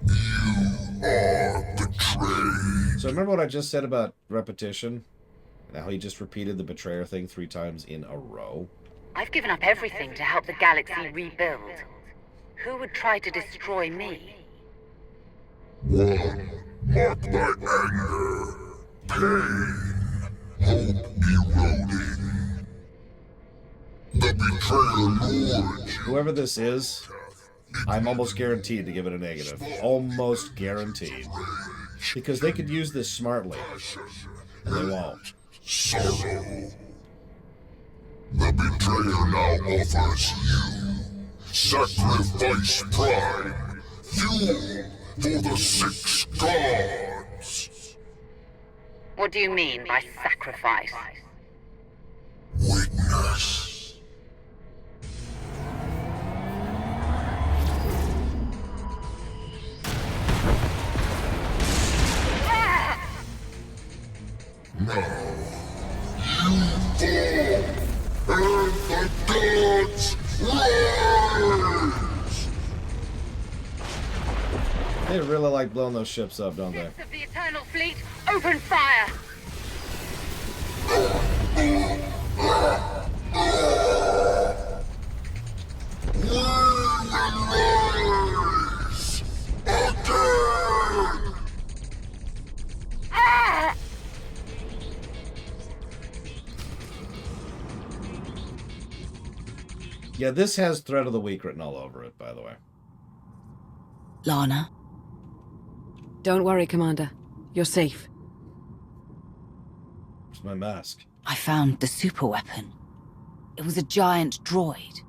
You are betrayed. So remember what I just said about repetition? And how he just repeated the betrayer thing 3 times in a row? I've given up everything to help the galaxy rebuild. Who would try to destroy me? One marked by anger, pain, hope eroding. The betrayer lures you. Whoever this is, I'm almost guaranteed to give it a negative. Almost guaranteed. Because they could use this smartly. And they won't. Sorrow. The betrayer now offers you sacrifice pride, fuel for the 6 gods. What do you mean by sacrifice? Witness. Now, you fall, and the gods rise! They really like blowing those ships up, don't they? Ships of the Eternal Fleet, open fire! Rise again! Yeah, this has Threat of the Week written all over it, by the way. Lana? Don't worry, Commander. You're safe. It's my mask. I found the super weapon. It was a giant droid.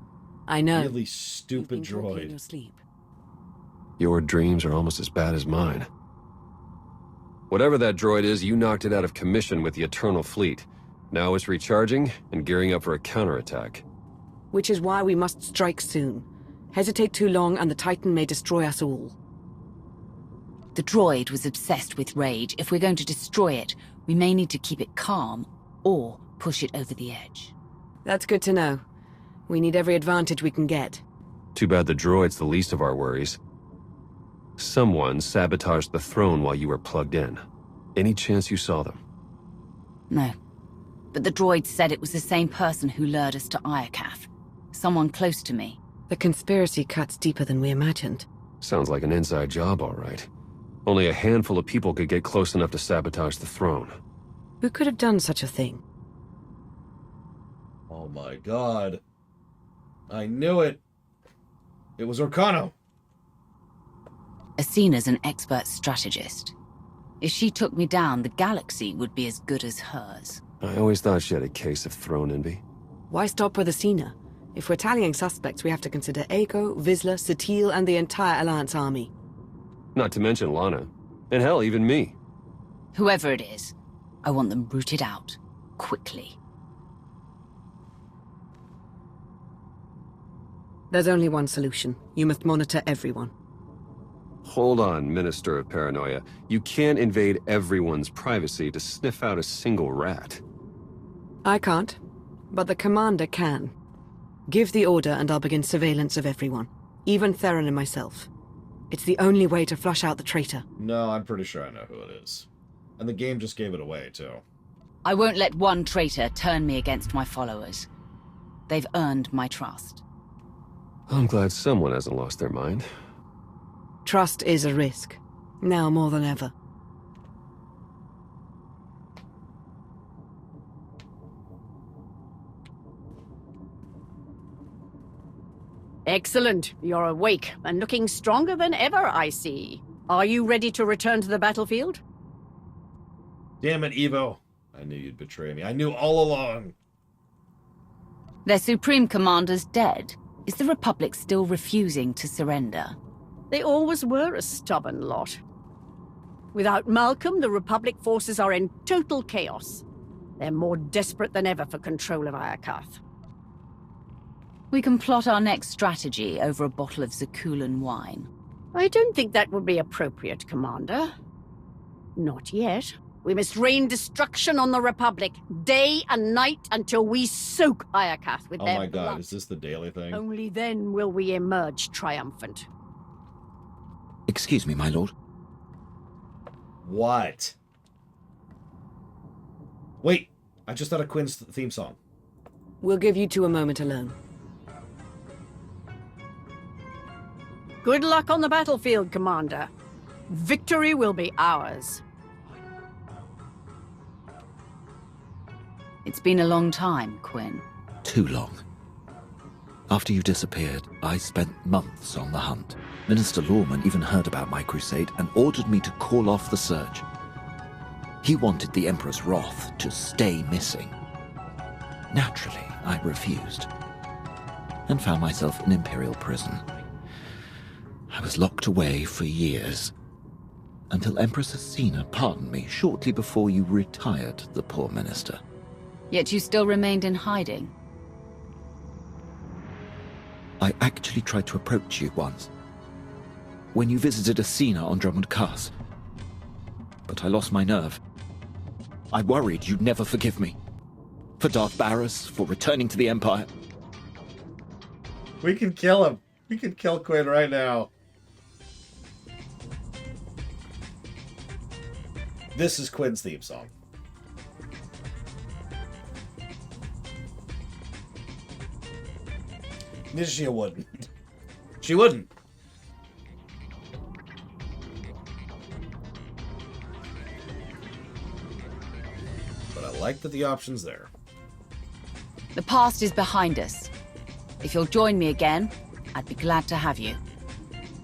I know. Really stupid droid. In your sleep. Your dreams are almost as bad as mine. Whatever that droid is, you knocked it out of commission with the Eternal Fleet. Now it's recharging and gearing up for a counterattack. Which is why we must strike soon. Hesitate too long and the Titan may destroy us all. The droid was obsessed with rage. If we're going to destroy it, we may need to keep it calm or push it over the edge. That's good to know. We need every advantage we can get. Too bad the droid's the least of our worries. Someone sabotaged the throne while you were plugged in. Any chance you saw them? No. But the droid said it was the same person who lured us to Iokath. Someone close to me. The conspiracy cuts deeper than we imagined. Sounds like an inside job, all right. Only a handful of people could get close enough to sabotage the throne. Who could have done such a thing? Oh my god. I knew it. It was Orcano. Asina's an expert strategist. If she took me down, the galaxy would be as good as hers. I always thought she had a case of throne envy. Why stop with Asina? If we're tallying suspects, we have to consider Eiko, Vizsla, Satil, and the entire Alliance army. Not to mention Lana. And hell, even me. Whoever it is, I want them rooted out. Quickly. There's only one solution. You must monitor everyone. Hold on, Minister of Paranoia. You can't invade everyone's privacy to sniff out a single rat. I can't, but the commander can. Give the order and I'll begin surveillance of everyone. Even Theron and myself. It's the only way to flush out the traitor. No, I'm pretty sure I know who it is. And the game just gave it away, too. I won't let one traitor turn me against my followers. They've earned my trust. I'm glad someone hasn't lost their mind. Trust is a risk. Now more than ever. Excellent. You're awake and looking stronger than ever, I see. Are you ready to return to the battlefield? Damn it, Evo. I knew you'd betray me. I knew all along. Their Supreme Commander's dead. Is the Republic still refusing to surrender? They always were a stubborn lot. Without Malcolm, the Republic forces are in total chaos. They're more desperate than ever for control of Iokath. We can plot our next strategy over a bottle of Zakulan wine. I don't think that would be appropriate, Commander. Not yet. We must rain destruction on the Republic, day and night, until we soak Iokath with their blood. Oh my god, is this the daily thing? Only then will we emerge triumphant. Excuse me, my lord. What? Wait, I just thought of Quinn's theme song. We'll give you two a moment alone. Good luck on the battlefield, Commander. Victory will be ours. It's been a long time, Quinn. Too long. After you disappeared, I spent months on the hunt. Minister Lawman even heard about my crusade and ordered me to call off the search. He wanted the Emperor's wrath to stay missing. Naturally, I refused, and found myself in Imperial prison. I was locked away for years, until Empress Asina pardoned me shortly before you retired the poor minister. Yet you still remained in hiding. I actually tried to approach you once, when you visited Asina on Drummond Cast. But I lost my nerve. I worried you'd never forgive me. For Darth Barris, for returning to the Empire. We can kill him. We can kill Quinn right now. This is Quinn's theme song. She wouldn't. She wouldn't. But I like that the option's there. The past is behind us. If you'll join me again, I'd be glad to have you.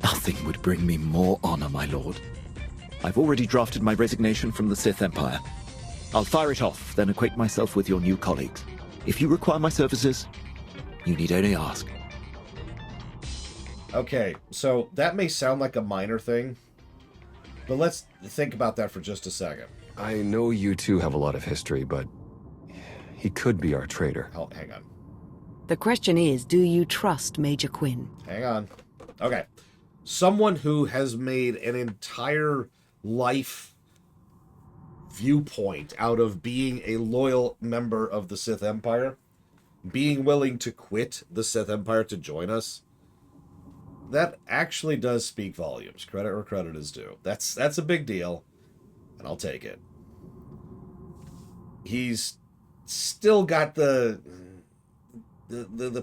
Nothing would bring me more honor, my lord. I've already drafted my resignation from the Sith Empire. I'll fire it off, then acquaint myself with your new colleagues. If you require my services, you need only ask. Okay, so that may sound like a minor thing, but let's think about that for just a second. I know you two have a lot of history, but he could be our traitor. Oh, hang on. The question is, do you trust Major Quinn? Hang on. Okay. Someone who has made an entire life viewpoint out of being a loyal member of the Sith Empire, being willing to quit the Sith Empire to join us. that actually does speak volumes. Credit where credit is due. That's a big deal, and I'll take it. He's still got the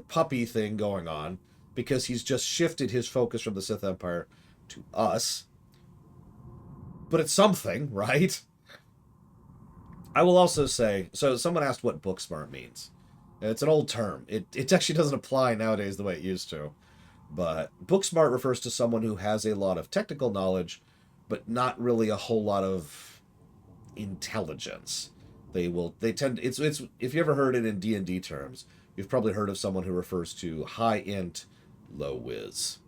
puppy thing going on because he's just shifted his focus from the Sith Empire to us. But it's something, right? I will also say, so someone asked what book smart means. It's an old term. It actually doesn't apply nowadays the way it used to. But book smart refers to someone who has a lot of technical knowledge, but not really a whole lot of intelligence. They tend, it's if you ever heard it in D&D terms, you've probably heard of someone who refers to high int, low whiz.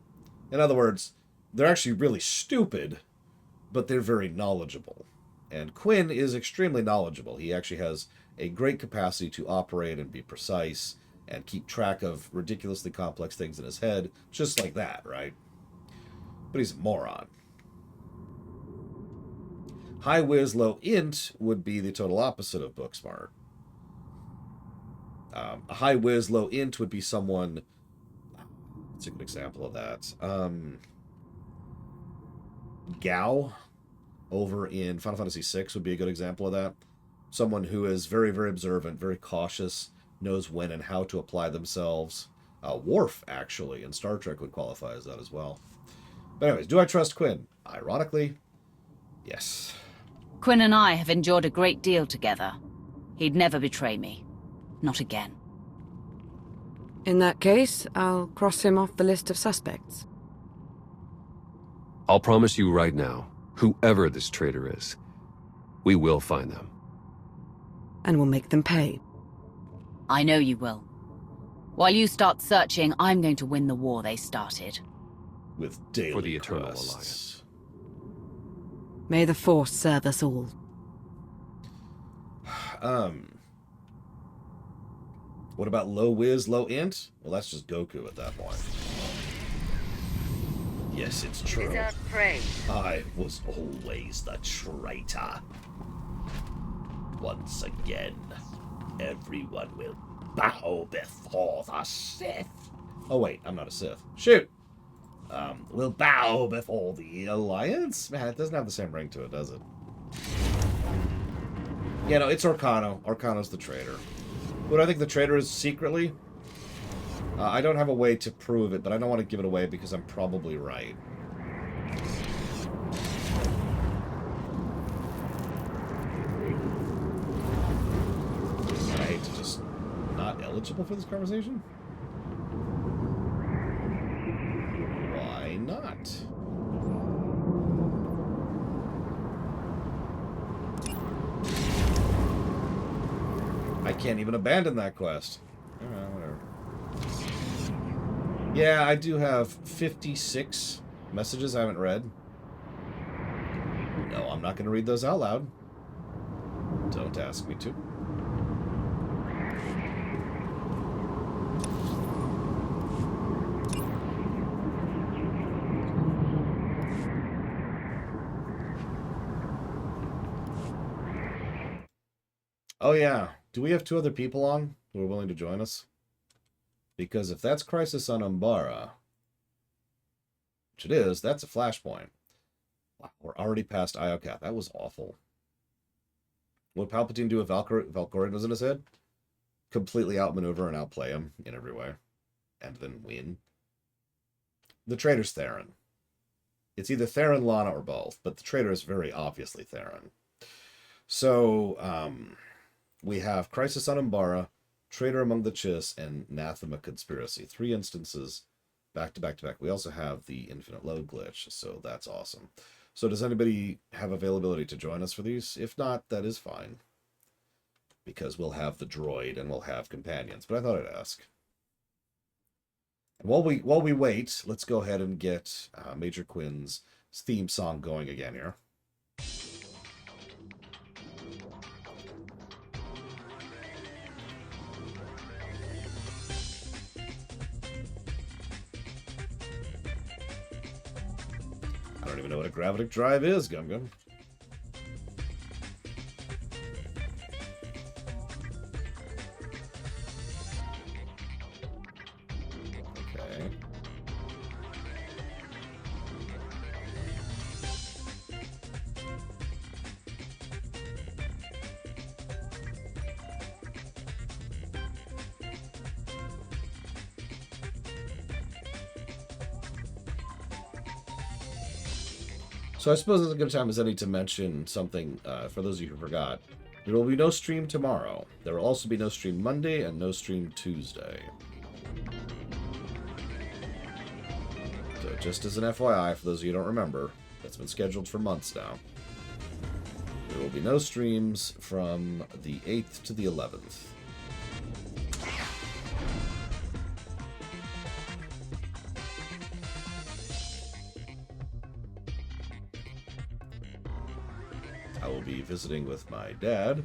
In other words, they're actually really stupid, but they're very knowledgeable. And Quinn is extremely knowledgeable. He actually has a great capacity to operate and be precise and keep track of ridiculously complex things in his head, just like that, right? But he's a moron. High whiz, low int would be the total opposite of book smart. A high whiz, low int would be someone... What's a good example of that? Gao over in Final Fantasy VI would be a good example of that. Someone who is very, very observant, very cautious, knows when and how to apply themselves. Worf, actually, in Star Trek would qualify as that as well. But anyways, do I trust Quinn? Ironically, yes. Quinn and I have endured a great deal together. He'd never betray me. Not again. In that case, I'll cross him off the list of suspects. I'll promise you right now, whoever this traitor is, we will find them. And we'll make them pay. I know you will. While you start searching, I'm going to win the war they started. With daily for the Eternal quests. Alliance. May the Force serve us all. What about low whiz, low int? Well, that's just Goku at that point. Yes, it's true. I was always the traitor. Once again, everyone will bow before the Sith. Oh wait, I'm not a Sith. Shoot! Will bow before the Alliance? Man, it doesn't have the same ring to it, does it? Yeah, no, it's Orcano. Orcano's the traitor. Who do I think the traitor is secretly? I don't have a way to prove it, but I don't want to give it away because I'm probably right. I hate to just not eligible for this conversation. Why not? I can't even abandon that quest. Whatever. Yeah, I do have 56 messages I haven't read. No, I'm not going to read those out loud. Don't ask me to. Oh yeah, do we have 2 other people on who are willing to join us? Because if that's Crisis on Umbara, which it is, that's a flashpoint. Wow, we're already past Iokath. That was awful. What would Palpatine do if Valkorion was in his head? Completely outmaneuver and outplay him in every way. And then win. The traitor's Theron. It's either Theron, Lana, or both, but the traitor is very obviously Theron. So, we have Crisis on Umbara, Traitor Among the Chiss, and Nathema Conspiracy. 3 instances back to back to back. We also have the infinite load glitch, so that's awesome. So does anybody have availability to join us for these? If not, that is fine. Because we'll have the droid and we'll have companions. But I thought I'd ask. And while we wait, let's go ahead and get Major Quinn's theme song going again here. I don't even know what a gravitic drive is, Gum Gum. Okay. So I suppose it's a good time as any to mention something for those of you who forgot. There will be no stream tomorrow. There will also be no stream Monday and no stream Tuesday. So just as an FYI, for those of you who don't remember, that's been scheduled for months now. There will be no streams from the 8th to the 11th. I will be visiting with my dad,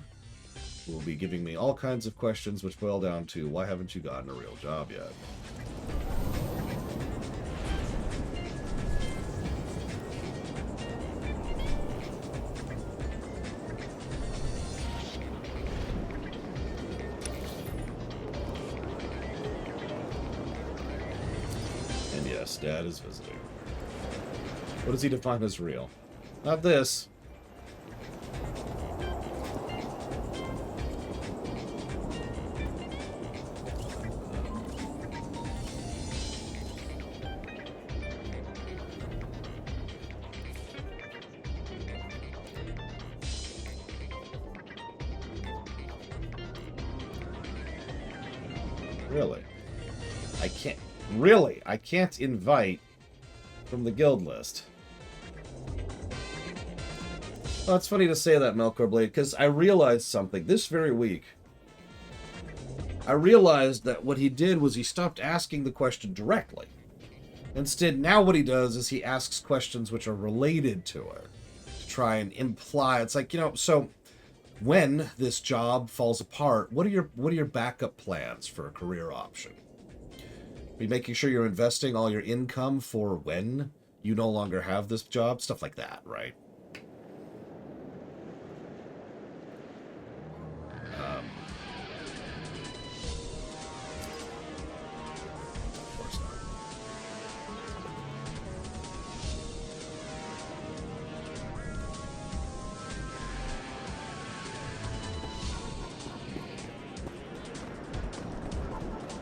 who will be giving me all kinds of questions which boil down to, why haven't you gotten a real job yet? And yes, Dad is visiting. What does he define as real? Not this. Really? I can't invite from the guild list. Well, it's funny to say that, Melkor Blade, because I realized something this very week. I realized that what he did was he stopped asking the question directly. Instead, now what he does is he asks questions which are related to it. To try and imply, it's like, so when this job falls apart, what are your backup plans for a career option? Are you making sure you're investing all your income for when you no longer have this job? Stuff like that, right? Of course not.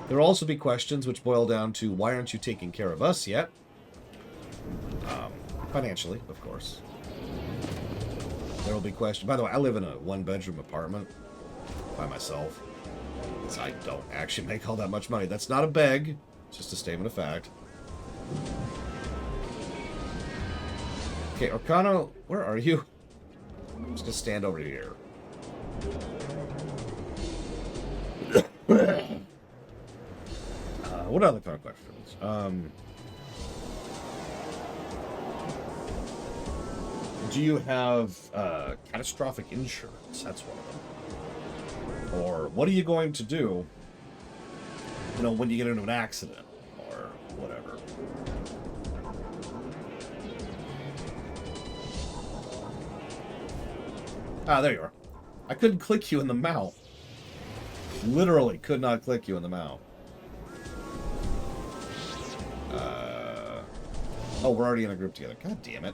There will also be questions which boil down to, why aren't you taking care of us yet? Financially, of course. There will be questions. By the way, I live in a one-bedroom apartment by myself. So I don't actually make all that much money. That's not a beg. It's just a statement of fact. Okay, Orcano, where are you? I'm just going to stand over here. What other kind of questions? Do you have catastrophic insurance? That's one of them. Or what are you going to do, when you get into an accident or whatever? Ah, there you are. I couldn't click you in the mouth. Literally could not click you in the mouth. Oh, we're already in a group together. God damn it.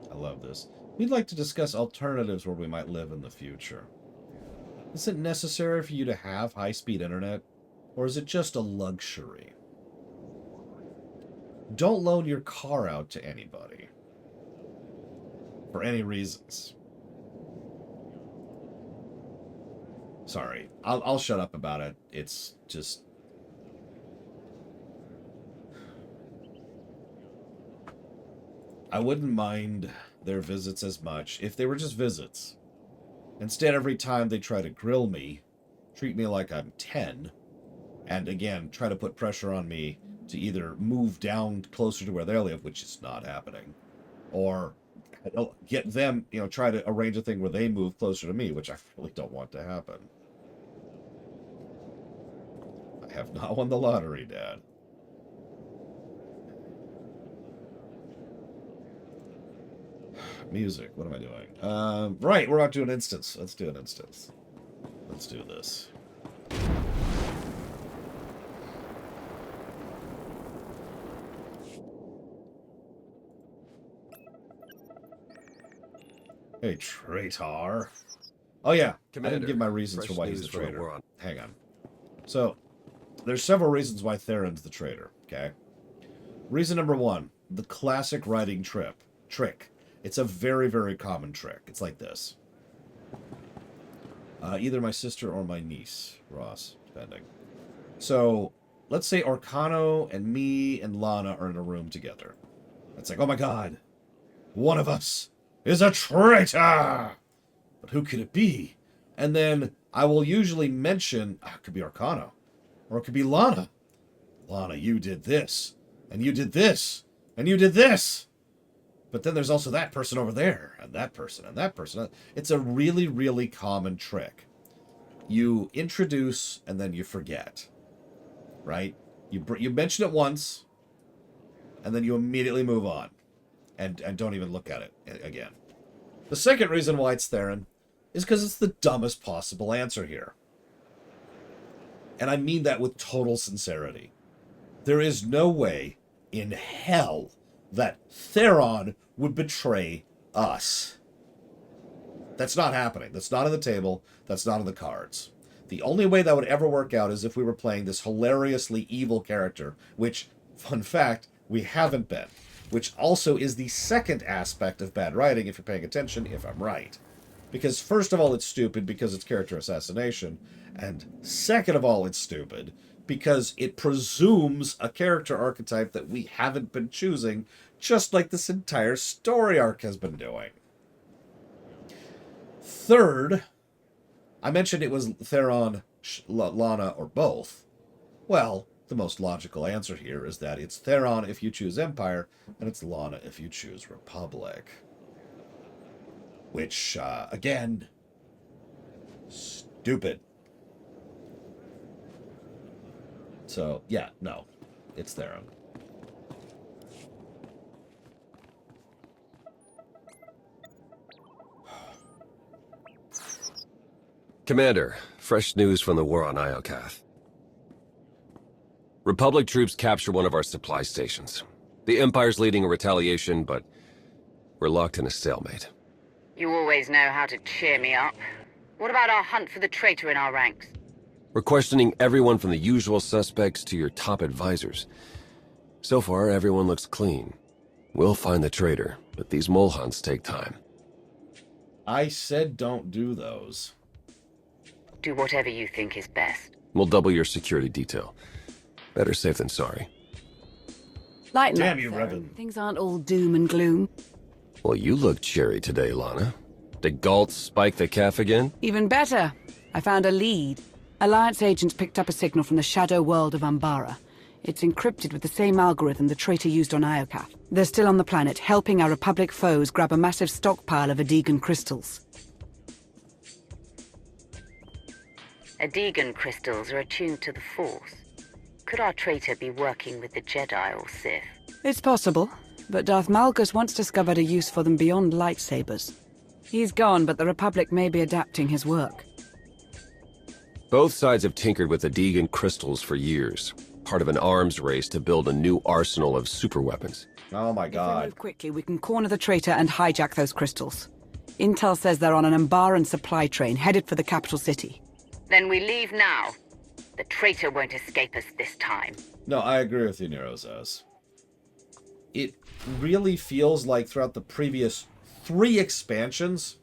I love this. We'd like to discuss alternatives where we might live in the future. Is it necessary for you to have high-speed internet, or is it just a luxury? Don't loan your car out to anybody. For any reasons. Sorry, I'll shut up about it. It's just... I wouldn't mind their visits as much if they were just visits. Instead, every time they try to grill me, treat me like I'm 10, and again, try to put pressure on me to either move down closer to where they live, which is not happening, or get them, try to arrange a thing where they move closer to me, which I really don't want to happen. I have not won the lottery, Dad. Music, what am I doing? Right, we're about to do an instance. Let's do an instance. Let's do this. A traitor. Oh yeah, Commander, I didn't give my reasons for fresh why he's news a from the traitor. war on- Hang on. So, there's several reasons why Theron's the traitor, okay? Reason number one, the classic writing trick. It's a very, very common trick. It's like this. Either my sister or my niece, Ross, depending. So, let's say Orcano and me and Lana are in a room together. It's like, oh my god, one of us is a traitor! But who could it be? And then I will usually mention, it could be Orcano, or it could be Lana. Lana, you did this, and you did this, and you did this. But then there's also that person over there, and that person, and that person. It's a really, really common trick. You introduce, and then you forget. Right? You mention it once, and then you immediately move on. And don't even look at it again. The second reason why it's Theron is because it's the dumbest possible answer here. And I mean that with total sincerity. There is no way in hell that Theron would betray us. That's not happening. That's not on the table. That's not on the cards. The only way that would ever work out is if we were playing this hilariously evil character, which, fun fact, we haven't been. Which also is the second aspect of bad writing, if you're paying attention, if I'm right. Because first of all, it's stupid because it's character assassination. And second of all, it's stupid because it presumes a character archetype that we haven't been choosing, just like this entire story arc has been doing. Third, I mentioned it was Theron, Lana, or both. Well, the most logical answer here is that it's Theron if you choose Empire, and it's Lana if you choose Republic. Which, again, stupid. So, yeah, no, it's Theron. Commander, fresh news from the war on Iokath. Republic troops capture one of our supply stations. The Empire's leading a retaliation, but we're locked in a stalemate. You always know how to cheer me up. What about our hunt for the traitor in our ranks? We're questioning everyone from the usual suspects to your top advisors. So far, everyone looks clean. We'll find the traitor, but these mole hunts take time. I said don't do those. Do whatever you think is best. We'll double your security detail. Better safe than sorry. Lighten Damn up, you, Theron. Revan. Things aren't all doom and gloom. Well, you look cheery today, Lana. Did Galt spike the calf again? Even better. I found a lead. Alliance agents picked up a signal from the shadow world of Umbara. It's encrypted with the same algorithm the traitor used on Iokath. They're still on the planet, helping our Republic foes grab a massive stockpile of Adegan crystals. Adegan crystals are attuned to the Force. Could our traitor be working with the Jedi or Sith? It's possible, but Darth Malgus once discovered a use for them beyond lightsabers. He's gone, but the Republic may be adapting his work. Both sides have tinkered with the Adegan crystals for years, part of an arms race to build a new arsenal of superweapons. Oh my If we god. move quickly, we can corner the traitor and hijack those crystals. Intel says they're on an Umbaran supply train headed for the capital city. Then we leave now. The traitor won't escape us this time. No, I agree with you, Nerozos. It really feels like throughout the previous 3 expansions,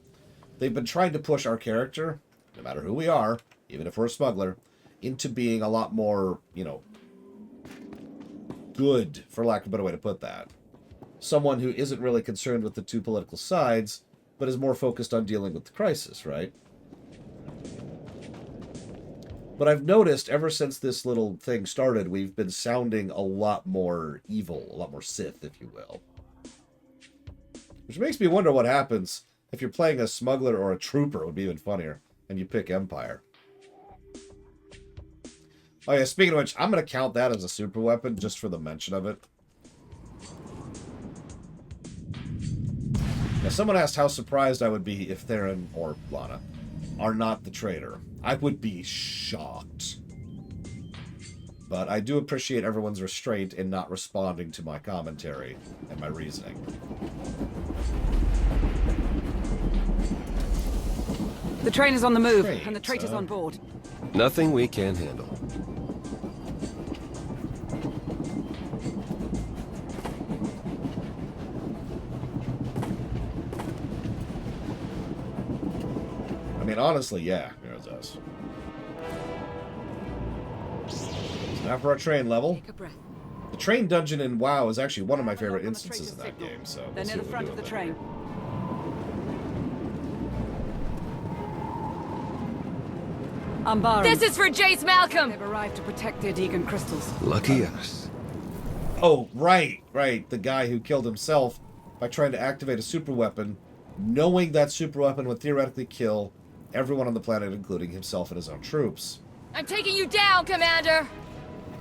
they've been trying to push our character, no matter who we are, even if we're a smuggler, into being a lot more, good, for lack of a better way to put that. Someone who isn't really concerned with the 2 political sides, but is more focused on dealing with the crisis, right? But I've noticed ever since this little thing started, we've been sounding a lot more evil, a lot more Sith, if you will. Which makes me wonder what happens if you're playing a smuggler or a trooper, it would be even funnier, and you pick Empire. Oh yeah, speaking of which, I'm going to count that as a super weapon just for the mention of it. Now, someone asked how surprised I would be if Theron, or Lana, are not the traitor. I would be shocked. But I do appreciate everyone's restraint in not responding to my commentary and my reasoning. The train is on the move, Trains, and the traitor's on board. Nothing we can't handle. I mean, honestly, yeah, there's us. So now for our train level. Take a breath. The train dungeon in WoW is actually one of my favorite instances in that game, so They're near the front of the train. Umbara. This is for Jace Malcolm! They've arrived to protect the Adegan crystals. Lucky us. Oh, right. The guy who killed himself by trying to activate a super weapon, knowing that super weapon would theoretically kill everyone on the planet, including himself and his own troops. I'm taking you down, Commander!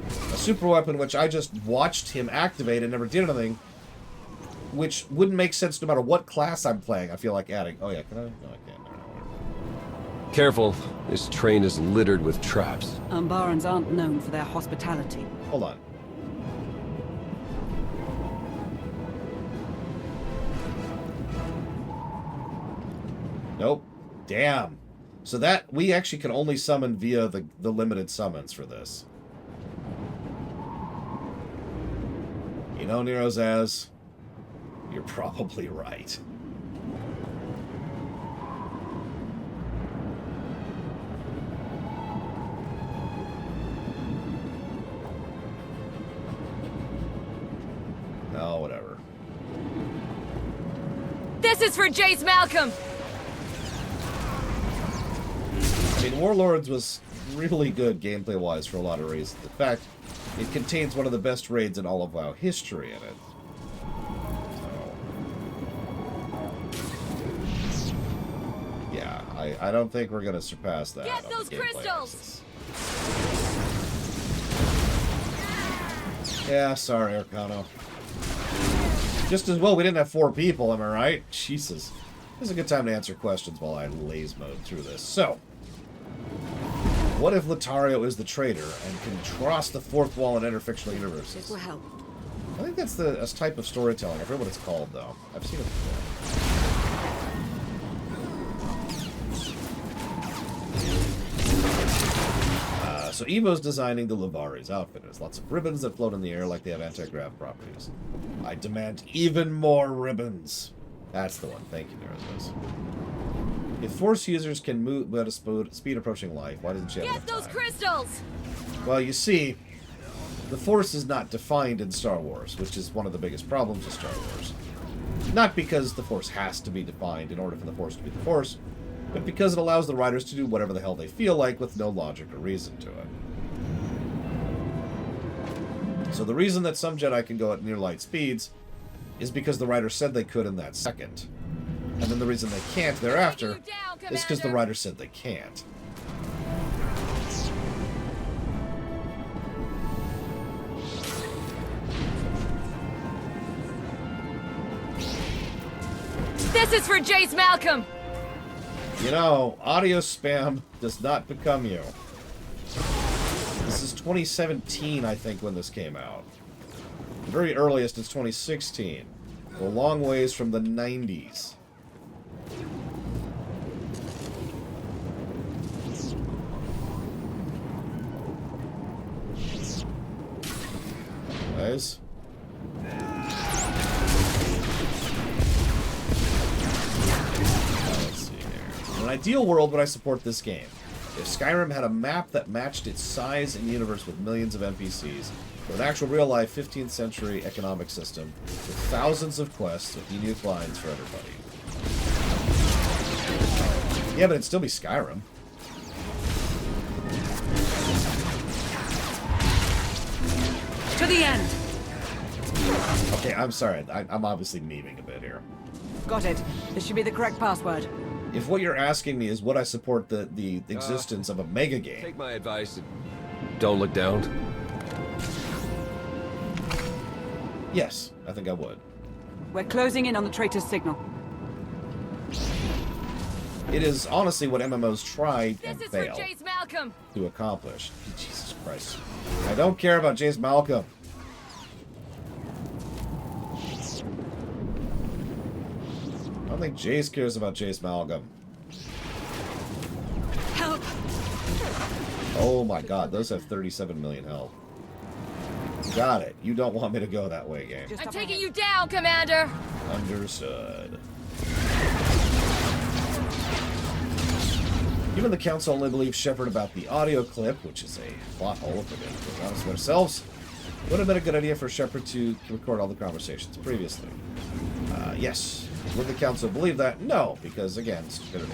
A super weapon which I just watched him activate and never did anything, which wouldn't make sense no matter what class I'm playing. I feel like adding. Oh, yeah, can I? No, I can't. No. Careful. This train is littered with traps. Umbarans aren't known for their hospitality. Hold on. Nope. Damn. So that, we actually can only summon via the limited summons for this. You know, Nerozaz, you're probably right. Oh, whatever. This is for Jace Malcolm! I mean, Warlords was really good gameplay-wise for a lot of reasons. In fact, it contains one of the best raids in all of WoW history in it. So, yeah, I don't think we're going to surpass that. Get those crystals! Yeah, sorry, Arcano. Just as well we didn't have 4 people, am I right? Jesus. This is a good time to answer questions while I laze mode through this. So, what if Lothario is the traitor and can cross the fourth wall and enter fictional universes? This will help. I think that's a type of storytelling. I forget what it's called, though. I've seen it before. So Evo's designing the Levari's outfit. There's lots of ribbons that float in the air like they have anti-grav properties. I demand even more ribbons. That's the one. Thank you, Nerozos. If Force users can move at a speed approaching light, why doesn't she have enough time? Get those crystals! Well, you see, the Force is not defined in Star Wars, which is one of the biggest problems of Star Wars. Not because the Force has to be defined in order for the Force to be the Force, but because it allows the riders to do whatever the hell they feel like with no logic or reason to it. So the reason that some Jedi can go at near light speeds is because the rider said they could in that second. And then the reason they can't thereafter is because the rider said they can't. This is for Jace Malcolm! You know, audio spam does not become you. This is 2017, I think, when this came out. The very earliest is 2016. We're a long ways from the 90s. Guys. In an ideal world, would I support this game? If Skyrim had a map that matched its size and universe with millions of NPCs, with an actual real-life 15th century economic system, with thousands of quests with unique lines for everybody. Yeah, but it'd still be Skyrim. To the end! Okay, I'm sorry. I'm obviously memeing a bit here. Got it. This should be the correct password. If what you're asking me is would I support the existence of a mega game... Take my advice and don't look down. Yes, I think I would. We're closing in on the traitor's signal. It is honestly what MMOs tried and failed Jace Malcolm. to accomplish. Jesus Christ. I don't care about Jace Malcolm. I don't think Jace cares about Jace Malcolm. Oh my god, those have 37 million health. Got it. You don't want me to go that way, game. I'm taking you down, Commander! Understood. Even the Council only believes Shepard about the audio clip, which is a plot hole, if we're going to be honest with ourselves. Would have been a good idea for Shepard to record all the conversations previously. Yes. Would the Council believe that? No, because, again, stupidity.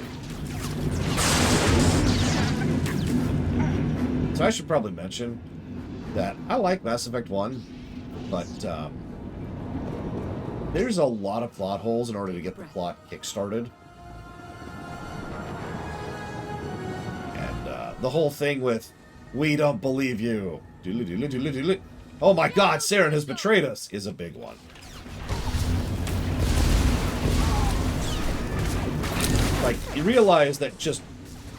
So I should probably mention that I like Mass Effect 1, but there's a lot of plot holes in order to get the plot kick-started. And the whole thing with, we don't believe you. Doodly, doodly, doodly, doodly. Oh my god, Saren has betrayed us, is a big one. Like, you realize that just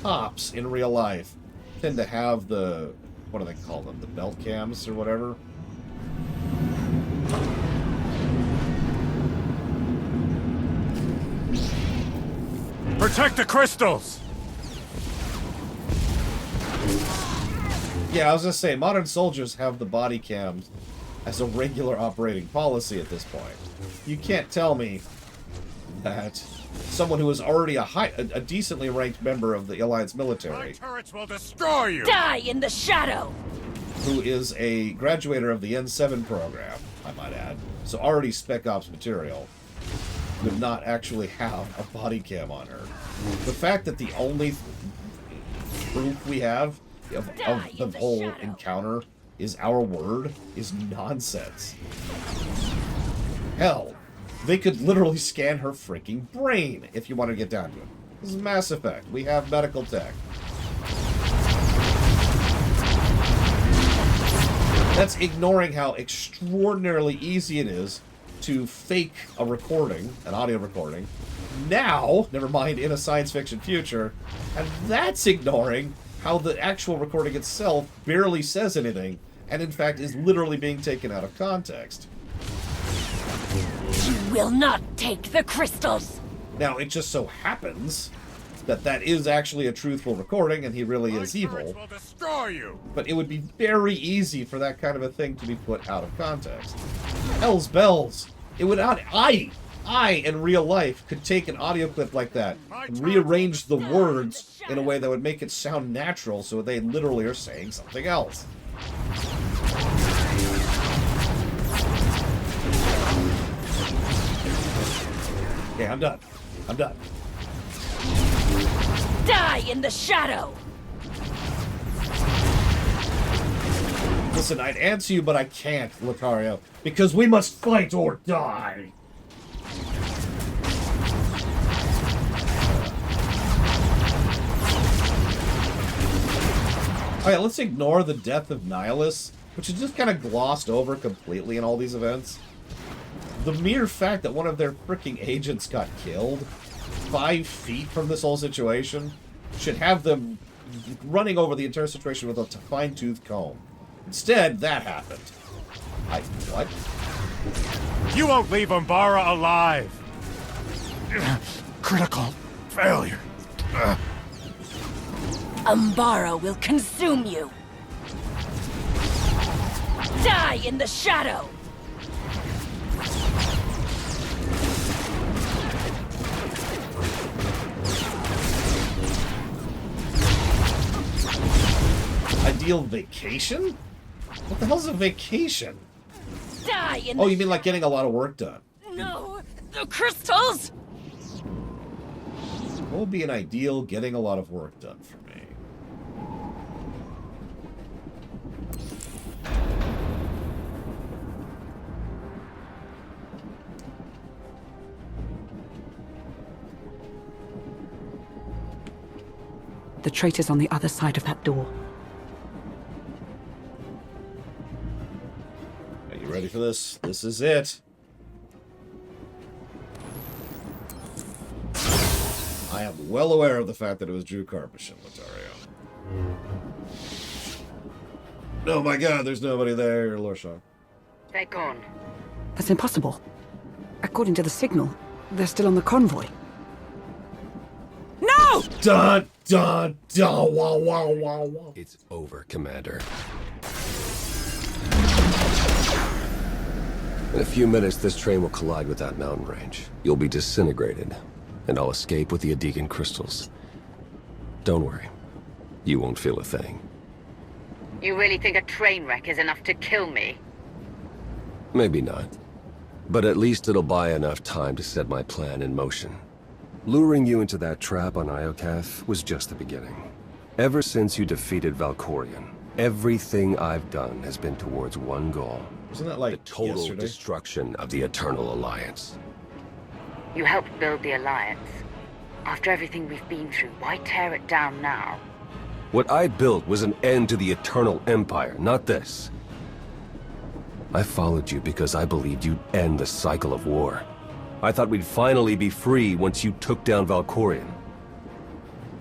cops in real life tend to have the, what do they call them, the belt cams or whatever? Protect the crystals! Yeah, I was gonna say, modern soldiers have the body cams as a regular operating policy at this point. You can't tell me that someone who is already a decently ranked member of the Alliance military, My turrets will destroy you! Die in the shadow! who is a graduator of the N7 program, I might add, so already Spec Ops material, would not actually have a body cam on her. The fact that the only proof we have of the whole encounter is our word is nonsense. Hell, they could literally scan her freaking brain if you want to get down to it. This is Mass Effect. We have medical tech. That's ignoring how extraordinarily easy it is to fake a recording, an audio recording, now, never mind in a science fiction future, and that's ignoring how the actual recording itself barely says anything, and in fact is literally being taken out of context. You will not take the crystals! Now, it just so happens that that is actually a truthful recording, and he really is evil. Will destroy you! But it would be very easy for that kind of a thing to be put out of context. Hell's bells! It would not. I, in real life, could take an audio clip like that and rearrange the words in a way that would make it sound natural so they literally are saying something else. Okay, I'm done. I'm done. Die in the shadow! Listen, I'd answer you, but I can't, Lucario, because we must fight or die. Alright, let's ignore the death of Nihilus, which is just kind of glossed over completely in all these events. The mere fact that one of their freaking agents got killed 5 feet from this whole situation should have them running over the entire situation with a fine-tooth comb. Instead, that happened. What? You won't leave Umbara alive! Critical failure. Umbara will consume you! Die in the shadow! Ideal vacation? What the hell's a vacation? Die in Oh, you mean like getting a lot of work done? No! The crystals! What would be an ideal getting a lot of work done for me? The traitor's on the other side of that door. Are you ready for this? This is it. I am well aware of the fact that it was Drew Karpyshyn, Lothario. Oh my god, there's nobody there, Lorshaw. They're gone. That's impossible. According to the signal, they're still on the convoy. No! Dun, dun, dun, wow, wow, wow, wow. It's over, Commander. In a few minutes, this train will collide with that mountain range. You'll be disintegrated, and I'll escape with the Adegan crystals. Don't worry. You won't feel a thing. You really think a train wreck is enough to kill me? Maybe not. But at least it'll buy enough time to set my plan in motion. Luring you into that trap on Iokath was just the beginning. Ever since you defeated Valkorion, everything I've done has been towards one goal. Isn't that like the total yesterday? destruction of the Eternal Alliance. You helped build the Alliance. After everything we've been through, why tear it down now? What I built was an end to the Eternal Empire, not this. I followed you because I believed you'd end the cycle of war. I thought we'd finally be free once you took down Valkorion.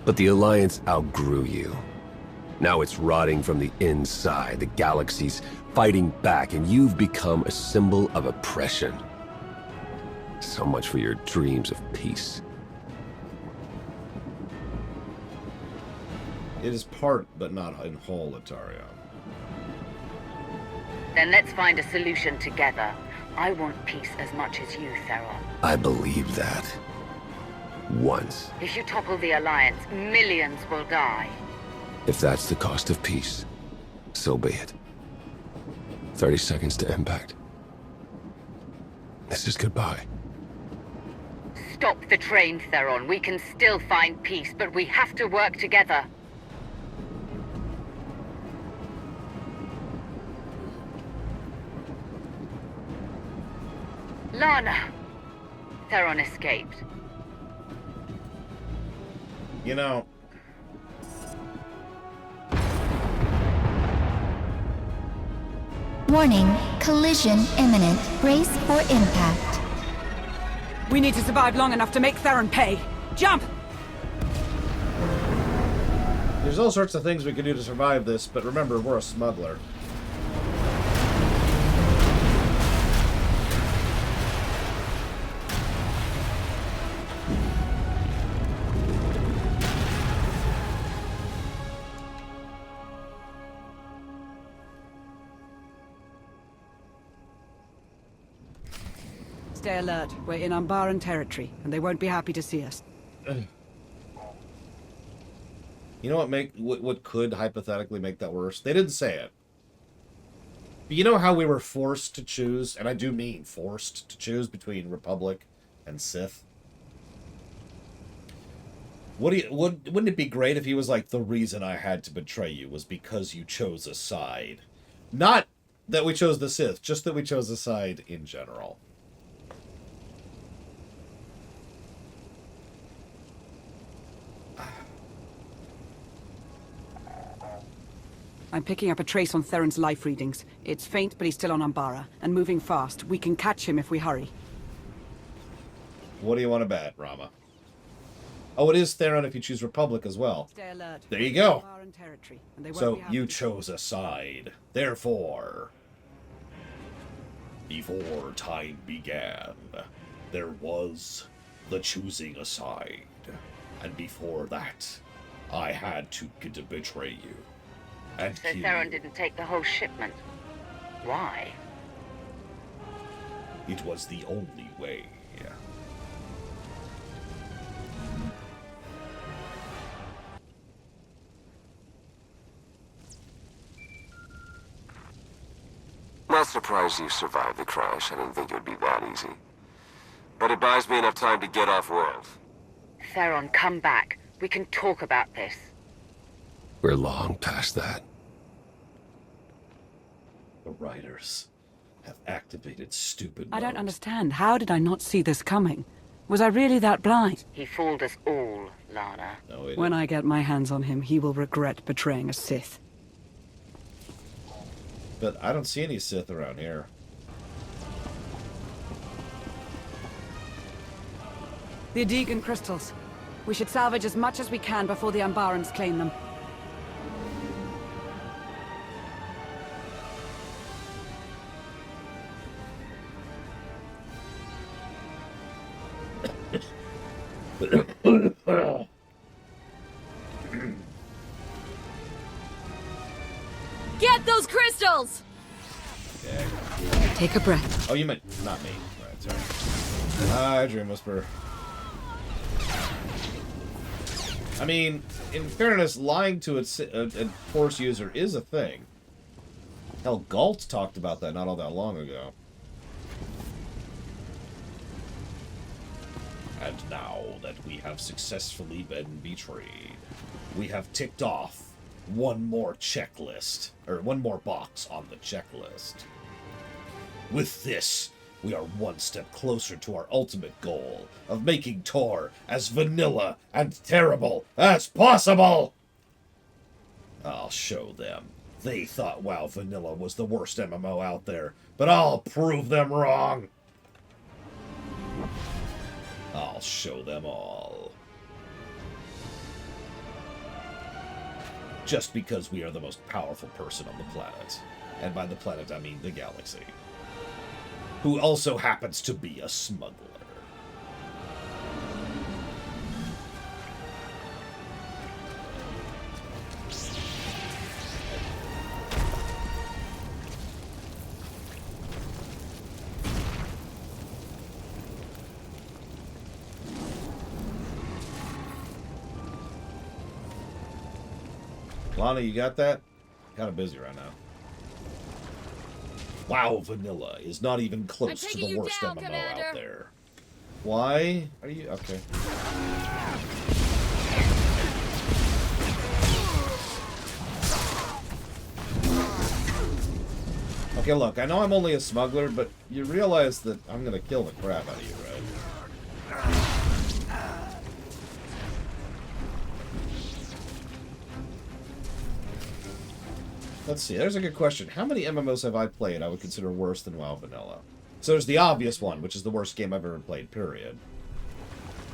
But the Alliance outgrew you. Now it's rotting from the inside, the galaxy's fighting back, and you've become a symbol of oppression. So much for your dreams of peace. It is part, but not in whole, Atario. Then let's find a solution together. I want peace as much as you, Theron. I believe that. Once. If you topple the Alliance, millions will die. If that's the cost of peace, so be it. 30 seconds to impact. This is goodbye. Stop the train, Theron. We can still find peace, but we have to work together. Lana! Theron escaped. You know... Warning, collision imminent. Brace for impact. We need to survive long enough to make Theron pay. Jump! There's all sorts of things we can do to survive this, but remember, we're a smuggler. Stay alert. We're in Umbaran territory, and they won't be happy to see us. You know what could hypothetically make that worse? They didn't say it. But you know how we were forced to choose, and I do mean forced to choose between Republic and Sith? Wouldn't it be great if he was like, the reason I had to betray you was because you chose a side? Not that we chose the Sith, just that we chose a side in general. I'm picking up a trace on Theron's life readings. It's faint, but he's still on Umbara, and moving fast. We can catch him if we hurry. What do you want to bet, Rama? Oh, it is Theron if you choose Republic as well. Stay alert. There you go. Territory, and they won't So be happy you to chose a side. Therefore, before time began, there was the choosing a side. And before that, I had to betray you. And So Theron didn't take the whole shipment. Why? It was the only way. Not surprised you survived the crash. I didn't think it would be that easy. But it buys me enough time to get off-world. Theron, come back. We can talk about this. We're long past that. The writers have activated stupid I don't mode. understand. How did I not see this coming? Was I really that blind? He fooled us all, Lana. No, it When I get my hands on him, he will regret betraying a Sith. But I don't see any Sith around here. The Adegan crystals. We should salvage as much as we can before the Umbarans claim them. Get those crystals! Okay. Take a breath. Oh, you meant not me. Right, sorry. Hi, Dream Whisperer. I mean, in fairness, lying to a Force user is a thing. Hell, Galt talked about that not all that long ago. And now that we have successfully been betrayed, we have ticked off one more checklist, or one more box on the checklist. With this, we are one step closer to our ultimate goal of making Tor as vanilla and terrible as possible! I'll show them. They thought WoW Vanilla was the worst MMO out there, but I'll prove them wrong! I'll show them all. Just because we are the most powerful person on the planet. And by the planet, I mean the galaxy. Who also happens to be a smuggler. Lana, you got that? Kind of busy right now. WoW Vanilla is not even close to the worst MMO out there. Why are you... Okay. Okay, look, I know I'm only a smuggler, but you realize that I'm gonna kill the crap out of you, right? Let's see, there's a good question. How many MMOs have I played I would consider worse than WoW Vanilla? So there's the obvious one, which is the worst game I've ever played, period.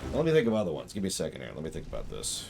Well, let me think of other ones. Give me a second here. Let me think about this.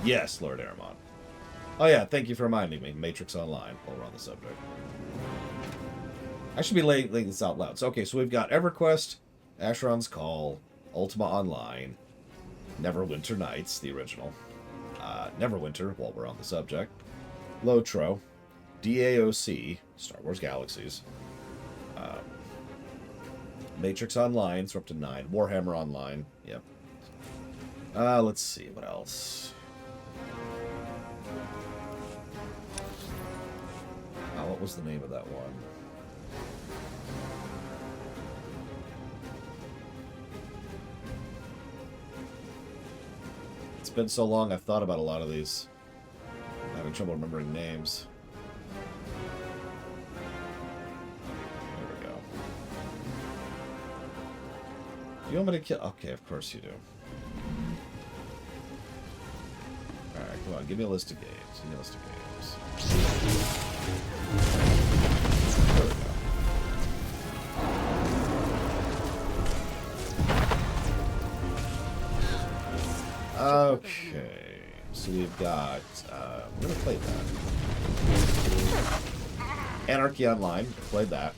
Yes, Lord Aramon. Oh yeah, thank you for reminding me. Matrix Online, while we're on the subject. I should be laying this out loud. So, okay, so we've got EverQuest, Asheron's Call, Ultima Online, Neverwinter Nights, the original, Neverwinter, while we're on the subject, Lotro, DAOC, Star Wars Galaxies, Matrix Online, so we're up to 9, Warhammer Online, yep. Let's see, what else? What was the name of that one? It's been so long, I've thought about a lot of these. I'm having trouble remembering names. There we go. Do you want me to kill? Okay, of course you do. Alright, come on, give me a list of games. Give me a list of games. There we go. Okay, so we've got, I'm gonna play that. Anarchy Online, played that.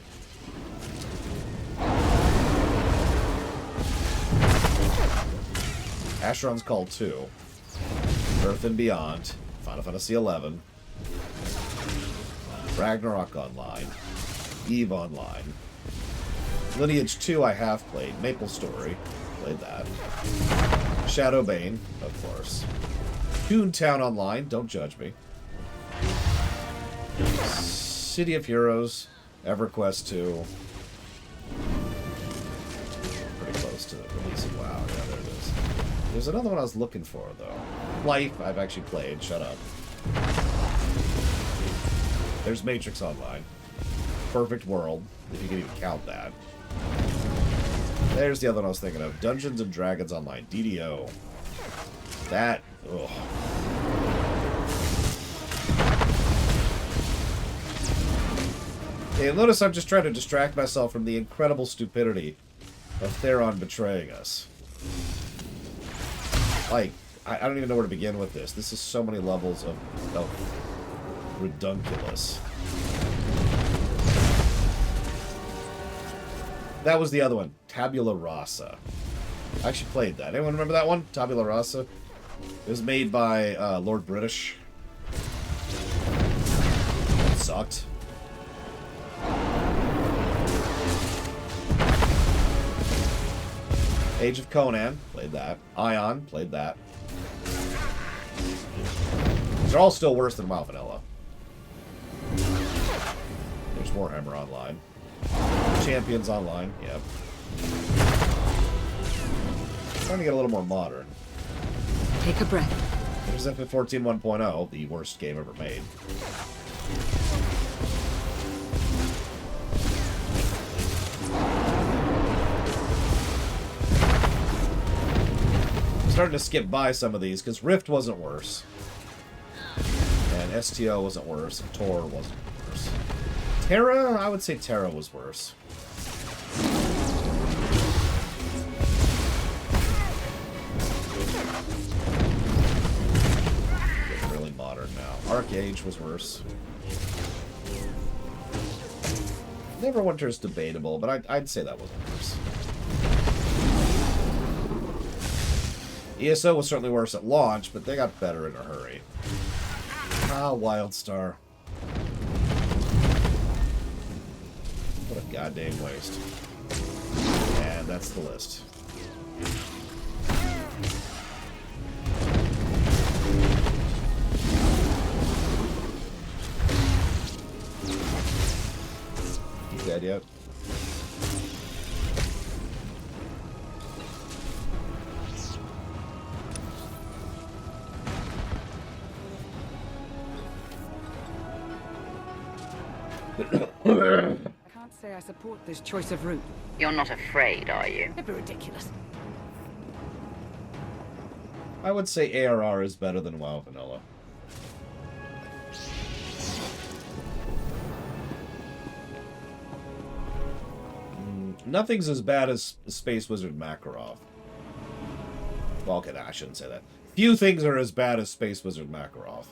Asheron's Call 2. Earth and Beyond. Final Fantasy XI. Ragnarok Online. EVE Online. Lineage 2 I have played. Maple Story. Played that. Shadowbane, of course. Toontown Online. Don't judge me. City of Heroes. EverQuest 2. Pretty close to the release of WoW. Yeah, there it is. There's another one I was looking for, though. Life, I've actually played. Shut up. There's Matrix Online. Perfect World, if you can even count that. There's the other one I was thinking of. Dungeons and Dragons Online. DDO. That... Ugh. You'll notice I'm just trying to distract myself from the incredible stupidity of Theron betraying us. Like, I don't even know where to begin with this. This is so many levels of redunculous. That was the other one. Tabula Rasa. I actually played that. Anyone remember that one? Tabula Rasa? It was made by Lord British. It sucked. Age of Conan, played that. Ion, played that. They're all still worse than WoW Vanilla. There's Warhammer Online. Champions Online, yep. Trying to get a little more modern. Take a breath. There's FF14 1.0, the worst game ever made. I'm starting to skip by some of these, because Rift wasn't worse. And STO wasn't worse, and Tor wasn't worse. Terra? I would say Terra was worse. Getting really modern now. Arcade was worse. Neverwinter's debatable, but I'd say that wasn't worse. ESO was certainly worse at launch, but they got better in a hurry. Ah, Wildstar. What a goddamn waste. And that's the list. You dead yet? I can't say I support this choice of route. You're not afraid, are you? It'd be ridiculous. I would say ARR is better than WoW Vanilla. Nothing's as bad as Space Wizard Makarov. Well, okay, I shouldn't say that. Few things are as bad as Space Wizard Makarov.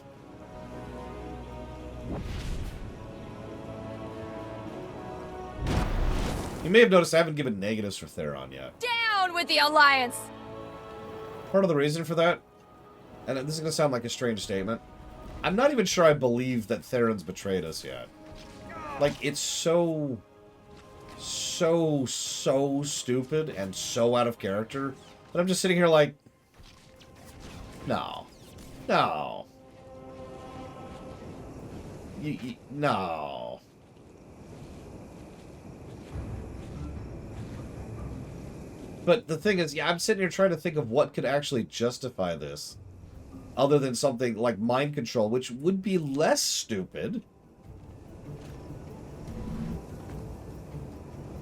You may have noticed I haven't given negatives for Theron yet. Down with the Alliance! Part of the reason for that, and this is going to sound like a strange statement, I'm not even sure I believe that Theron's betrayed us yet. Like, it's so stupid and so out of character that I'm just sitting here like, no. No. No. But the thing is, yeah, I'm sitting here trying to think of what could actually justify this. Other than something like mind control, which would be less stupid.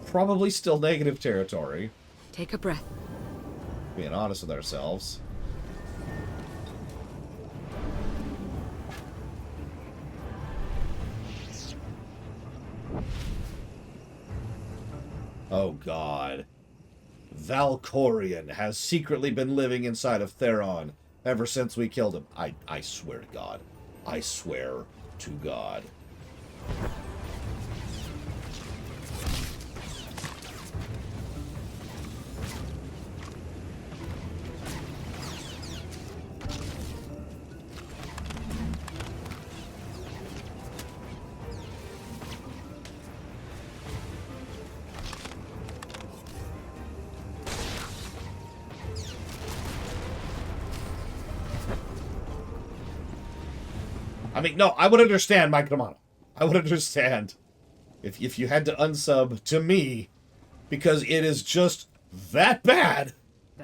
Probably still negative territory. Take a breath. Being honest with ourselves. Oh God. Valkorion has secretly been living inside of Theron ever since we killed him. I swear to God. I swear to God. I mean, no, I would understand, Mike, come on. I would understand if you had to unsub to me because it is just that bad.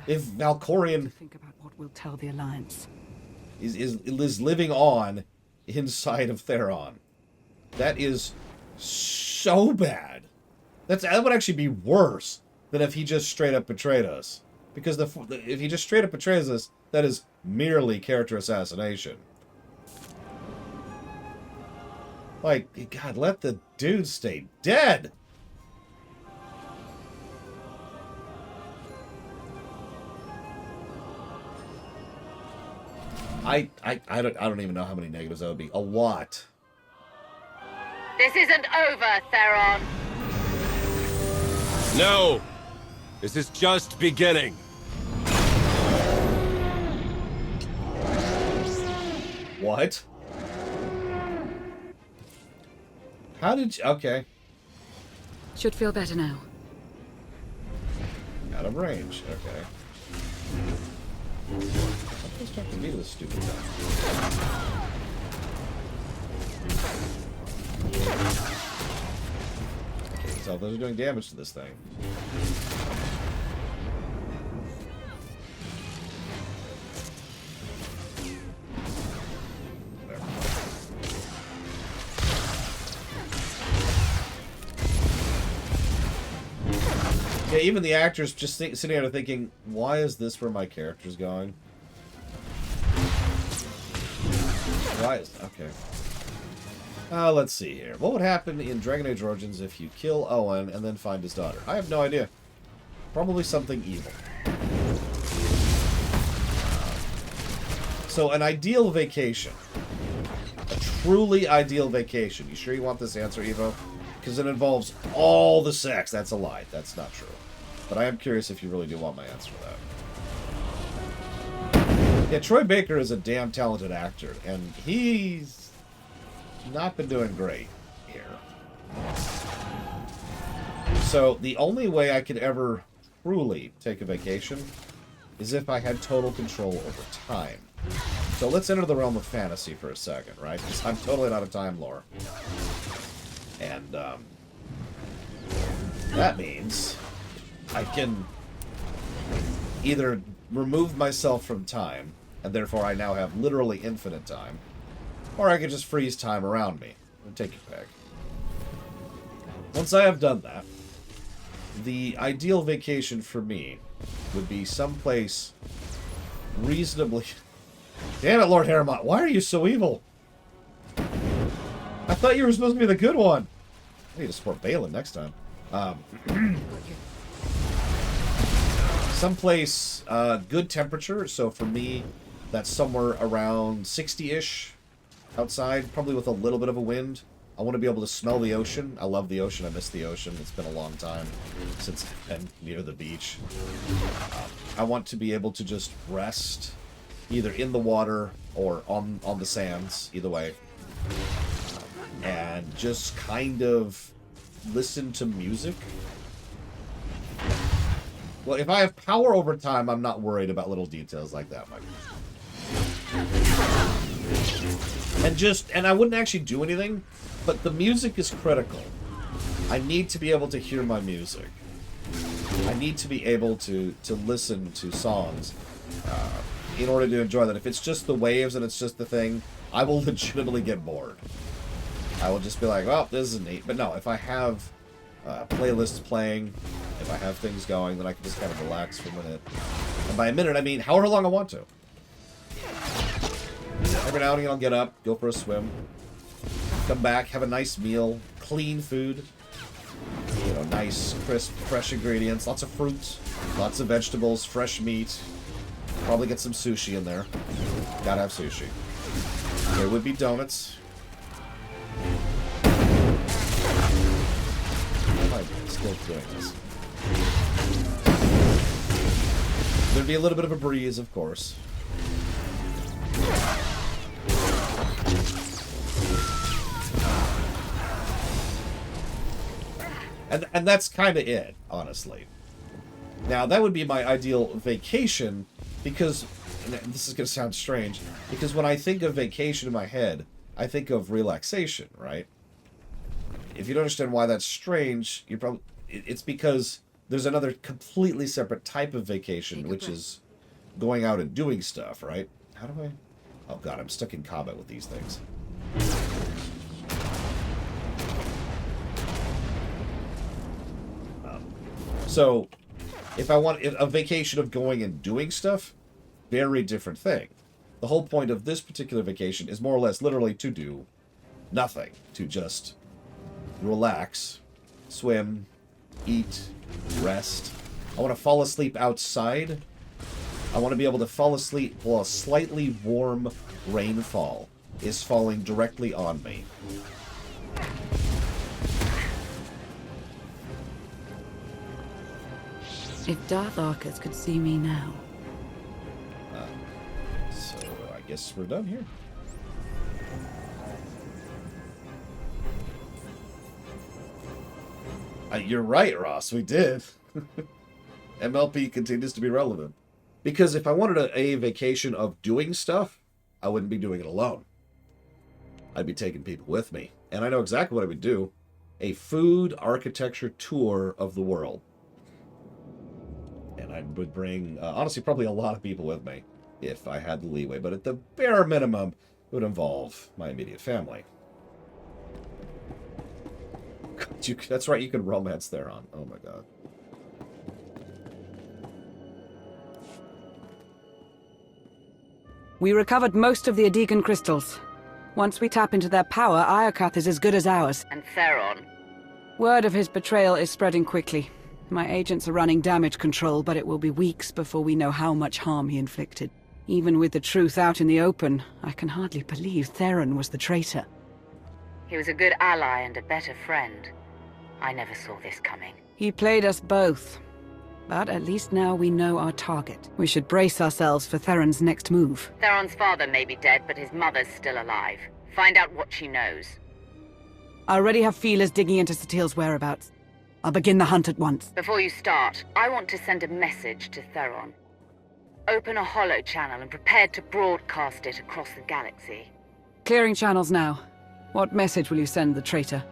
If Valkorion Think about what will tell the Alliance. is living on inside of Theron. That is so bad. That would actually be worse than if he just straight up betrayed us. Because if he just straight up betrays us, that is merely character assassination. Like, God, let the dude stay dead! I don't even know how many negatives that would be. A lot. This isn't over, Theron. No! This is just beginning. What? How did you... Okay. Should feel better now. Out of range. Okay. I'm supposed to be this stupid guy. So those are doing damage to this thing. Yeah, even the actors just sitting there thinking, why is this where my character's going? Why is... Okay. Let's see here. What would happen in Dragon Age Origins if you kill Owen and then find his daughter? I have no idea. Probably something evil. So, an ideal vacation. A truly ideal vacation. You sure you want this answer, Evo? Because it involves all the sex. That's a lie. That's not true. But I am curious if you really do want my answer to that. Yeah, Troy Baker is a damn talented actor, and he's not been doing great here. So the only way I could ever truly take a vacation is if I had total control over time. So let's enter the realm of fantasy for a second, right? Because I'm totally not a time lore. And that means I can either remove myself from time, and therefore I now have literally infinite time, or I can just freeze time around me. Take your pick. Once I have done that, the ideal vacation for me would be someplace reasonably... Damn it, Lord Harriman, why are you so evil? I thought you were supposed to be the good one. I need to support Balin next time. Someplace good temperature. So for me, that's somewhere around 60-ish outside, probably with a little bit of a wind. I want to be able to smell the ocean. I love the ocean. I miss the ocean. It's been a long time since I've been near the beach. I want to be able to just rest either in the water or on the sands, either way. And just kind of listen to music. Well, if I have power over time, I'm not worried about little details like that, Mike. And I wouldn't actually do anything, but the music is critical. I need to be able to hear my music. I need to be able to listen to songs in order to enjoy that. If it's just the waves and it's just the thing, I will legitimately get bored. I will just be like, well, this is neat. But no, if I have playlists playing, if I have things going, then I can just kind of relax for a minute. And by a minute, I mean however long I want to. Every now and again, I'll get up, go for a swim, come back, have a nice meal, clean food. You know, nice, crisp, fresh ingredients, lots of fruit, lots of vegetables, fresh meat. Probably get some sushi in there. Gotta have sushi. There would be donuts. Why am I still doing this? There'd be a little bit of a breeze, of course. And that's kind of it, honestly. Now, that would be my ideal vacation, because, and this is going to sound strange, because when I think of vacation in my head, I think of relaxation, right? If you don't understand why that's strange, you probably it's because there's another completely separate type of vacation, which is going out and doing stuff, right? How do I... Oh god, I'm stuck in combat with these things. So, If I want a vacation of going and doing stuff, very different thing. The whole point of this particular vacation is more or less literally to do nothing. To just relax, swim, eat, rest. I want to fall asleep outside. I want to be able to fall asleep while a slightly warm rainfall is falling directly on me. If Darth Iokath could see me now. So I guess we're done here. You're right, Ross. We did. MLP continues to be relevant. Because if I wanted a vacation of doing stuff, I wouldn't be doing it alone. I'd be taking people with me. And I know exactly what I would do. A food architecture tour of the world. And I would bring, honestly, probably a lot of people with me if I had the leeway. But at the bare minimum, it would involve my immediate family. That's right, you can romance Theron. Oh my god. We recovered most of the Adegan crystals. Once we tap into their power, Iokath is as good as ours. And Theron? Word of his betrayal is spreading quickly. My agents are running damage control, but it will be weeks before we know how much harm he inflicted. Even with the truth out in the open, I can hardly believe Theron was the traitor. He was a good ally and a better friend. I never saw this coming. He played us both. But at least now we know our target. We should brace ourselves for Theron's next move. Theron's father may be dead, but his mother's still alive. Find out what she knows. I already have feelers digging into Satil's whereabouts. I'll begin the hunt at once. Before you start, I want to send a message to Theron. Open a holo channel and prepare to broadcast it across the galaxy. Clearing channels now. What message will you send the traitor?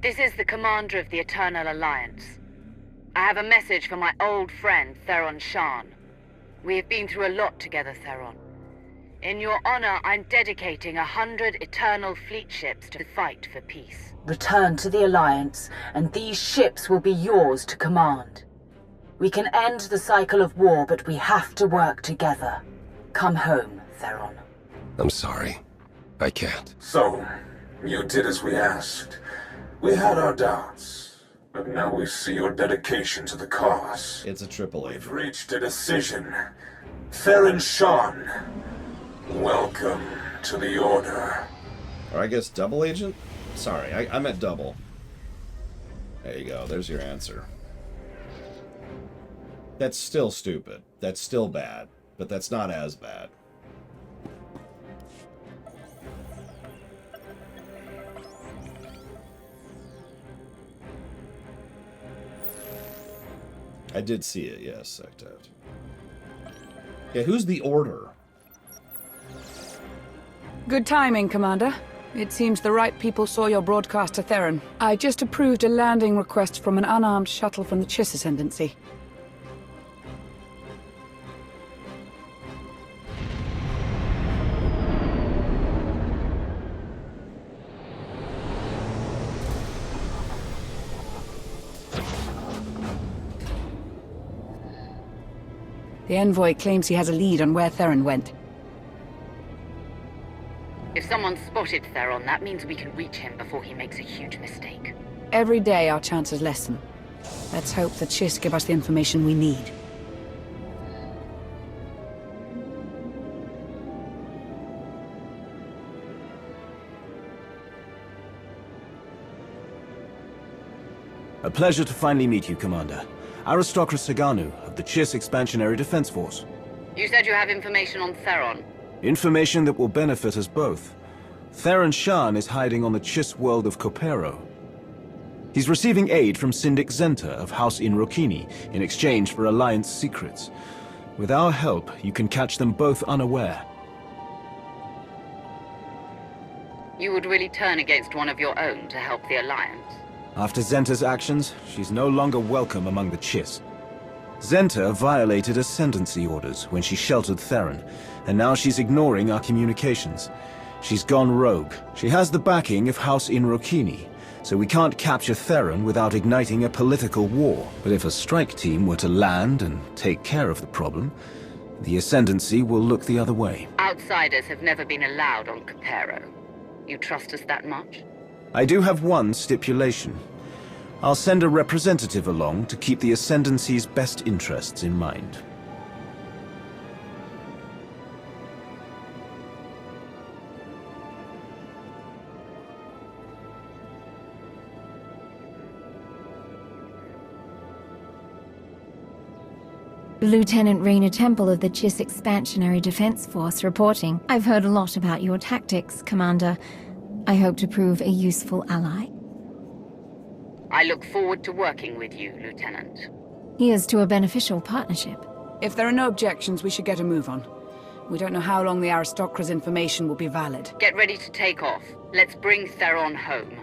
This is the commander of the Eternal Alliance. I have a message for my old friend, Theron Shan. We have been through a lot together, Theron. In your honor, I'm dedicating 100 Eternal Fleet ships to fight for peace. Return to the Alliance, and these ships will be yours to command. We can end the cycle of war, but we have to work together. Come home, Theron. I'm sorry. I can't. So, you did as we asked. We had our doubts, but now we see your dedication to the cause. It's a triple agent. We've reached a decision. Theron Shan, welcome to the Order. Or I guess double agent? Sorry, I meant double. There you go, there's your answer. That's still stupid. That's still bad. But that's not as bad. I did see it, yes, Iokath. Yeah, who's the Order? Good timing, Commander. It seems the right people saw your broadcast to Theron. I just approved a landing request from an unarmed shuttle from the Chiss Ascendancy. The envoy claims he has a lead on where Theron went. If someone spotted Theron, that means we can reach him before he makes a huge mistake. Every day our chances lessen. Let's hope the Chiss give us the information we need. A pleasure to finally meet you, Commander. Aristocrat Saganu of the Chiss Expansionary Defense Force. You said you have information on Theron. Information that will benefit us both. Theron Shan is hiding on the Chiss world of Kopero. He's receiving aid from Syndic Zenta of House Inrokini in exchange for Alliance secrets. With our help, you can catch them both unaware. You would really turn against one of your own to help the Alliance? After Zenta's actions, she's no longer welcome among the Chiss. Zenta violated Ascendancy orders when she sheltered Theron, and now she's ignoring our communications. She's gone rogue. She has the backing of House Inrokini, so we can't capture Theron without igniting a political war. But if a strike team were to land and take care of the problem, the Ascendancy will look the other way. Outsiders have never been allowed on Capero. You trust us that much? I do have one stipulation. I'll send a representative along to keep the Ascendancy's best interests in mind. Lieutenant Raina Temple of the Chiss Expansionary Defense Force reporting. I've heard a lot about your tactics, Commander. I hope to prove a useful ally. I look forward to working with you, Lieutenant. Here's to a beneficial partnership. If there are no objections, we should get a move on. We don't know how long the aristocra's information will be valid. Get ready to take off. Let's bring Theron home.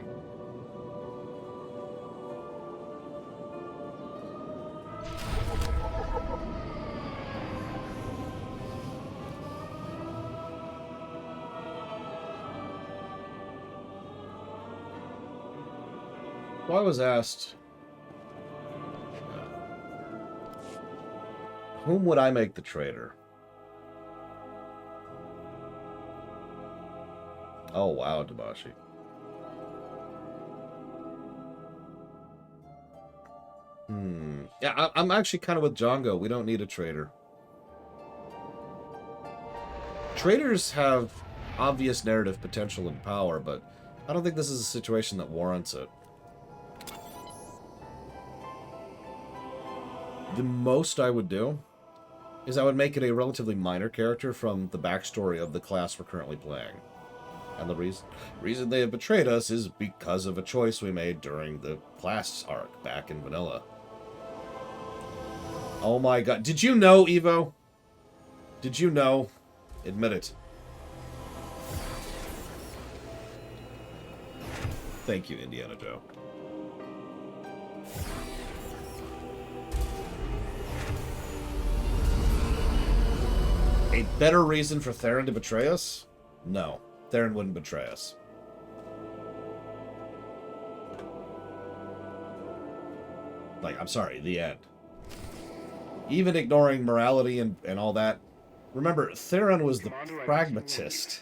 Well, I was asked, whom would I make the traitor? Oh, wow, Dabashi. Yeah, I'm actually kind of with Django. We don't need a traitor. Traitors have obvious narrative potential and power, but I don't think this is a situation that warrants it. The most I would do is I would make it a relatively minor character from the backstory of the class we're currently playing. And the reason they have betrayed us is because of a choice we made during the class arc back in vanilla. Oh my god. Did you know, Evo? Did you know? Admit it. Thank you, Indiana Joe. A better reason for Theron to betray us? No. Theron wouldn't betray us. Like, I'm sorry, the end. Even ignoring morality and all that. Remember, Theron was the pragmatist.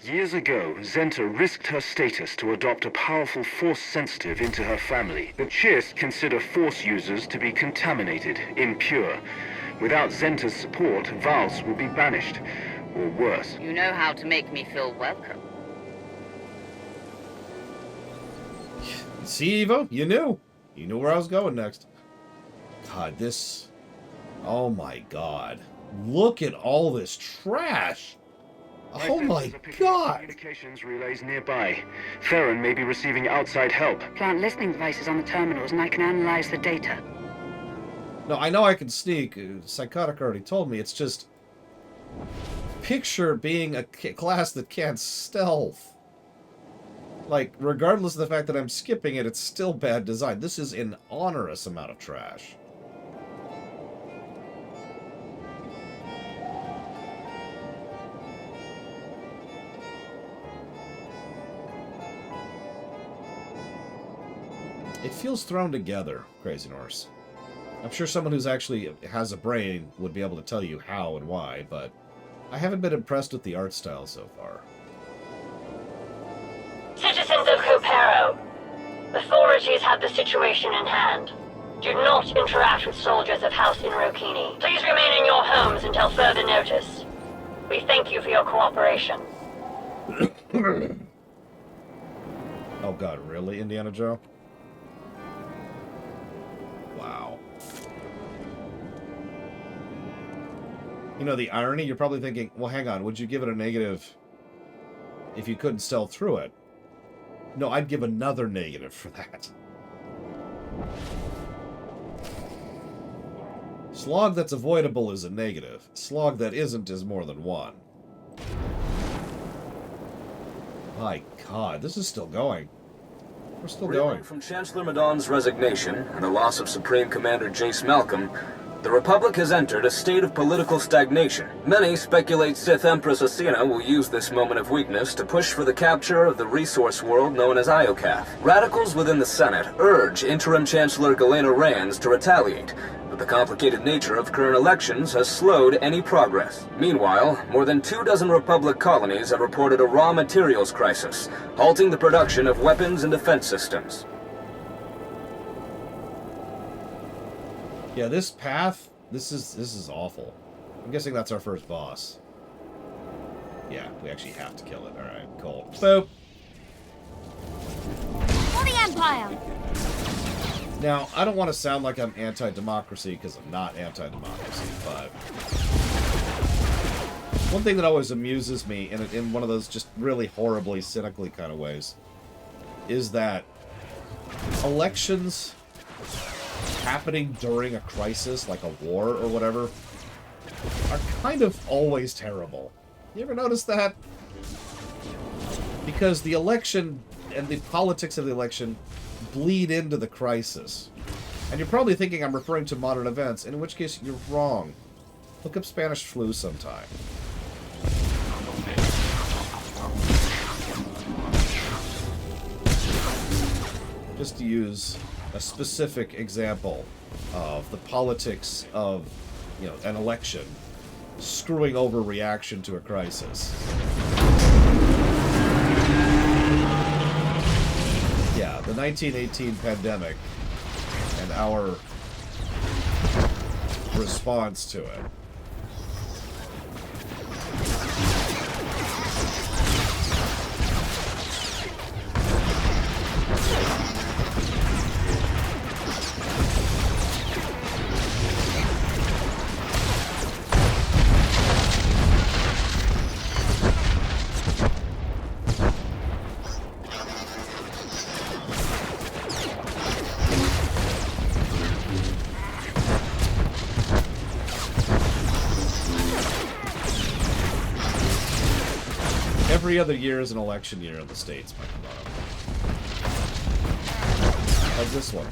Years ago, Zenta risked her status to adopt a powerful Force sensitive into her family. The Chiss consider Force users to be contaminated, impure. Without Zenta's support, Vals will be banished, or worse. You know how to make me feel welcome. See, Evo? You knew. You knew where I was going next. God, this... Oh my god. Look at all this trash! Oh my god! Communications relays nearby. Theron may be receiving outside help. Plant listening devices on the terminals and I can analyze the data. No, I know I can sneak. Psychotic already told me. It's just... Picture being a class that can't stealth. Like, regardless of the fact that I'm skipping it, it's still bad design. This is an onerous amount of trash. It feels thrown together, Crazy Norse. I'm sure someone who's actually has a brain would be able to tell you how and why, but I haven't been impressed with the art style so far. Citizens of Copero, authorities have the situation in hand. Do not interact with soldiers of House Inrokini. Please remain in your homes until further notice. We thank you for your cooperation. Oh god, really, Indiana Joe? Wow. You know, the irony, you're probably thinking, well, hang on, would you give it a negative if you couldn't stealth through it? No, I'd give another negative for that. Slog that's avoidable is a negative. Slog that isn't is more than one. My god, this is still going. We're still going. From Chancellor Madon's resignation and the loss of Supreme Commander Jace Malcolm, The Republic has entered a state of political stagnation. Many speculate Sith Empress Asina will use this moment of weakness to push for the capture of the resource world known as Iokath. Radicals within the Senate urge Interim Chancellor Galena Rands to retaliate, but the complicated nature of current elections has slowed any progress. Meanwhile, more than 24 Republic colonies have reported a raw materials crisis, halting the production of weapons and defense systems. Yeah, this path, this is awful. I'm guessing that's our first boss. Yeah, we actually have to kill it. Alright, cool. Boop! For the Empire! Now, I don't want to sound like I'm anti-democracy, because I'm not anti-democracy, but... one thing that always amuses me, in one of those just really horribly, cynically kind of ways, is that elections happening during a crisis, like a war or whatever, are kind of always terrible. You ever notice that? Because the election and the politics of the election bleed into the crisis. And you're probably thinking I'm referring to modern events, in which case you're wrong. Look up Spanish flu sometime. Just to use a specific example of the politics of, you know, an election screwing over reaction to a crisis. Yeah, the 1918 pandemic and our response to it. Every other year is an election year in the States, my God. Like this one.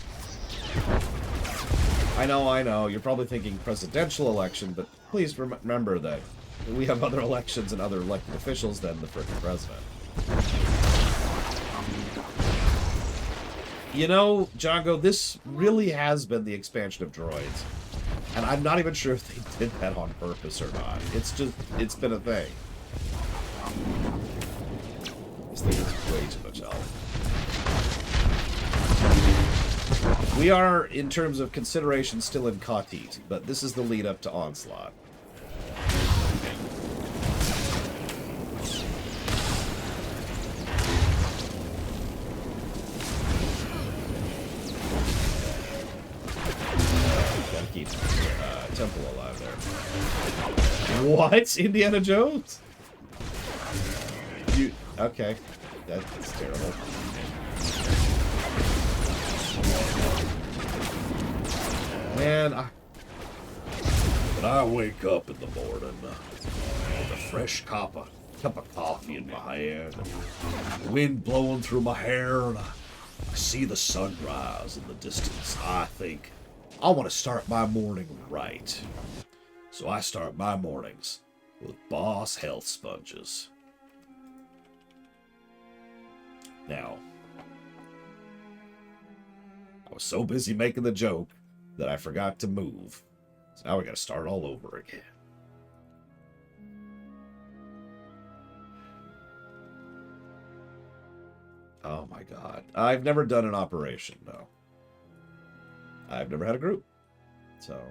I know, you're probably thinking presidential election, but please remember that we have other elections and other elected officials than the frickin' president. You know, Django, this really has been the expansion of droids. And I'm not even sure if they did that on purpose or not. It's just, it's been a thing. This thing is way too much health. We are, in terms of consideration, still in Khatit, but this is the lead up to Onslaught. Gotta keep Temple alive there. What? Indiana Jones? You... Okay. That's terrible. Man, when I wake up in the morning with a fresh cup of coffee in my hand, wind blowing through my hair, and I see the sunrise in the distance, I think, I want to start my morning right. So I start my mornings with Boss Health Sponges. Now, I was so busy making the joke that I forgot to move. So now we gotta start all over again. Oh my God. I've never done an operation, no. I've never had a group. So,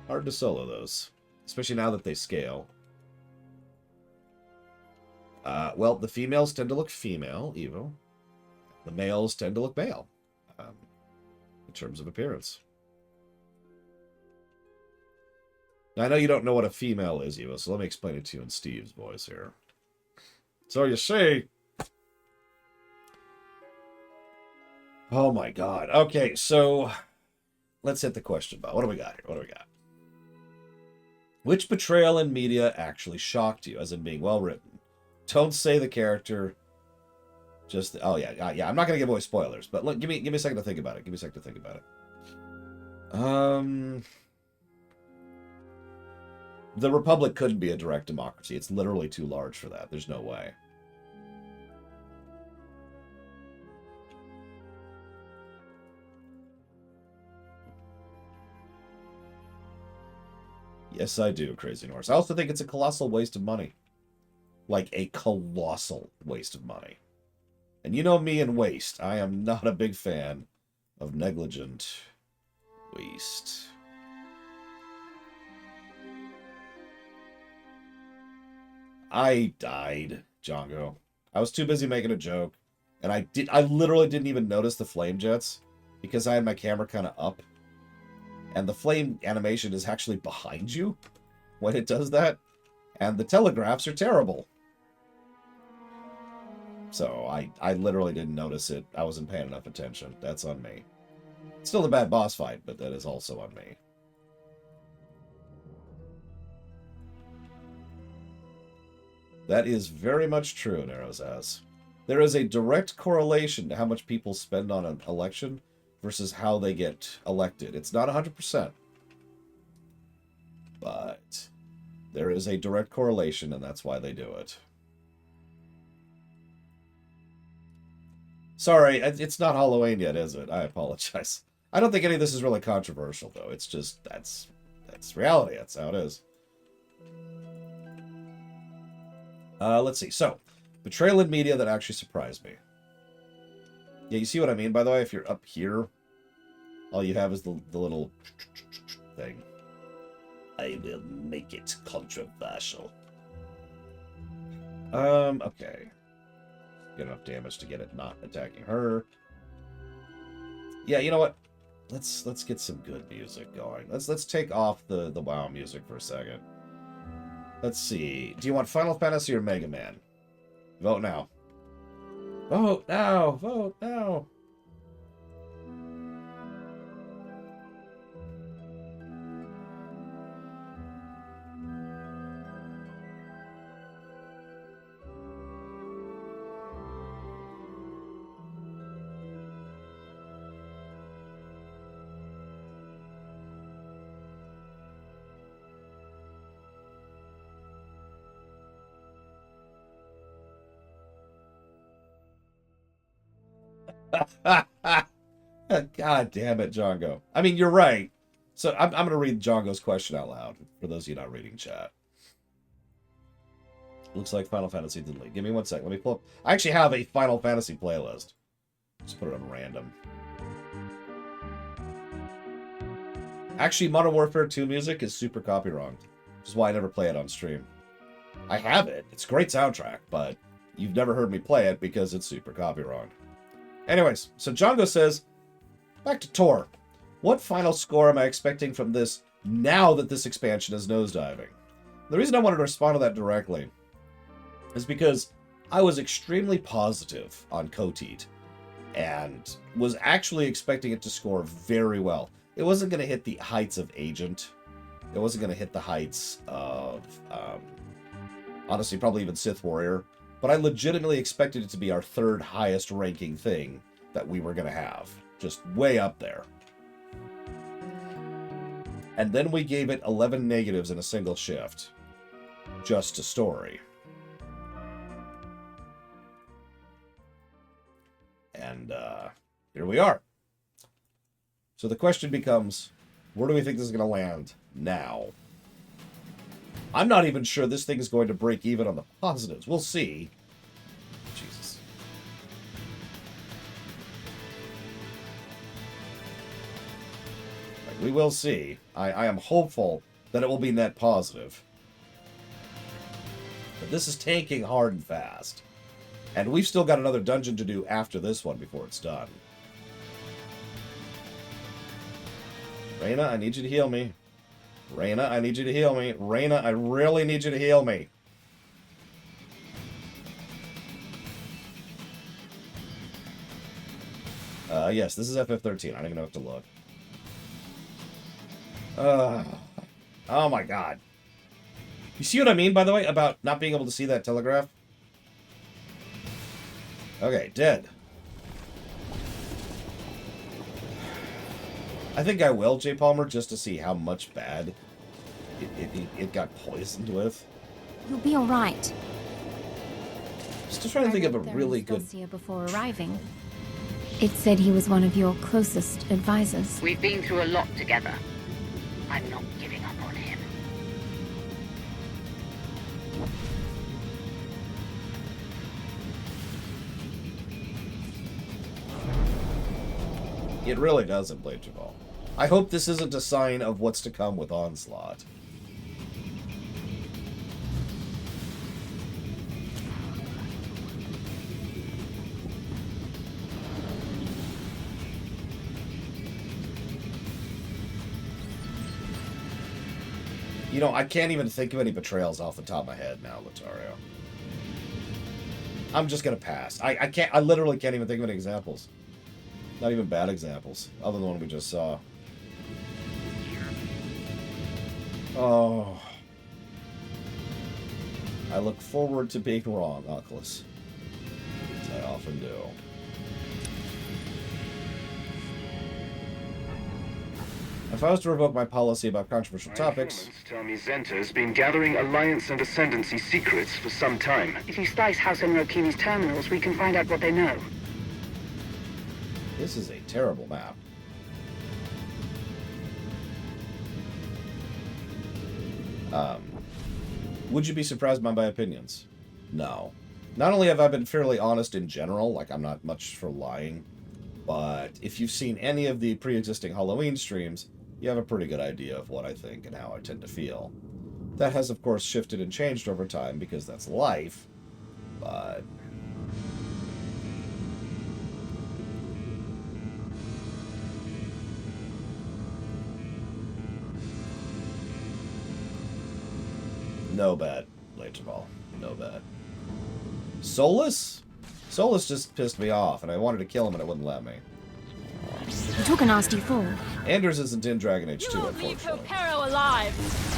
hard to solo those. Especially now that they scale. Well, the females tend to look female, Evo. The males tend to look male. In terms of appearance. Now, I know you don't know what a female is, Evo, so let me explain it to you in Steve's voice here. So you see... Oh my God. Okay, so... Let's hit the question button. What do we got here? What do we got? Which betrayal in media actually shocked you, as in being well written? Don't say the character. Just... Oh, yeah. I'm not going to give away spoilers, but look, give me a second to think about it. Give me a second to think about it. The Republic couldn't be a direct democracy. It's literally too large for that. There's no way. Yes, I do, Crazy Norse. I also think it's a colossal waste of money. Like, a colossal waste of money. And you know me and waste. I am not a big fan of negligent waste. I died, Django. I was too busy making a joke. And I literally didn't even notice the flame jets because I had my camera kind of up. And the flame animation is actually behind you when it does that. And the telegraphs are terrible. So I literally didn't notice it. I wasn't paying enough attention. That's on me. It's still a bad boss fight, but that is also on me. That is very much true, Narrowsaz. There is a direct correlation to how much people spend on an election versus how they get elected. It's not 100%. But there is a direct correlation, and that's why they do it. Sorry, it's not Halloween yet, is it? I apologize. I don't think any of this is really controversial, though. It's just, that's reality. That's how it is. Let's see. So, betrayal in media that actually surprised me. Yeah, you see what I mean, by the way? If you're up here, all you have is the little thing. I will make it controversial. Okay. Get enough damage to get it not attacking her. Yeah, you know what? Let's get some good music going. Let's take off the WoW music for a second. Let's see. Do you want Final Fantasy or Mega Man? Vote now. Vote now! Vote now! God damn it, Django. I mean, you're right. So I'm going to read Django's question out loud for those of you not reading chat. Looks like Final Fantasy didn't leave. Give me 1 second. Let me pull up. I actually have a Final Fantasy playlist. Just put it on random. Actually, Modern Warfare 2 music is super copy-wronged, which is why I never play it on stream. I have it. It's a great soundtrack, but you've never heard me play it because it's super copy-wronged. Anyways, so Django says, back to Tor. What final score am I expecting from this now that this expansion is nosediving? The reason I wanted to respond to that directly is because I was extremely positive on Koteet and was actually expecting it to score very well. It wasn't going to hit the heights of Agent. It wasn't going to hit the heights of, honestly, probably even Sith Warrior. But I legitimately expected it to be our third highest ranking thing that we were going to have. Just way up there. And then we gave it 11 negatives in a single shift. Just a story. And here we are. So the question becomes, where do we think this is going to land now? I'm not even sure this thing is going to break even on the positives. We'll see. Jesus. We will see. I am hopeful that it will be net positive. But this is tanking hard and fast. And we've still got another dungeon to do after this one before it's done. Reyna, I need you to heal me. Reyna, I need you to heal me. Reyna, I really need you to heal me. Yes, this is FF13. I don't even know what to look. Oh my god. You see what I mean, by the way, about not being able to see that telegraph? Okay, dead. I think I will, J. Palmer, just to see how much bad it got poisoned with. You'll be all right. Still trying to think of a really good... before arriving. It said he was one of your closest advisors. We've been through a lot together. I'm not giving up on him. It really doesn't, Blade Jabal. I hope this isn't a sign of what's to come with Onslaught. You know, I can't even think of any betrayals off the top of my head now, Latario. I'm just gonna pass. I literally can't even think of any examples. Not even bad examples, other than the one we just saw. Oh. I look forward to being wrong, Oculus. As I often do. If I was to revoke my policy about controversial topics... Tell me Zenta's been gathering Alliance and Ascendancy secrets for some time. If you slice House Inrokini's terminals, we can find out what they know. This is a terrible map. Would you be surprised by my opinions? No. Not only have I been fairly honest in general, like I'm not much for lying, but if you've seen any of the pre-existing Halloween streams, you have a pretty good idea of what I think and how I tend to feel. That has, of course, shifted and changed over time because that's life, but... No bad, Laterball. No bad. Solus? Solus just pissed me off, and I wanted to kill him and it wouldn't let me. You took a nasty fall. Anders isn't in Dragon Age 2, unfortunately. Leave Copero alive!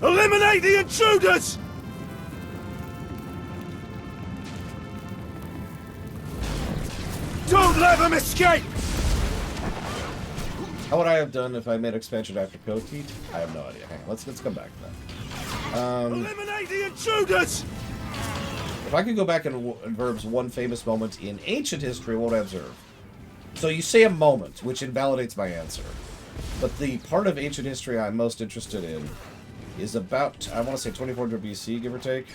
Eliminate the intruders! Don't let them escape! How would I have done if I made expansion after Coteat? I have no idea. Hang on, let's come back to that. Eliminate the intruders! If I could go back and verbs one famous moment in ancient history, what would I observe? So you say a moment, which invalidates my answer. But the part of ancient history I'm most interested in is about, I want to say 2400 BC, give or take.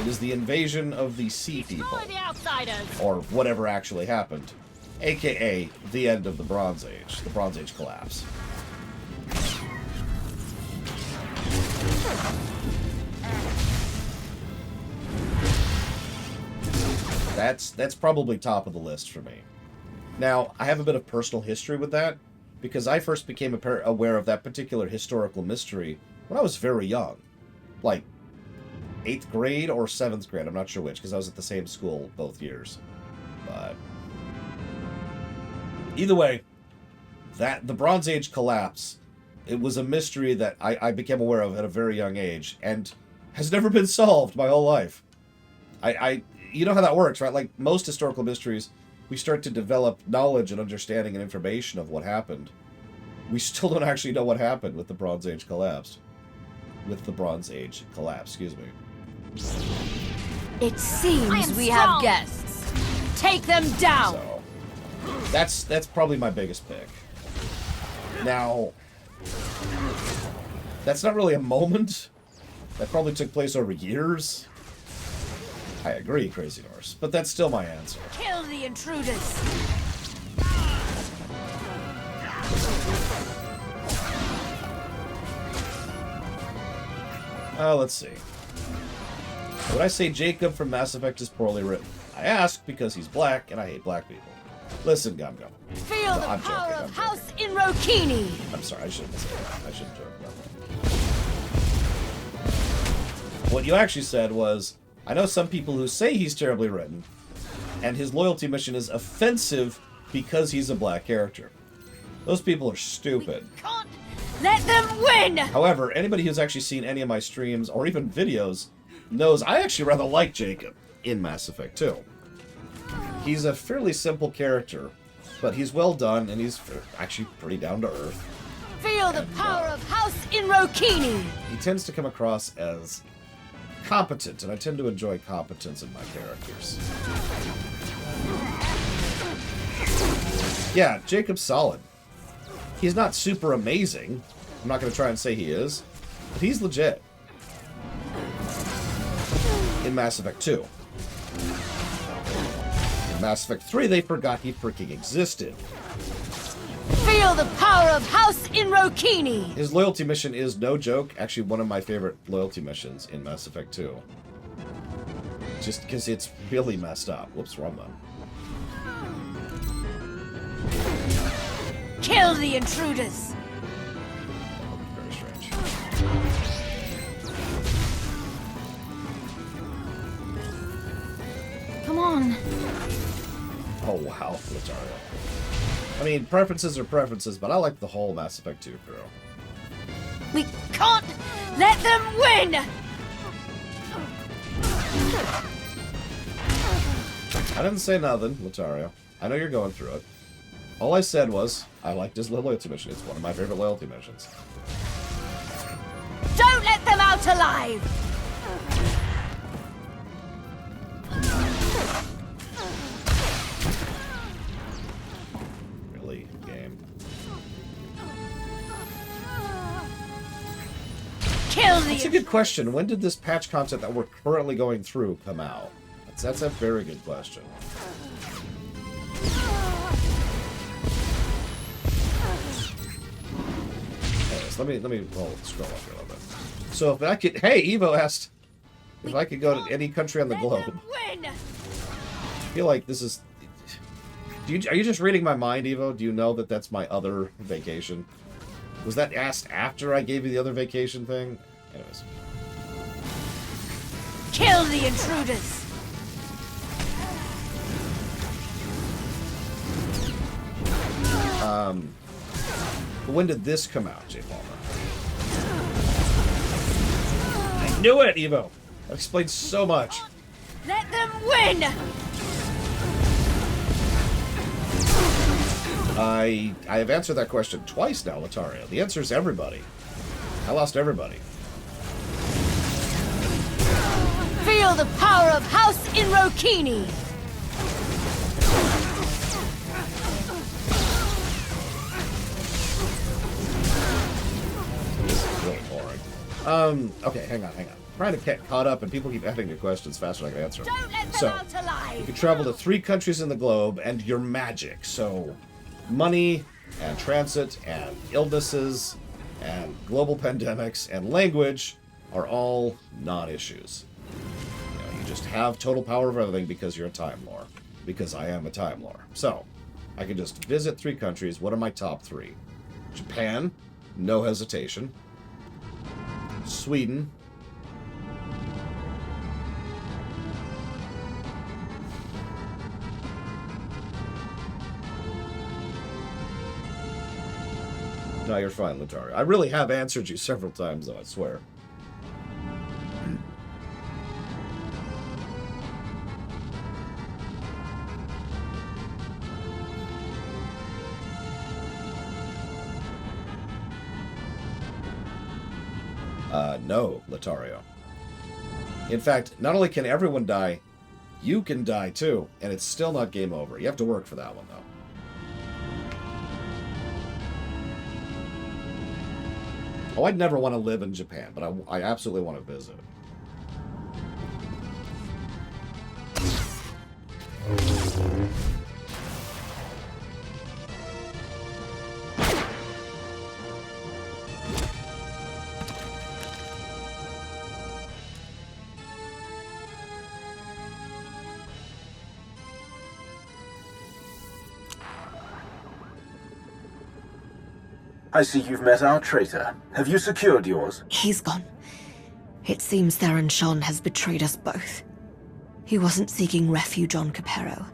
It is the invasion of the Sea People. The outsiders. Or whatever actually happened. AKA, the end of the Bronze Age. The Bronze Age collapse. That's probably top of the list for me. Now, I have a bit of personal history with that, because I first became aware of that particular historical mystery when I was very young. Like, 8th grade or 7th grade, I'm not sure which, because I was at the same school both years. But either way, the Bronze Age collapse, it was a mystery that I became aware of at a very young age, and has never been solved my whole life. You know how that works, right? Like, most historical mysteries, we start to develop knowledge and understanding and information of what happened. We still don't actually know what happened with the Bronze Age collapse. Excuse me. It seems we have guests. Take them down! So, that's probably my biggest pick. Now, that's not really a moment. That probably took place over years. I agree, Crazy Norse, but that's still my answer. Kill the intruders! Let's see. Would I say Jacob from Mass Effect is poorly written? I ask because he's black and I hate black people. Listen, Gum Gum. Feel Feel the power of House Inrokini! I'm sorry, I shouldn't say that. I shouldn't joke about that. What you actually said was, I know some people who say he's terribly written, and his loyalty mission is offensive because he's a black character. Those people are stupid. Let them win! However, anybody who's actually seen any of my streams, or even videos, knows I actually rather like Jacob in Mass Effect 2. He's a fairly simple character, but he's well done, and he's actually pretty down to earth. Feel the power of House Inrokini! He tends to come across as competent, and I tend to enjoy competence in my characters. Yeah, Jacob's solid. He's not super amazing. I'm not going to try and say he is, but he's legit. In Mass Effect 2. In Mass Effect 3, they forgot he freaking existed. Feel the power of House Inrokini! His loyalty mission is, no joke, actually one of my favorite loyalty missions in Mass Effect 2. Just because it's really messed up. Whoops, wrong one. Kill the intruders! Very strange. Come on. Oh, wow, Latario. I mean, preferences are preferences, but I like the whole Mass Effect 2 crew. We can't let them win! I didn't say nothing, Latario. I know you're going through it. All I said was, I liked his loyalty mission. It's one of my favorite loyalty missions. Don't let them out alive! Really, game. Kill the... That's a good question. When did this patch content that we're currently going through come out? That's a very good question. Anyways, let me scroll up here a little bit. So if I could, hey, Evo asked if I could go to any country on the globe. I feel like this is. Are you just reading my mind, Evo? Do you know that that's my other vacation? Was that asked after I gave you the other vacation thing? Anyways. Kill the intruders! When did this come out, J. Palmer? I knew it, Evo! That explains so much. Let them win! I have answered that question twice now, Latario. The answer is everybody. I lost everybody. Feel the power of House Inrokini! Really boring. Okay, hang on. I'm trying to get caught up, and people keep asking your questions faster than I can answer them. Don't let them So, out alive! you can travel to 3 countries in the globe, and your magic. So, money, and transit, and illnesses, and global pandemics, and language are all non-issues. You just have total power of everything because you're a Time Lord. Because I am a Time Lord. So, I can just visit 3 countries. What are my top 3? Japan, no hesitation. Sweden. No, you're fine, Latario. I really have answered you several times, though, I swear. No, Latario. In fact, not only can everyone die, you can die too, and it's still not game over. You have to work for that one, though. Oh, I'd never want to live in Japan, but I absolutely want to visit. I see you've met our traitor. Have you secured yours? He's gone. It seems Theron Shan has betrayed us both. He wasn't seeking refuge on Capero.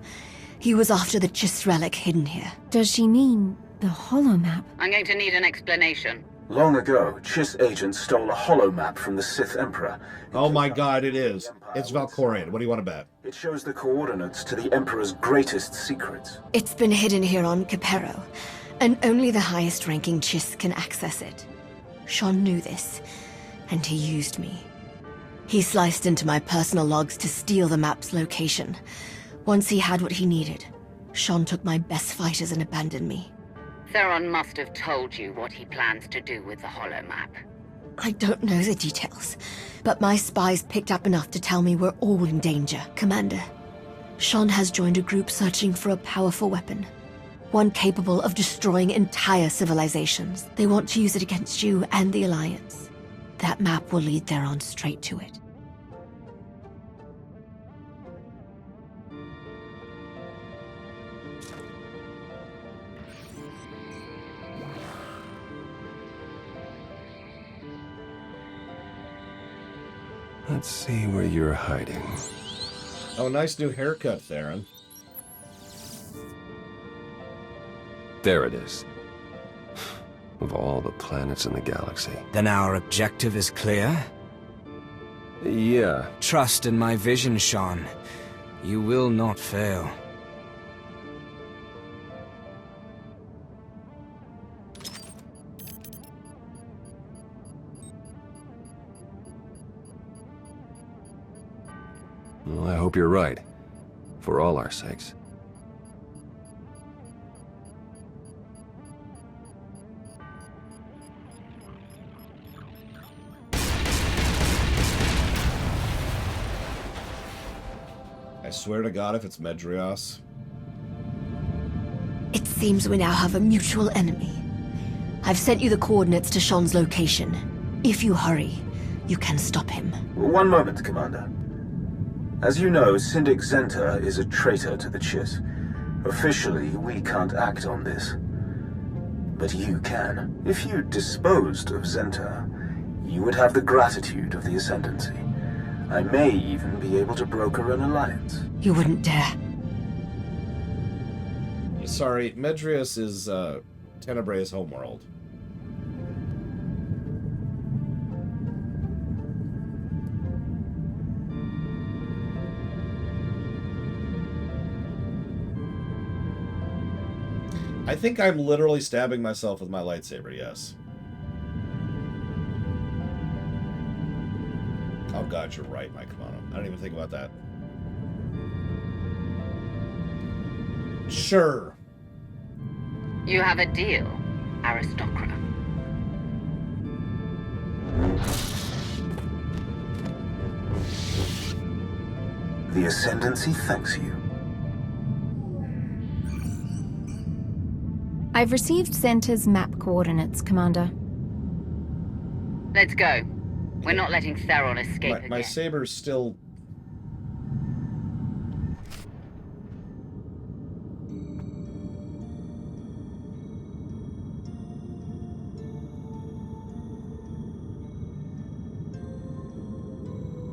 He was after the Chiss relic hidden here. Does she mean the holomap? I'm going to need an explanation. Long ago, Chiss agents stole a holomap from the Sith Emperor. Oh my god, it is. It's Valkorian. What do you want to bet? It shows the coordinates to the Emperor's greatest secrets. It's been hidden here on Capero, and only the highest-ranking Chiss can access it. Shan knew this, and he used me. He sliced into my personal logs to steal the map's location. Once he had what he needed, Shan took my best fighters and abandoned me. Theron must have told you what he plans to do with the holomap. I don't know the details, but my spies picked up enough to tell me we're all in danger, Commander. Shan has joined a group searching for a powerful weapon, one capable of destroying entire civilizations. They want to use it against you and the Alliance. That map will lead Theron straight to it. Let's see where you're hiding. Oh, nice new haircut, Theron. There it is. Of all the planets in the galaxy. Then our objective is clear? Yeah. Trust in my vision, Shan. You will not fail. Well, I hope you're right. For all our sakes. I swear to God, if it's Medrios. It seems we now have a mutual enemy. I've sent you the coordinates to Shan's location. If you hurry, you can stop him. One moment, Commander. As you know, Syndic Zenta is a traitor to the Chiss. Officially, we can't act on this. But you can. If you disposed of Zenta, you would have the gratitude of the Ascendancy. I may even be able to broker an alliance. You wouldn't dare. Sorry, Medrios is Tenebre's homeworld. I think I'm literally stabbing myself with my lightsaber, yes. Oh god, you're right, Mike Kamano. I didn't even think about that. Sure. You have a deal, aristocrat. The Ascendancy thanks you. I've received Zenta's map coordinates, Commander. Let's go. We're not letting Theron escape again. My saber's still...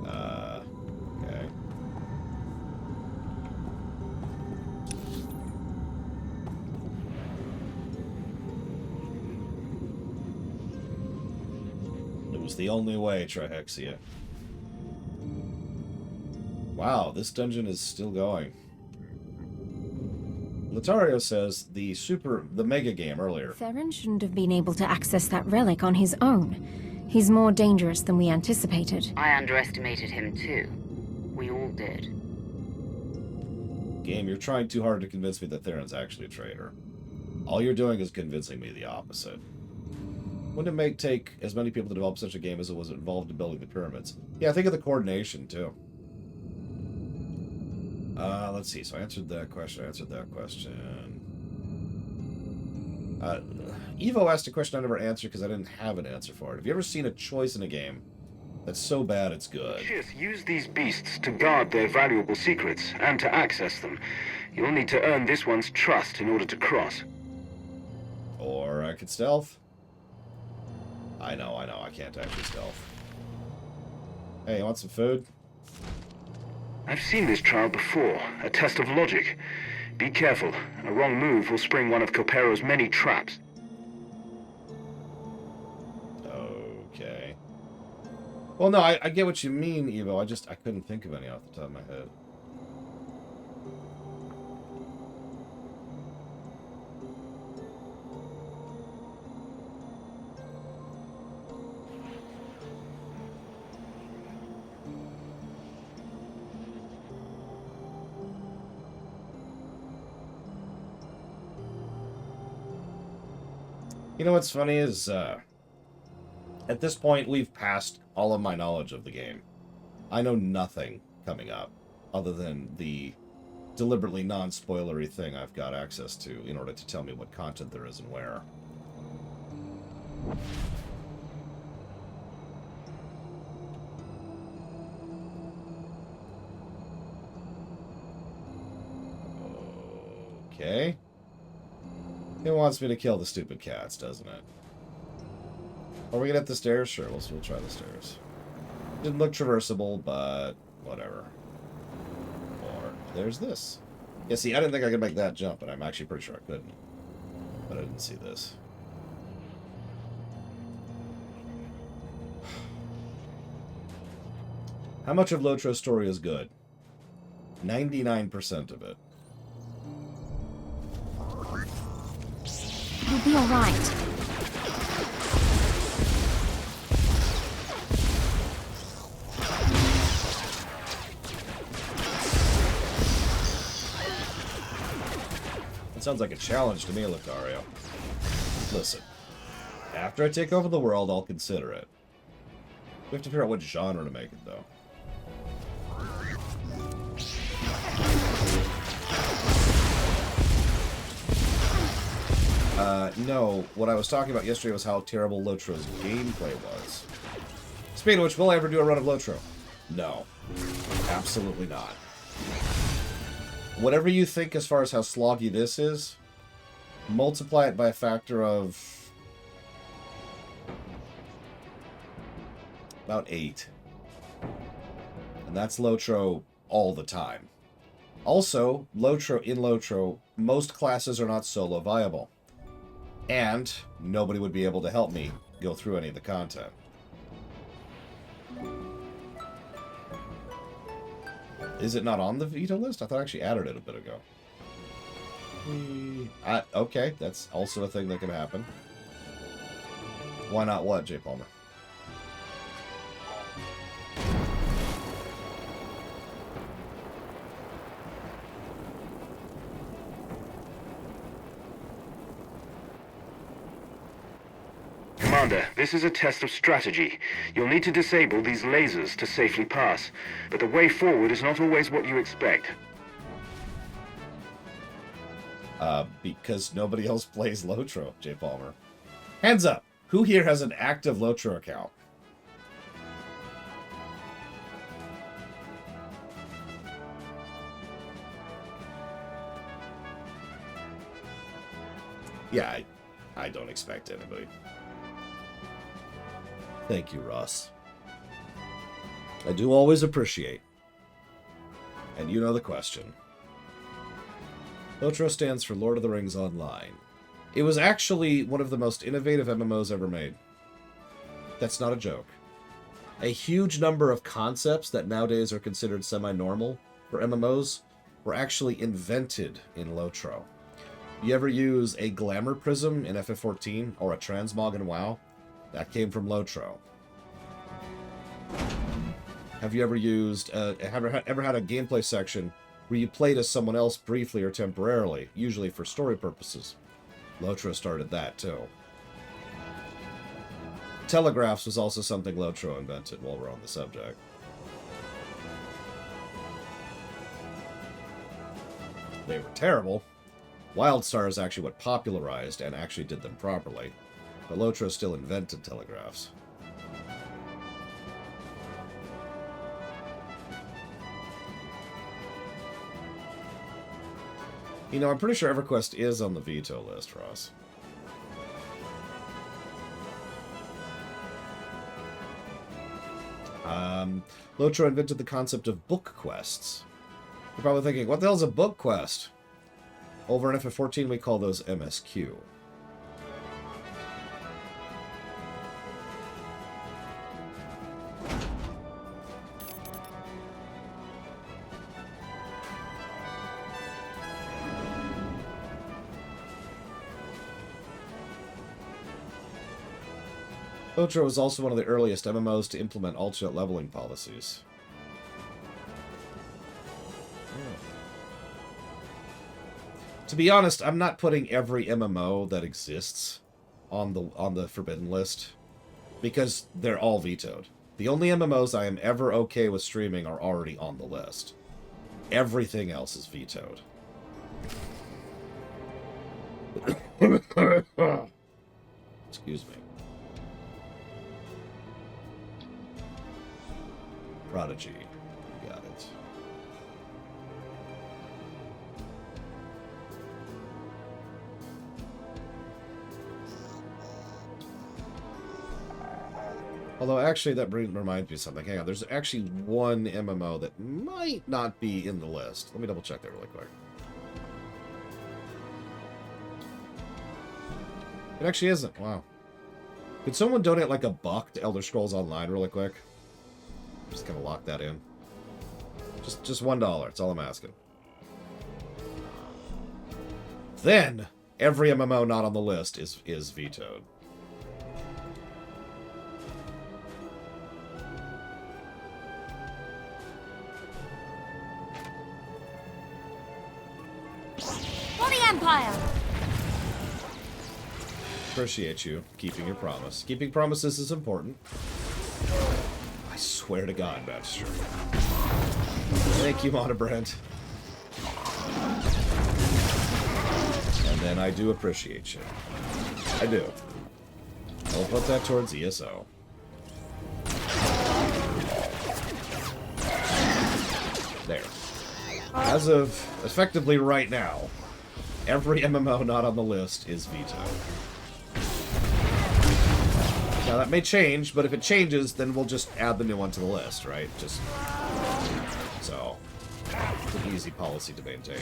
okay. It was the only way, Trihexia. Wow, this dungeon is still going. Latario says the mega game earlier. Theron shouldn't have been able to access that relic on his own. He's more dangerous than we anticipated. I underestimated him too. We all did. Game, you're trying too hard to convince me that Theron's actually a traitor. All you're doing is convincing me the opposite. Wouldn't it take as many people to develop such a game as it was involved in building the pyramids? Yeah, think of the coordination, too. Let's see. So I answered that question. Evo asked a question I never answered because I didn't have an answer for it. Have you ever seen a choice in a game that's so bad it's good? Chiss use these beasts to guard their valuable secrets and to access them. You'll need to earn this one's trust in order to cross. Or I could stealth. I know. I can't actually stealth. Hey, you want some food? I've seen this trial before. A test of logic. Be careful. A wrong move will spring one of Copero's many traps. Okay. Well, no, I get what you mean, Evo. I couldn't think of any off the top of my head. You know what's funny is, at this point, we've passed all of my knowledge of the game. I know nothing coming up, other than the deliberately non-spoilery thing I've got access to in order to tell me what content there is and where. Okay. It wants me to kill the stupid cats, doesn't it? Are we gonna hit the stairs? Sure, we'll try the stairs. Didn't look traversable, but whatever. Or there's this. Yeah, see, I didn't think I could make that jump, but I'm actually pretty sure I couldn't. But I didn't see this. How much of Lotro's story is good? 99% of it. You'll be alright. That sounds like a challenge to me, Lucario. Listen, after I take over the world, I'll consider it. We have to figure out what genre to make it, though. No, what I was talking about yesterday was how terrible Lotro's gameplay was. Speaking of which, will I ever do a run of Lotro? No. Absolutely not. Whatever you think as far as how sloggy this is, multiply it by a factor of about 8. And that's Lotro all the time. Also, in Lotro, most classes are not solo viable. And nobody would be able to help me go through any of the content. Is it not on the veto list? I thought I actually added it a bit ago. Okay, that's also a thing that can happen. Why not what, J. Palmer? Commander, this is a test of strategy. You'll need to disable these lasers to safely pass, but the way forward is not always what you expect. Because nobody else plays Lotro, J. Palmer. Hands up! Who here has an active Lotro account? Yeah, I don't expect anybody. Thank you, Ross. I do always appreciate. And you know the question. Lotro stands for Lord of the Rings Online. It was actually one of the most innovative MMOs ever made. That's not a joke. A huge number of concepts that nowadays are considered semi-normal for MMOs were actually invented in Lotro. You ever use a glamour prism in FF14 or a transmog in WoW? That came from Lotro. Have you ever used, ever had a gameplay section where you played as someone else briefly or temporarily, usually for story purposes? Lotro started that too. Telegraphs was also something Lotro invented while we're on the subject. They were terrible. WildStar is actually what popularized and actually did them properly. But Lotro still invented telegraphs. You know, I'm pretty sure EverQuest is on the veto list, Ross. Lotro invented the concept of book quests. You're probably thinking, what the hell's a book quest? Over in FF14, we call those MSQ. Lotro was also one of the earliest MMOs to implement alternate leveling policies. To be honest, I'm not putting every MMO that exists on the forbidden list because they're all vetoed. The only MMOs I am ever okay with streaming are already on the list. Everything else is vetoed. Excuse me. Prodigy. Got it. Although, actually, that reminds me of something. Hang on, there's actually one MMO that might not be in the list. Let me double check that really quick. It actually isn't. Wow. Could someone donate like $1 to Elder Scrolls Online really quick? I'm just gonna lock that in. Just $1. That's all I'm asking. Then every MMO not on the list is vetoed. For the Empire! Appreciate you keeping your promise. Keeping promises is important. I swear to God, that's true. Thank you, Mona Brent. And then I do appreciate you. I do. I'll put that towards ESO. There. As of effectively right now, every MMO not on the list is vetoed. Now, that may change, but if it changes, then we'll just add the new one to the list, right? Just so. It's an easy policy to maintain.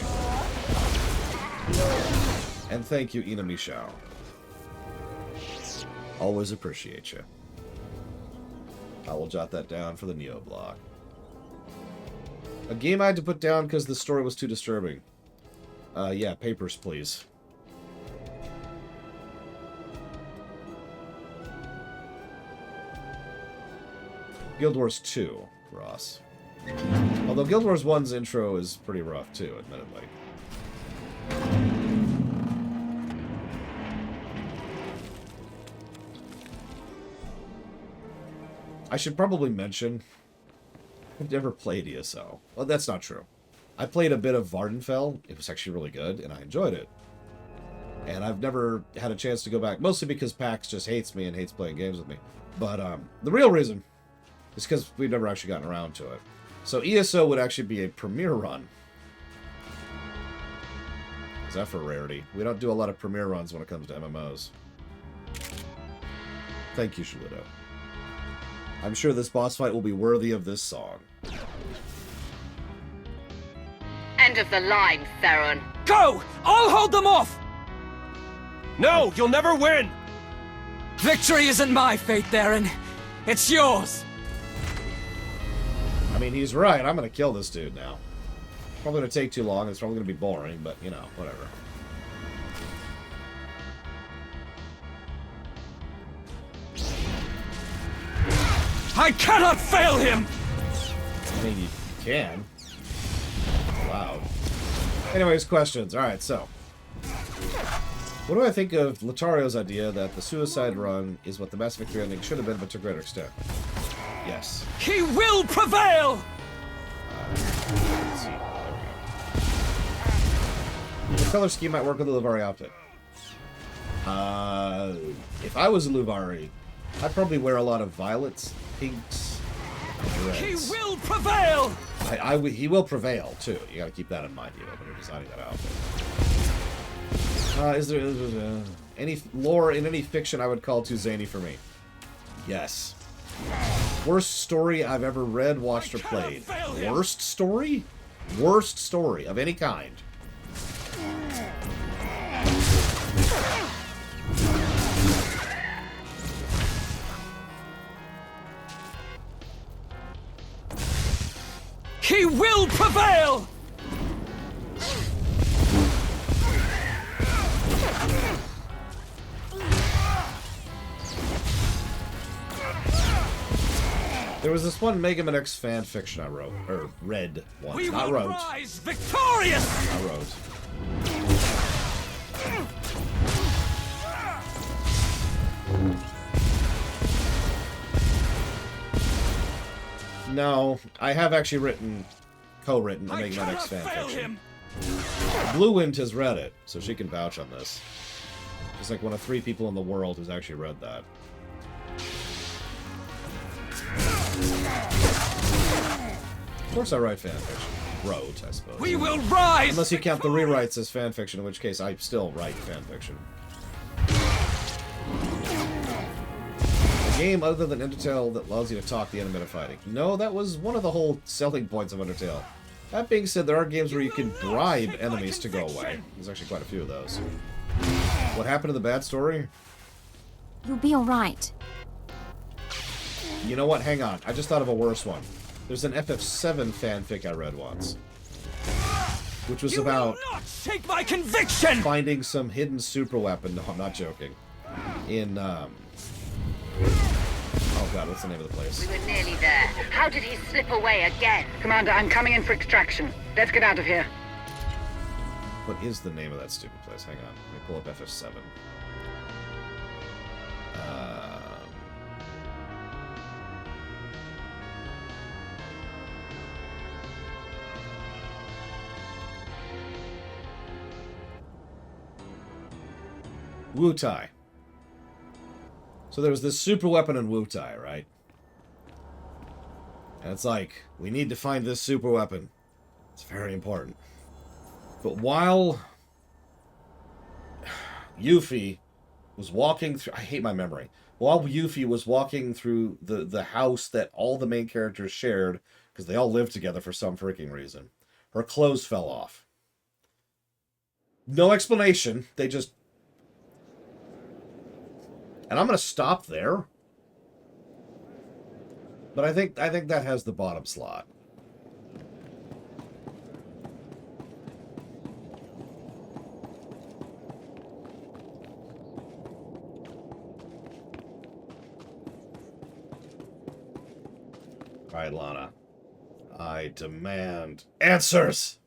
And thank you, Ina Michao. Always appreciate you. I will jot that down for the Neo block. A game I had to put down because the story was too disturbing. Yeah, Papers, please. Guild Wars 2, Ross. Although Guild Wars 1's intro is pretty rough too, admittedly. I should probably mention, I've never played ESO. Well, that's not true. I played a bit of Vardenfell. It was actually really good, and I enjoyed it. And I've never had a chance to go back, mostly because PAX just hates me and hates playing games with me. But the real reason is because we've never actually gotten around to it. So ESO would actually be a premiere run. Is that for rarity? We don't do a lot of premiere runs when it comes to MMOs. Thank you, Shaludo. I'm sure this boss fight will be worthy of this song. End of the line, Theron. Go! I'll hold them off! No, you'll never win! Victory isn't my fate, Theron. It's yours! I mean, he's right. I'm gonna kill this dude now. Probably gonna take too long. It's probably gonna be boring, but, you know, whatever. I cannot fail him! I mean, you can. Loud. Anyways, questions. Alright, so. What do I think of Lotario's idea that the suicide run is what the Mass Victory ending should have been, but to a greater extent? Yes. He will prevail! Let's see. The color scheme might work with the Luvari outfit. If I was a Luvari, I'd probably wear a lot of violets, pinks, and reds. He will prevail! He will prevail, too. You gotta keep that in mind, you know, when you're designing that outfit. Is there any lore in any fiction I would call too zany for me? Yes. Worst story I've ever read, watched, or played. Worst story? Worst story of any kind. He will prevail! There was this one Mega Man X fan fiction I wrote, or read once, We not will wrote. rise victorious! I wrote. No, I have actually co-written a Mega Man X fan fiction. Blue Wind has read it, so she can vouch on this. She's like one of 3 people in the world who's actually read that. Of course I write fanfiction. Wrote, I suppose. We will rise! Unless you count the rewrites as fanfiction, in which case I still write fanfiction. A game other than Undertale that allows you to talk the enemy into fighting. No, that was one of the whole selling points of Undertale. That being said, there are games where you can bribe enemies to go away. There's actually quite a few of those. What happened to the bad story? You'll be alright. You know what? Hang on. I just thought of a worse one. There's an FF7 fanfic I read once. Which was about take my conviction! Finding some hidden super weapon. No, I'm not joking. In, oh god, what's the name of the place? We were nearly there. How did he slip away again? Commander, I'm coming in for extraction. Let's get out of here. What is the name of that stupid place? Hang on. Let me pull up FF7. Wutai. So there was this super weapon in Wutai, right? And it's like, we need to find this super weapon. It's very important. But while Yuffie was walking through... I hate my memory. While Yuffie was walking through the house that all the main characters shared, because they all lived together for some freaking reason, her clothes fell off. No explanation. They just... And I'm going to stop there. But I think that has the bottom slot. All right, Lana. I demand answers!